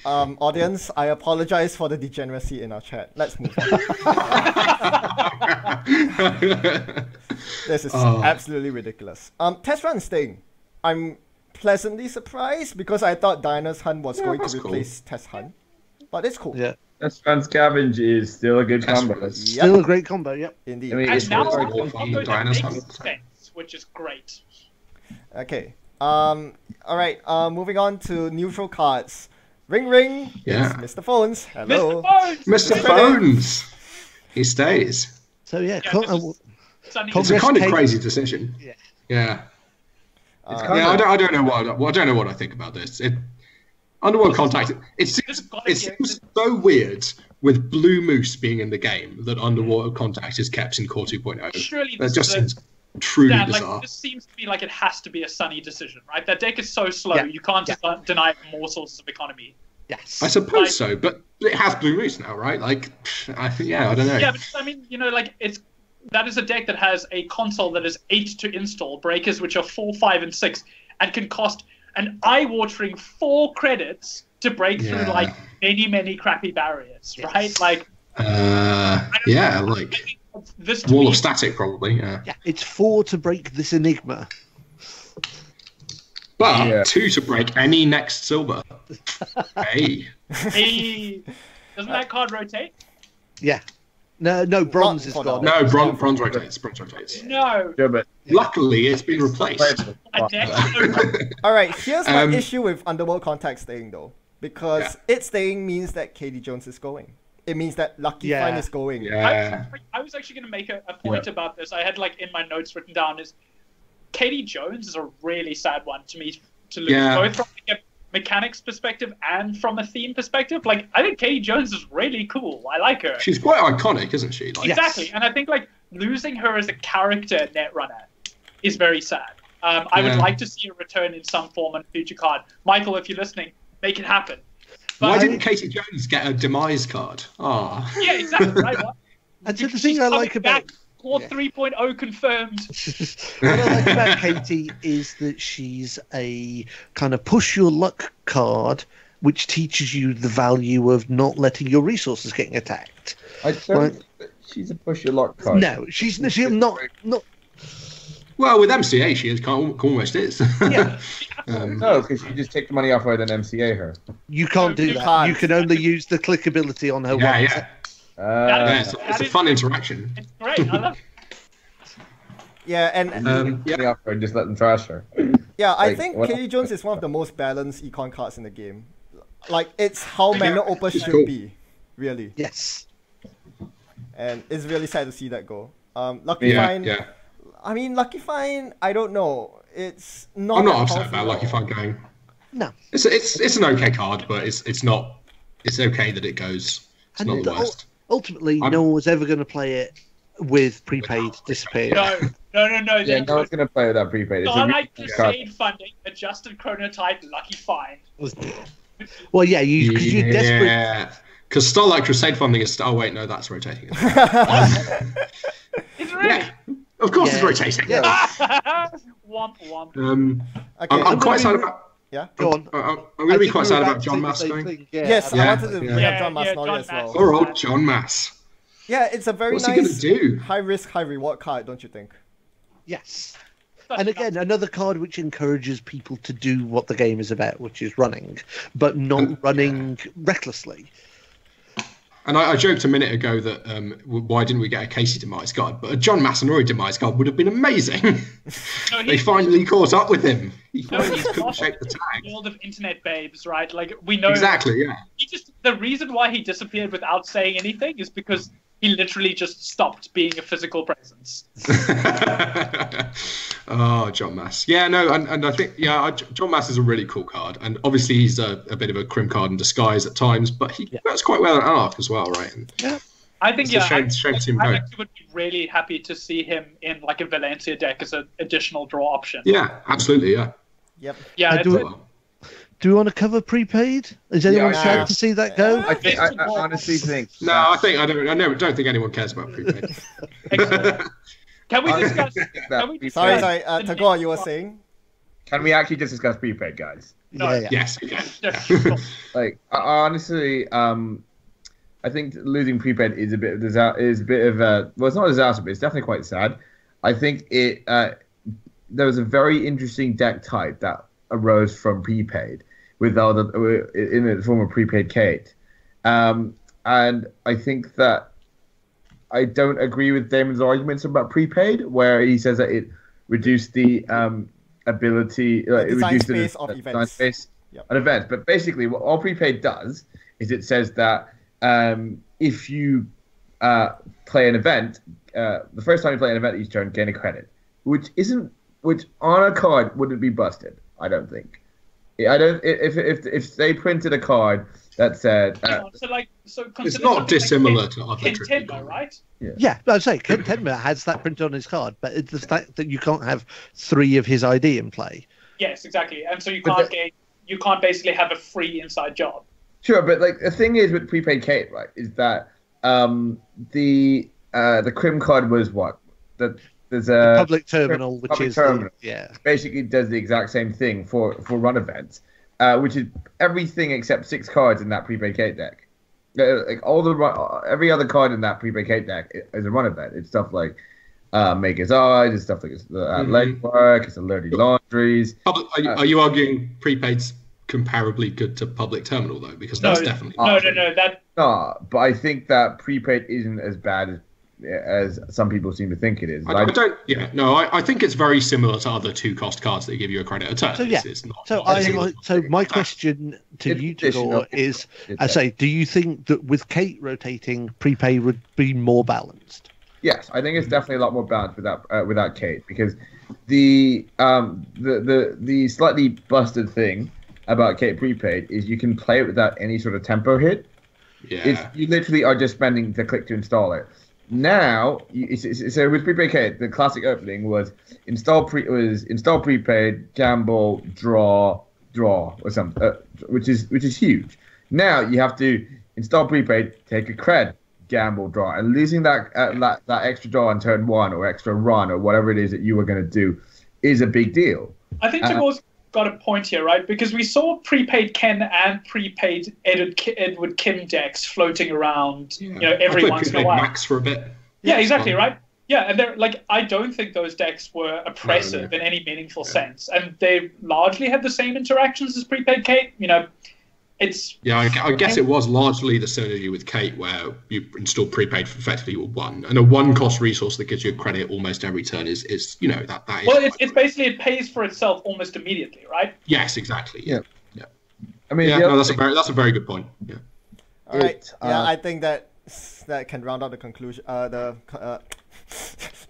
Audience, I apologize for the degeneracy in our chat. Let's move on. This is absolutely ridiculous. Test Run staying. I'm pleasantly surprised because I thought Diana's Hunt was going to replace Test Hunt. But it's cool.
Yeah.
Test Run Scavenge is still a good combo.
Still a great combo, yep.
Indeed.
I mean,
And
it's
now
very
the combo that
Diana's
makes
Hunt.
sense, which is great.
Okay. Alright, moving on to neutral cards. Ring ring.
Yeah.
It's Mr. Phones. Hello.
Mr. Phones. He stays.
So yeah,
It's a kind of crazy decision. Yeah. I don't know what I think about this. Underworld Contact. It seems so weird with Blue Moose being in the game that Underworld Contact is kept in Core 2.0.
Surely
that just seems truly bizarre.
Like, this seems to be like it has to be a Sunny decision, right? That deck is so slow, you can't just deny it more sources of economy.
Yes.
I suppose so, but it has Blue Moose now, right? Like, I don't know.
Yeah, but I mean, that is a deck that has a console that is 8 to install, breakers which are 4, 5, and 6, and can cost an eye-watering 4 credits to break through like many crappy barriers, right? Like, this
Wall of Static probably. Yeah,
it's 4 to break this enigma,
but 2 to break any next silver. Hey,
doesn't that card rotate?
Yeah. No, bronze is gone.
No, bronze rotates. Bronze rotates.
No.
Yeah, but
luckily, it's been replaced.
All right, here's my issue with Underworld Contact staying though, because it staying means that Katie Jones is going. It means that Lucky Fine is going.
Yeah. I was actually going to make a point about this. I had in my notes written down is Katie Jones is a really sad one to me to lose, both from a mechanics perspective and from a theme perspective. I think Katie Jones is really cool. I like her.
She's quite iconic, isn't she?
Exactly, and I think losing her as a character Netrunner is very sad. I would like to see her return in some form on a future card. Michael, if you're listening, make it happen. But
why didn't Katie Jones get a demise card?
Yeah, exactly. Right.
And so the thing I like about
Core 3.0 confirmed.
What I like about Katie is that she's a kind of push your luck card, which teaches you the value of not letting your resources getting attacked.
I don't think that she's a push your luck card.
No, she's not.
Well, with MCA, she almost is.
Yeah.
No, because you just take the money off her and then MCA her.
You can't do that. You can only use the click ability on her.
It's a fun interaction.
It's great. I love it.
Yeah, and
off her and just let them trash her.
Yeah, I think Katie Jones is one of the most balanced econ cards in the game. It's how Mana Opus should be, really.
Yes.
And it's really sad to see that go. Lucky Fine. Yeah. I mean, Lucky Fine. I don't know. It's not.
I'm not upset about Lucky Fine going.
No.
It's an okay card, but it's not. It's okay that it goes. It's not the worst.
Ultimately, no one was ever going to play it with prepaid disappear.
No.
Yeah, no one's going to play without prepaid.
Starlight Crusade funding, adjusted chronotype, Lucky Fine.
Well, yeah, because you're desperate.
Yeah, because Starlight Crusade funding is. Oh wait, no, that's rotating.
It's really.
Yeah, of course it's rotating.
Yeah.
Womp womp.
Okay,
I'm quite sad about.
Yeah.
Go on.
I'm going to be quite sad about John Mass going.
Yes, I wanted to bring up John Mass as well.
Poor old John Mass.
Yeah, it's a very
What's he gonna do?
high risk, high reward card, don't you think?
Yes. And again, another card which encourages people to do what the game is about, which is running, but not running recklessly.
And I joked a minute ago that why didn't we get a Casey demise card? But a John Masanori demise card would have been amazing. They finally caught up with him. He finally couldn't shake the tag.
World of internet babes, right? We know
exactly. Yeah.
The reason why he disappeared without saying anything is because he literally just stopped being a physical presence.
Oh, John Mass. Yeah, no, and I think John Mass is a really cool card, and obviously he's a bit of a crim card in disguise at times, but he works quite well at Anarch as well, right? And
I think
it's a shame to see him go.
I actually would be really happy to see him in a Valencia deck as an additional draw option.
Yeah, absolutely. Yeah.
Yep.
Yeah.
Do we want to cover prepaid? Is anyone sad to see that go?
I honestly think.
No, I don't think anyone cares about prepaid.
Excellent. Can we discuss?
Sorry, Tagore, you were saying?
Can we actually just discuss prepaid, guys?
No.
Yeah.
Yes, we can.
Like honestly, I think losing prepaid is a bit of a well, it's not a disaster, but it's definitely quite sad. I think there was a very interesting deck type that arose from prepaid in the form of prepaid Kate, and I think that I don't agree with Damon's arguments about prepaid, where he says that it reduced the ability, it reduced
space of events.
Design space
Yep.
on events. But basically, what all prepaid does is it says that if you play an event, the first time you play an event each turn, gain a credit, which on a card wouldn't be busted. I don't think. If they printed a card that said,
it's not dissimilar to other
Nintendo, right?
Yeah, I'd say Tenma has that printed on his card, but it's the fact that you can't have 3 of his ID in play.
Yes, exactly, and so you can't basically have a free inside job.
Sure, but like the thing is with prepaid Kate, right, is that the Crim card was what there's a
public terminal, which is
basically does the exact same thing for run events, which is everything except 6 cards in that prepaid Kate deck. Like every other card in that prepaid Kate deck is a run event. It's stuff like Maker's Eyes, it's stuff like legwork, it's alerted laundries.
Are you arguing prepaid's comparably good to public terminal though? Because that's definitely
no. But I think that prepaid isn't as bad as some people seem to think it is.
I think it's very similar to other 2-cost cards that give you a credit a turn.
So my question to you, Tagore, is, I say, do you think that with Kate rotating, prepaid would be more balanced?
Yes, I think it's definitely a lot more balanced without Kate, because the slightly busted thing about Kate prepaid is you can play it without any sort of tempo hit.
Yeah,
you literally are just spending the click to install it. Now, so with prepaid Kate, the classic opening was install prepaid, gamble, draw or something, which is huge. Now you have to install prepaid, take a cred, gamble, draw, and losing that extra draw on turn 1 or extra run or whatever it is that you were going to do is a big deal.
I think Tagore's got a point here, right? Because we saw prepaid Ken and prepaid Edward Kim decks floating around, every once in a while.
Max for a bit.
Yeah, exactly, right? Yeah, and they're I don't think those decks were oppressive in any meaningful sense, and they largely had the same interactions as prepaid Kate. It's
I guess it was largely the synergy with Kate, where you install prepaid for effectively your 1, and a 1-cost resource that gives you a credit almost every turn is that is.
Well, it's basically it pays for itself almost immediately, right?
Yes, exactly. Yeah.
I mean,
that's a very good point. Yeah.
All right. I think that can round out the conclusion. The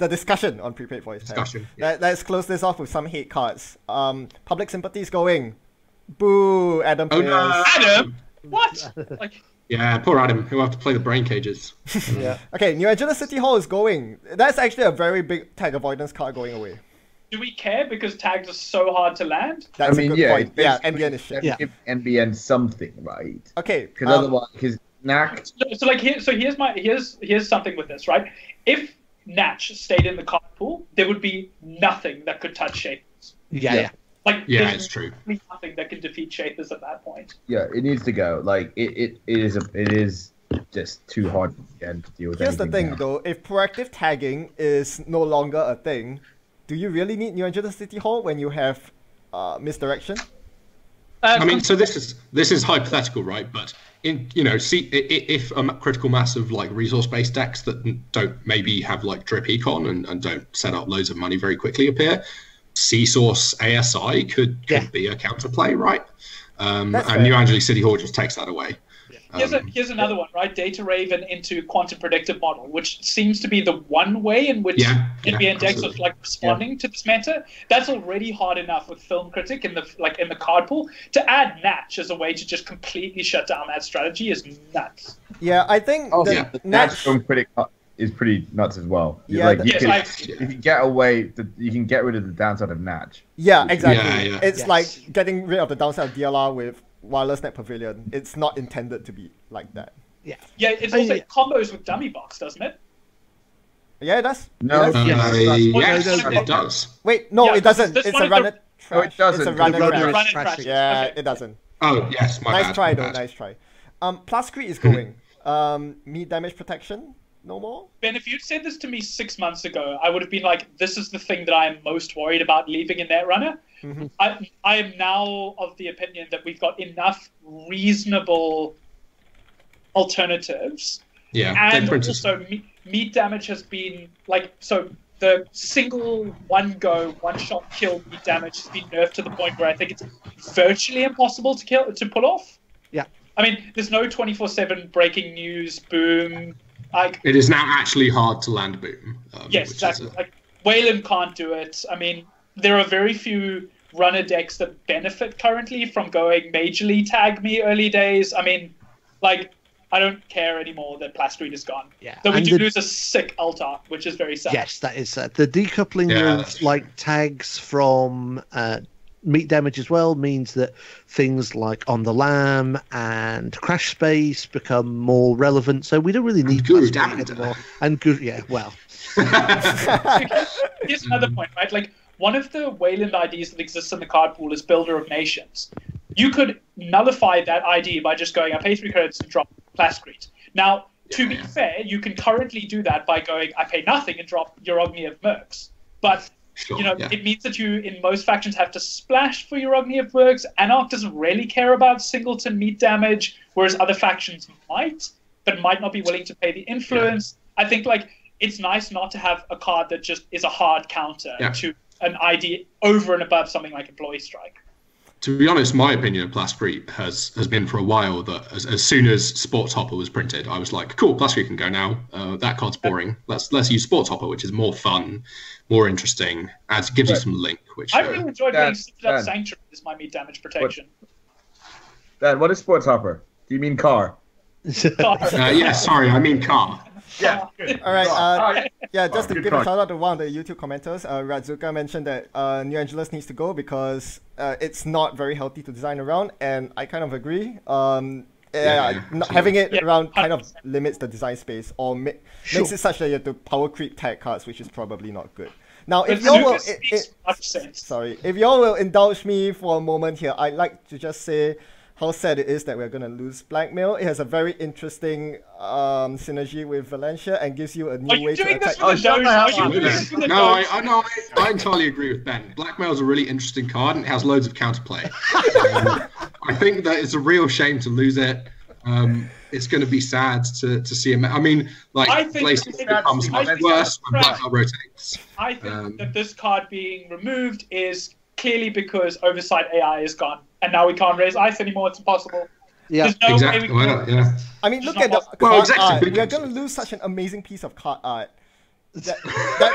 discussion on prepaid voice.
Discussion.
Let's close this off with some hate cards. Public sympathy is going. Boo, Adam players.
No.
Adam? What?
Yeah, poor Adam, who'll have to play the brain cages.
Yeah. Okay, New Angela City Hall is going. That's actually a very big tag avoidance card going away.
Do we care because tags are so hard to land?
That's a good point. Yeah, NBN is shit.
Give NBN something, right?
Okay.
Because otherwise, Natch.
Here's something with this, right? If Natch stayed in the card pool, there would be nothing that could touch Shapers.
Yeah.
It's true.
Nothing that can defeat Shapers at that point.
Yeah, it needs to go. It is just too hard to deal with.
Here's the thing, though: if proactive tagging is no longer a thing, do you really need New Angela City Hall when you have misdirection?
So this is hypothetical, right? But if a critical mass of resource-based decks that don't maybe have drip econ and don't set up loads of money very quickly appear, C-Source ASI could be a counterplay, right? And New Angela City Hall just takes that away.
Here's another one, right? Data Raven into Quantum Predictive Model, which seems to be the one way in which NBN decks are responding to this meta. That's already hard enough with Film Critic in the card pool. To add Natch as a way to just completely shut down that strategy is nuts.
Yeah, I think
Natch Film Critic is pretty nuts as well. You can get away. You can get rid of the downside of Natch.
Yeah, exactly. It's like getting rid of the downside of DLR with Wireless Net Pavilion. It's not intended to be like that.
Yeah, it's also combos with Dummy Box, doesn't it?
Yeah, it does.
No,
It does.
Yes, it does.
Wait, no,
Yeah,
it doesn't.
this
It's
one
a
is the-
runner trash.
No, it doesn't.
It's a
The
runner
runner
trash.
is
Run and
trashy.
trash.
Yeah,
Okay.
it doesn't.
Oh, yes, my
Nice
bad.
try
my
though,
bad.
nice try. Plascrete is going. Meat damage protection, no more?
Ben, if you'd said this to me 6 months ago, I would have been like, this is the thing that I am most worried about leaving in Netrunner.
Mhm.
I am now of the opinion that we've got enough reasonable alternatives.
Yeah,
And
they printed
also, meat damage has been, like, so the single one-shot kill meat damage has been nerfed to the point where I think it's virtually impossible to pull off.
Yeah.
I mean, there's no 24/7 breaking news, boom. Like,
It is now actually hard to land boom.
yes,
which
exactly.
is
Like, Wayland can't do it. I mean, there are very few runner decks that benefit currently from going majorly tag me early days. I mean, like, I don't care anymore that Plascrete is gone.
Yeah.
Though we
And
do
the-
lose a sick altar, which is very sad.
Yes, that is sad. The decoupling
Yeah,
of
that's
like tags from meat damage as well means that things like On the Lamb and Crash Space become more relevant. So we don't really need
Guru
Plascrete
Damned.
anymore. And good, yeah, well,
Here's another point, right? Like, one of the Wayland IDs that exists in the card pool is Builder of Nations. You could nullify that ID by just going, I pay 3 credits and drop Plascrete. Now, to be fair, you can currently do that by going, I pay nothing and drop Urogny of Mercs. But,
Sure,
you know,
yeah.
it means that you, in most factions, have to splash for Urogny of Mercs. Anarch doesn't really care about singleton meat damage, whereas other factions might, but might not be willing to pay the influence. I think, like, it's nice not to have a card that just is a hard counter to an ID over and above something like Employee Strike.
To be honest, my opinion of Plascrete has been for a while that as soon as Sports Hopper was printed, I was like, cool, Plascrete can go now. That card's boring. Let's use Sports Hopper, which is more fun, more interesting, and gives you some link. Which
I really enjoyed playing Seated Up
Dan.
Sanctuary as my meat damage protection.
Dad, what is Sports Hopper? Do you mean car?
yeah, sorry, I mean car.
Yeah.
All right. Yeah, just to
Good
give a
card.
shout out to one of the YouTube commenters, Radzuka mentioned that New Angeles needs to go because it's not very healthy to design around, and I kind of agree. Having it around kind of
100%.
limits the design space or makes it such that you have to power creep tag cards, which is probably not good. Now, if y'all will,
Lucas makes much sense.
sorry, if y'all will indulge me for a moment here, I'd like to just say how sad it is that we're going to lose Blackmail. It has a very interesting synergy with Valencia and gives you a
Are
new
you
way to
doing this
attack.
with the
shut
doge?
the hell
Are you
up.
doing this with the
No,
doge?
I entirely agree with Ben. Blackmail is a really interesting card and it has loads of counterplay. I think that it's a real shame to lose it. It's going to be sad to see him. I mean, like,
I think
Blazing
it's
becomes much
sad.
worse when Blackmail rotates.
I think that this card being removed is clearly because Oversight AI is gone, and now we can't raise ice anymore. It's impossible.
yeah.
There's no
Exactly.
way we
Why
can.
not? Yeah.
I mean,
It's
look
not
at the
possible.
card
Well, exactly.
art.
Big
We are
games.
going to lose such an amazing piece of card art. That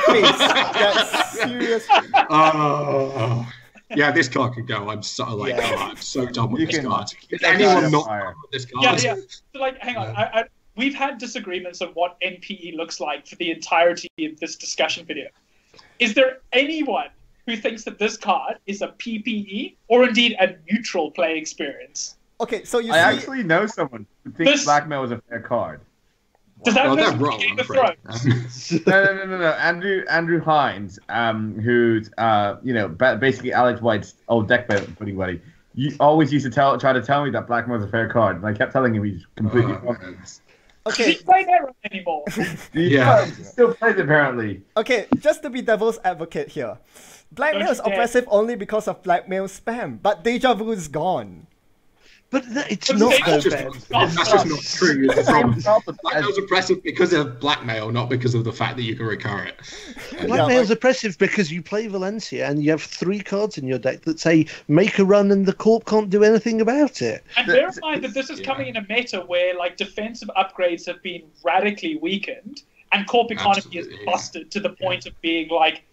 face, that serious.
Oh, yeah, this card could go. I'm so like,
Yeah.
I'm so done with
You
this
can-
card. Is
can
anyone
go
not
fire.
done with this
Yeah,
card?
yeah. So, like, hang on. We've had disagreements on what NPE looks like for the entirety of this discussion video. Is there anyone who thinks that this card is a PPE or indeed a neutral play experience?
Okay, so you
I
see,
actually know someone who thinks
This-
Blackmail is a fair card.
Does that
Well, they're
person
wrong,
Game
I'm
of
afraid.
Thrones?
No. Andrew Hines, who's basically Alex White's old deck putting buddy. You always used to try to tell me that Blackmail's a fair card, and I kept telling him he's completely wrong.
Does
okay,
he play that anymore?
Yeah.
He still plays apparently.
okay, just to be devil's advocate here, Blackmail
Don't
is
you dare.
oppressive only because of Blackmail spam, but Deja Vu is gone.
But it's
But
not
they-
though,
That's
Ben.
just not true. It's the problem.
Blackmail's
Blackmail's oppressive because of Blackmail, not because of the fact that you can recur it.
Blackmail's oppressive because you play Valencia and you have 3 cards in your deck that say make a run and the corp can't do anything about it.
And bear in mind that this is coming in a meta where like defensive upgrades have been radically weakened, and corp economy
Absolutely,
is
yeah.
busted to the point of being like,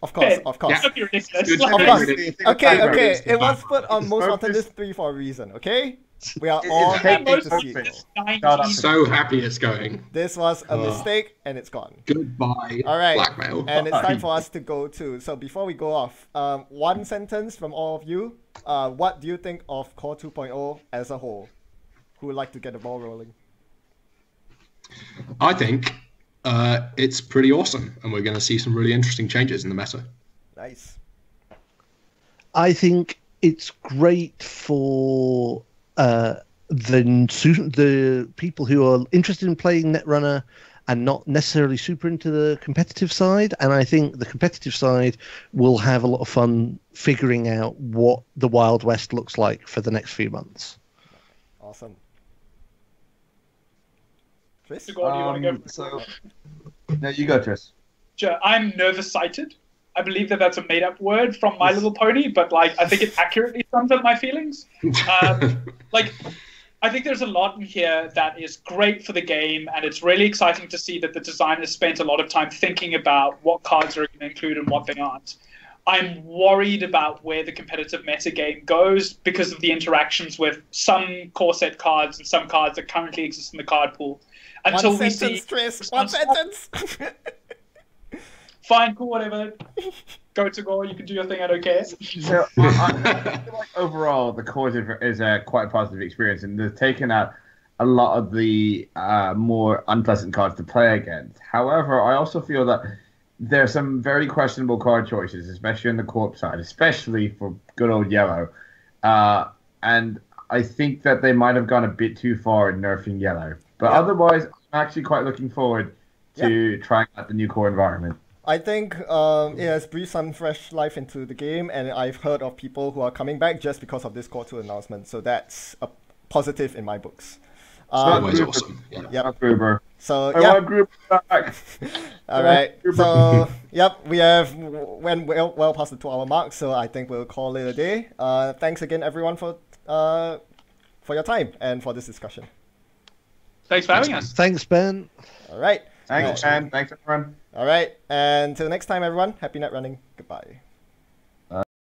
Of course,
Ben,
of course.
it's gonna be ridiculous.
Good
Like,
Of course.
Ridiculous.
Okay,
Ridiculous.
it was put on
It's
most
focused-
wanted list 3 for a reason, okay? We are
It's
all
I
happy
most
to
want
see
this
it.
19
So happy it's going.
This was a
Oh.
mistake and it's gone.
Goodbye,
All right,
Blackmail.
and it's time for us to go too. So before we go off, one sentence from all of you. What do you think of Core 2.0 as a whole? Who would like to get the ball rolling?
I think it's pretty awesome, and we're going to see some really interesting changes in the meta.
Nice.
I think it's great for the people who are interested in playing Netrunner and not necessarily super into the competitive side. And I think the competitive side will have a lot of fun figuring out what the Wild West looks like for the next few months.
Awesome. Tris?
Tagore, do you want to go?
No, you go, Tris.
Sure. I'm nervous-sighted. I believe that that's a made-up word from My Little Pony, but like I think it accurately sums up my feelings. I think there's a lot in here that is great for the game, and it's really exciting to see that the designers spent a lot of time thinking about what cards are going to include and what they aren't. I'm worried about where the competitive meta game goes because of the interactions with some core set cards and some cards that currently exist in the card pool. Until
One
we
sentence,
see
Tris. One sentence.
Fine, cool, whatever. Go to go. You can do your thing. I don't care.
So I feel like overall the course is a quite positive experience, and they've taken out a lot of the more unpleasant cards to play against. However, I also feel that there are some very questionable card choices, especially on the corp side, especially for good old yellow. And I think that they might have gone a bit too far in nerfing yellow. But otherwise, I'm actually quite looking forward to trying out the new core environment.
I think it has breathed some fresh life into the game, and I've heard of people who are coming back just because of this Core 2 announcement. So that's a positive in my books.
Always awesome.
Gruber.
So
I want Gruber back.
All right. So we have went well past the 2-hour mark. So I think we'll call it a day. Thanks again, everyone, for your time and for this discussion.
Thanks for having us.
Thanks, Ben.
All right.
Thanks, Ben. Thanks, everyone.
All right. And until next time, everyone. Happy net running. Goodbye.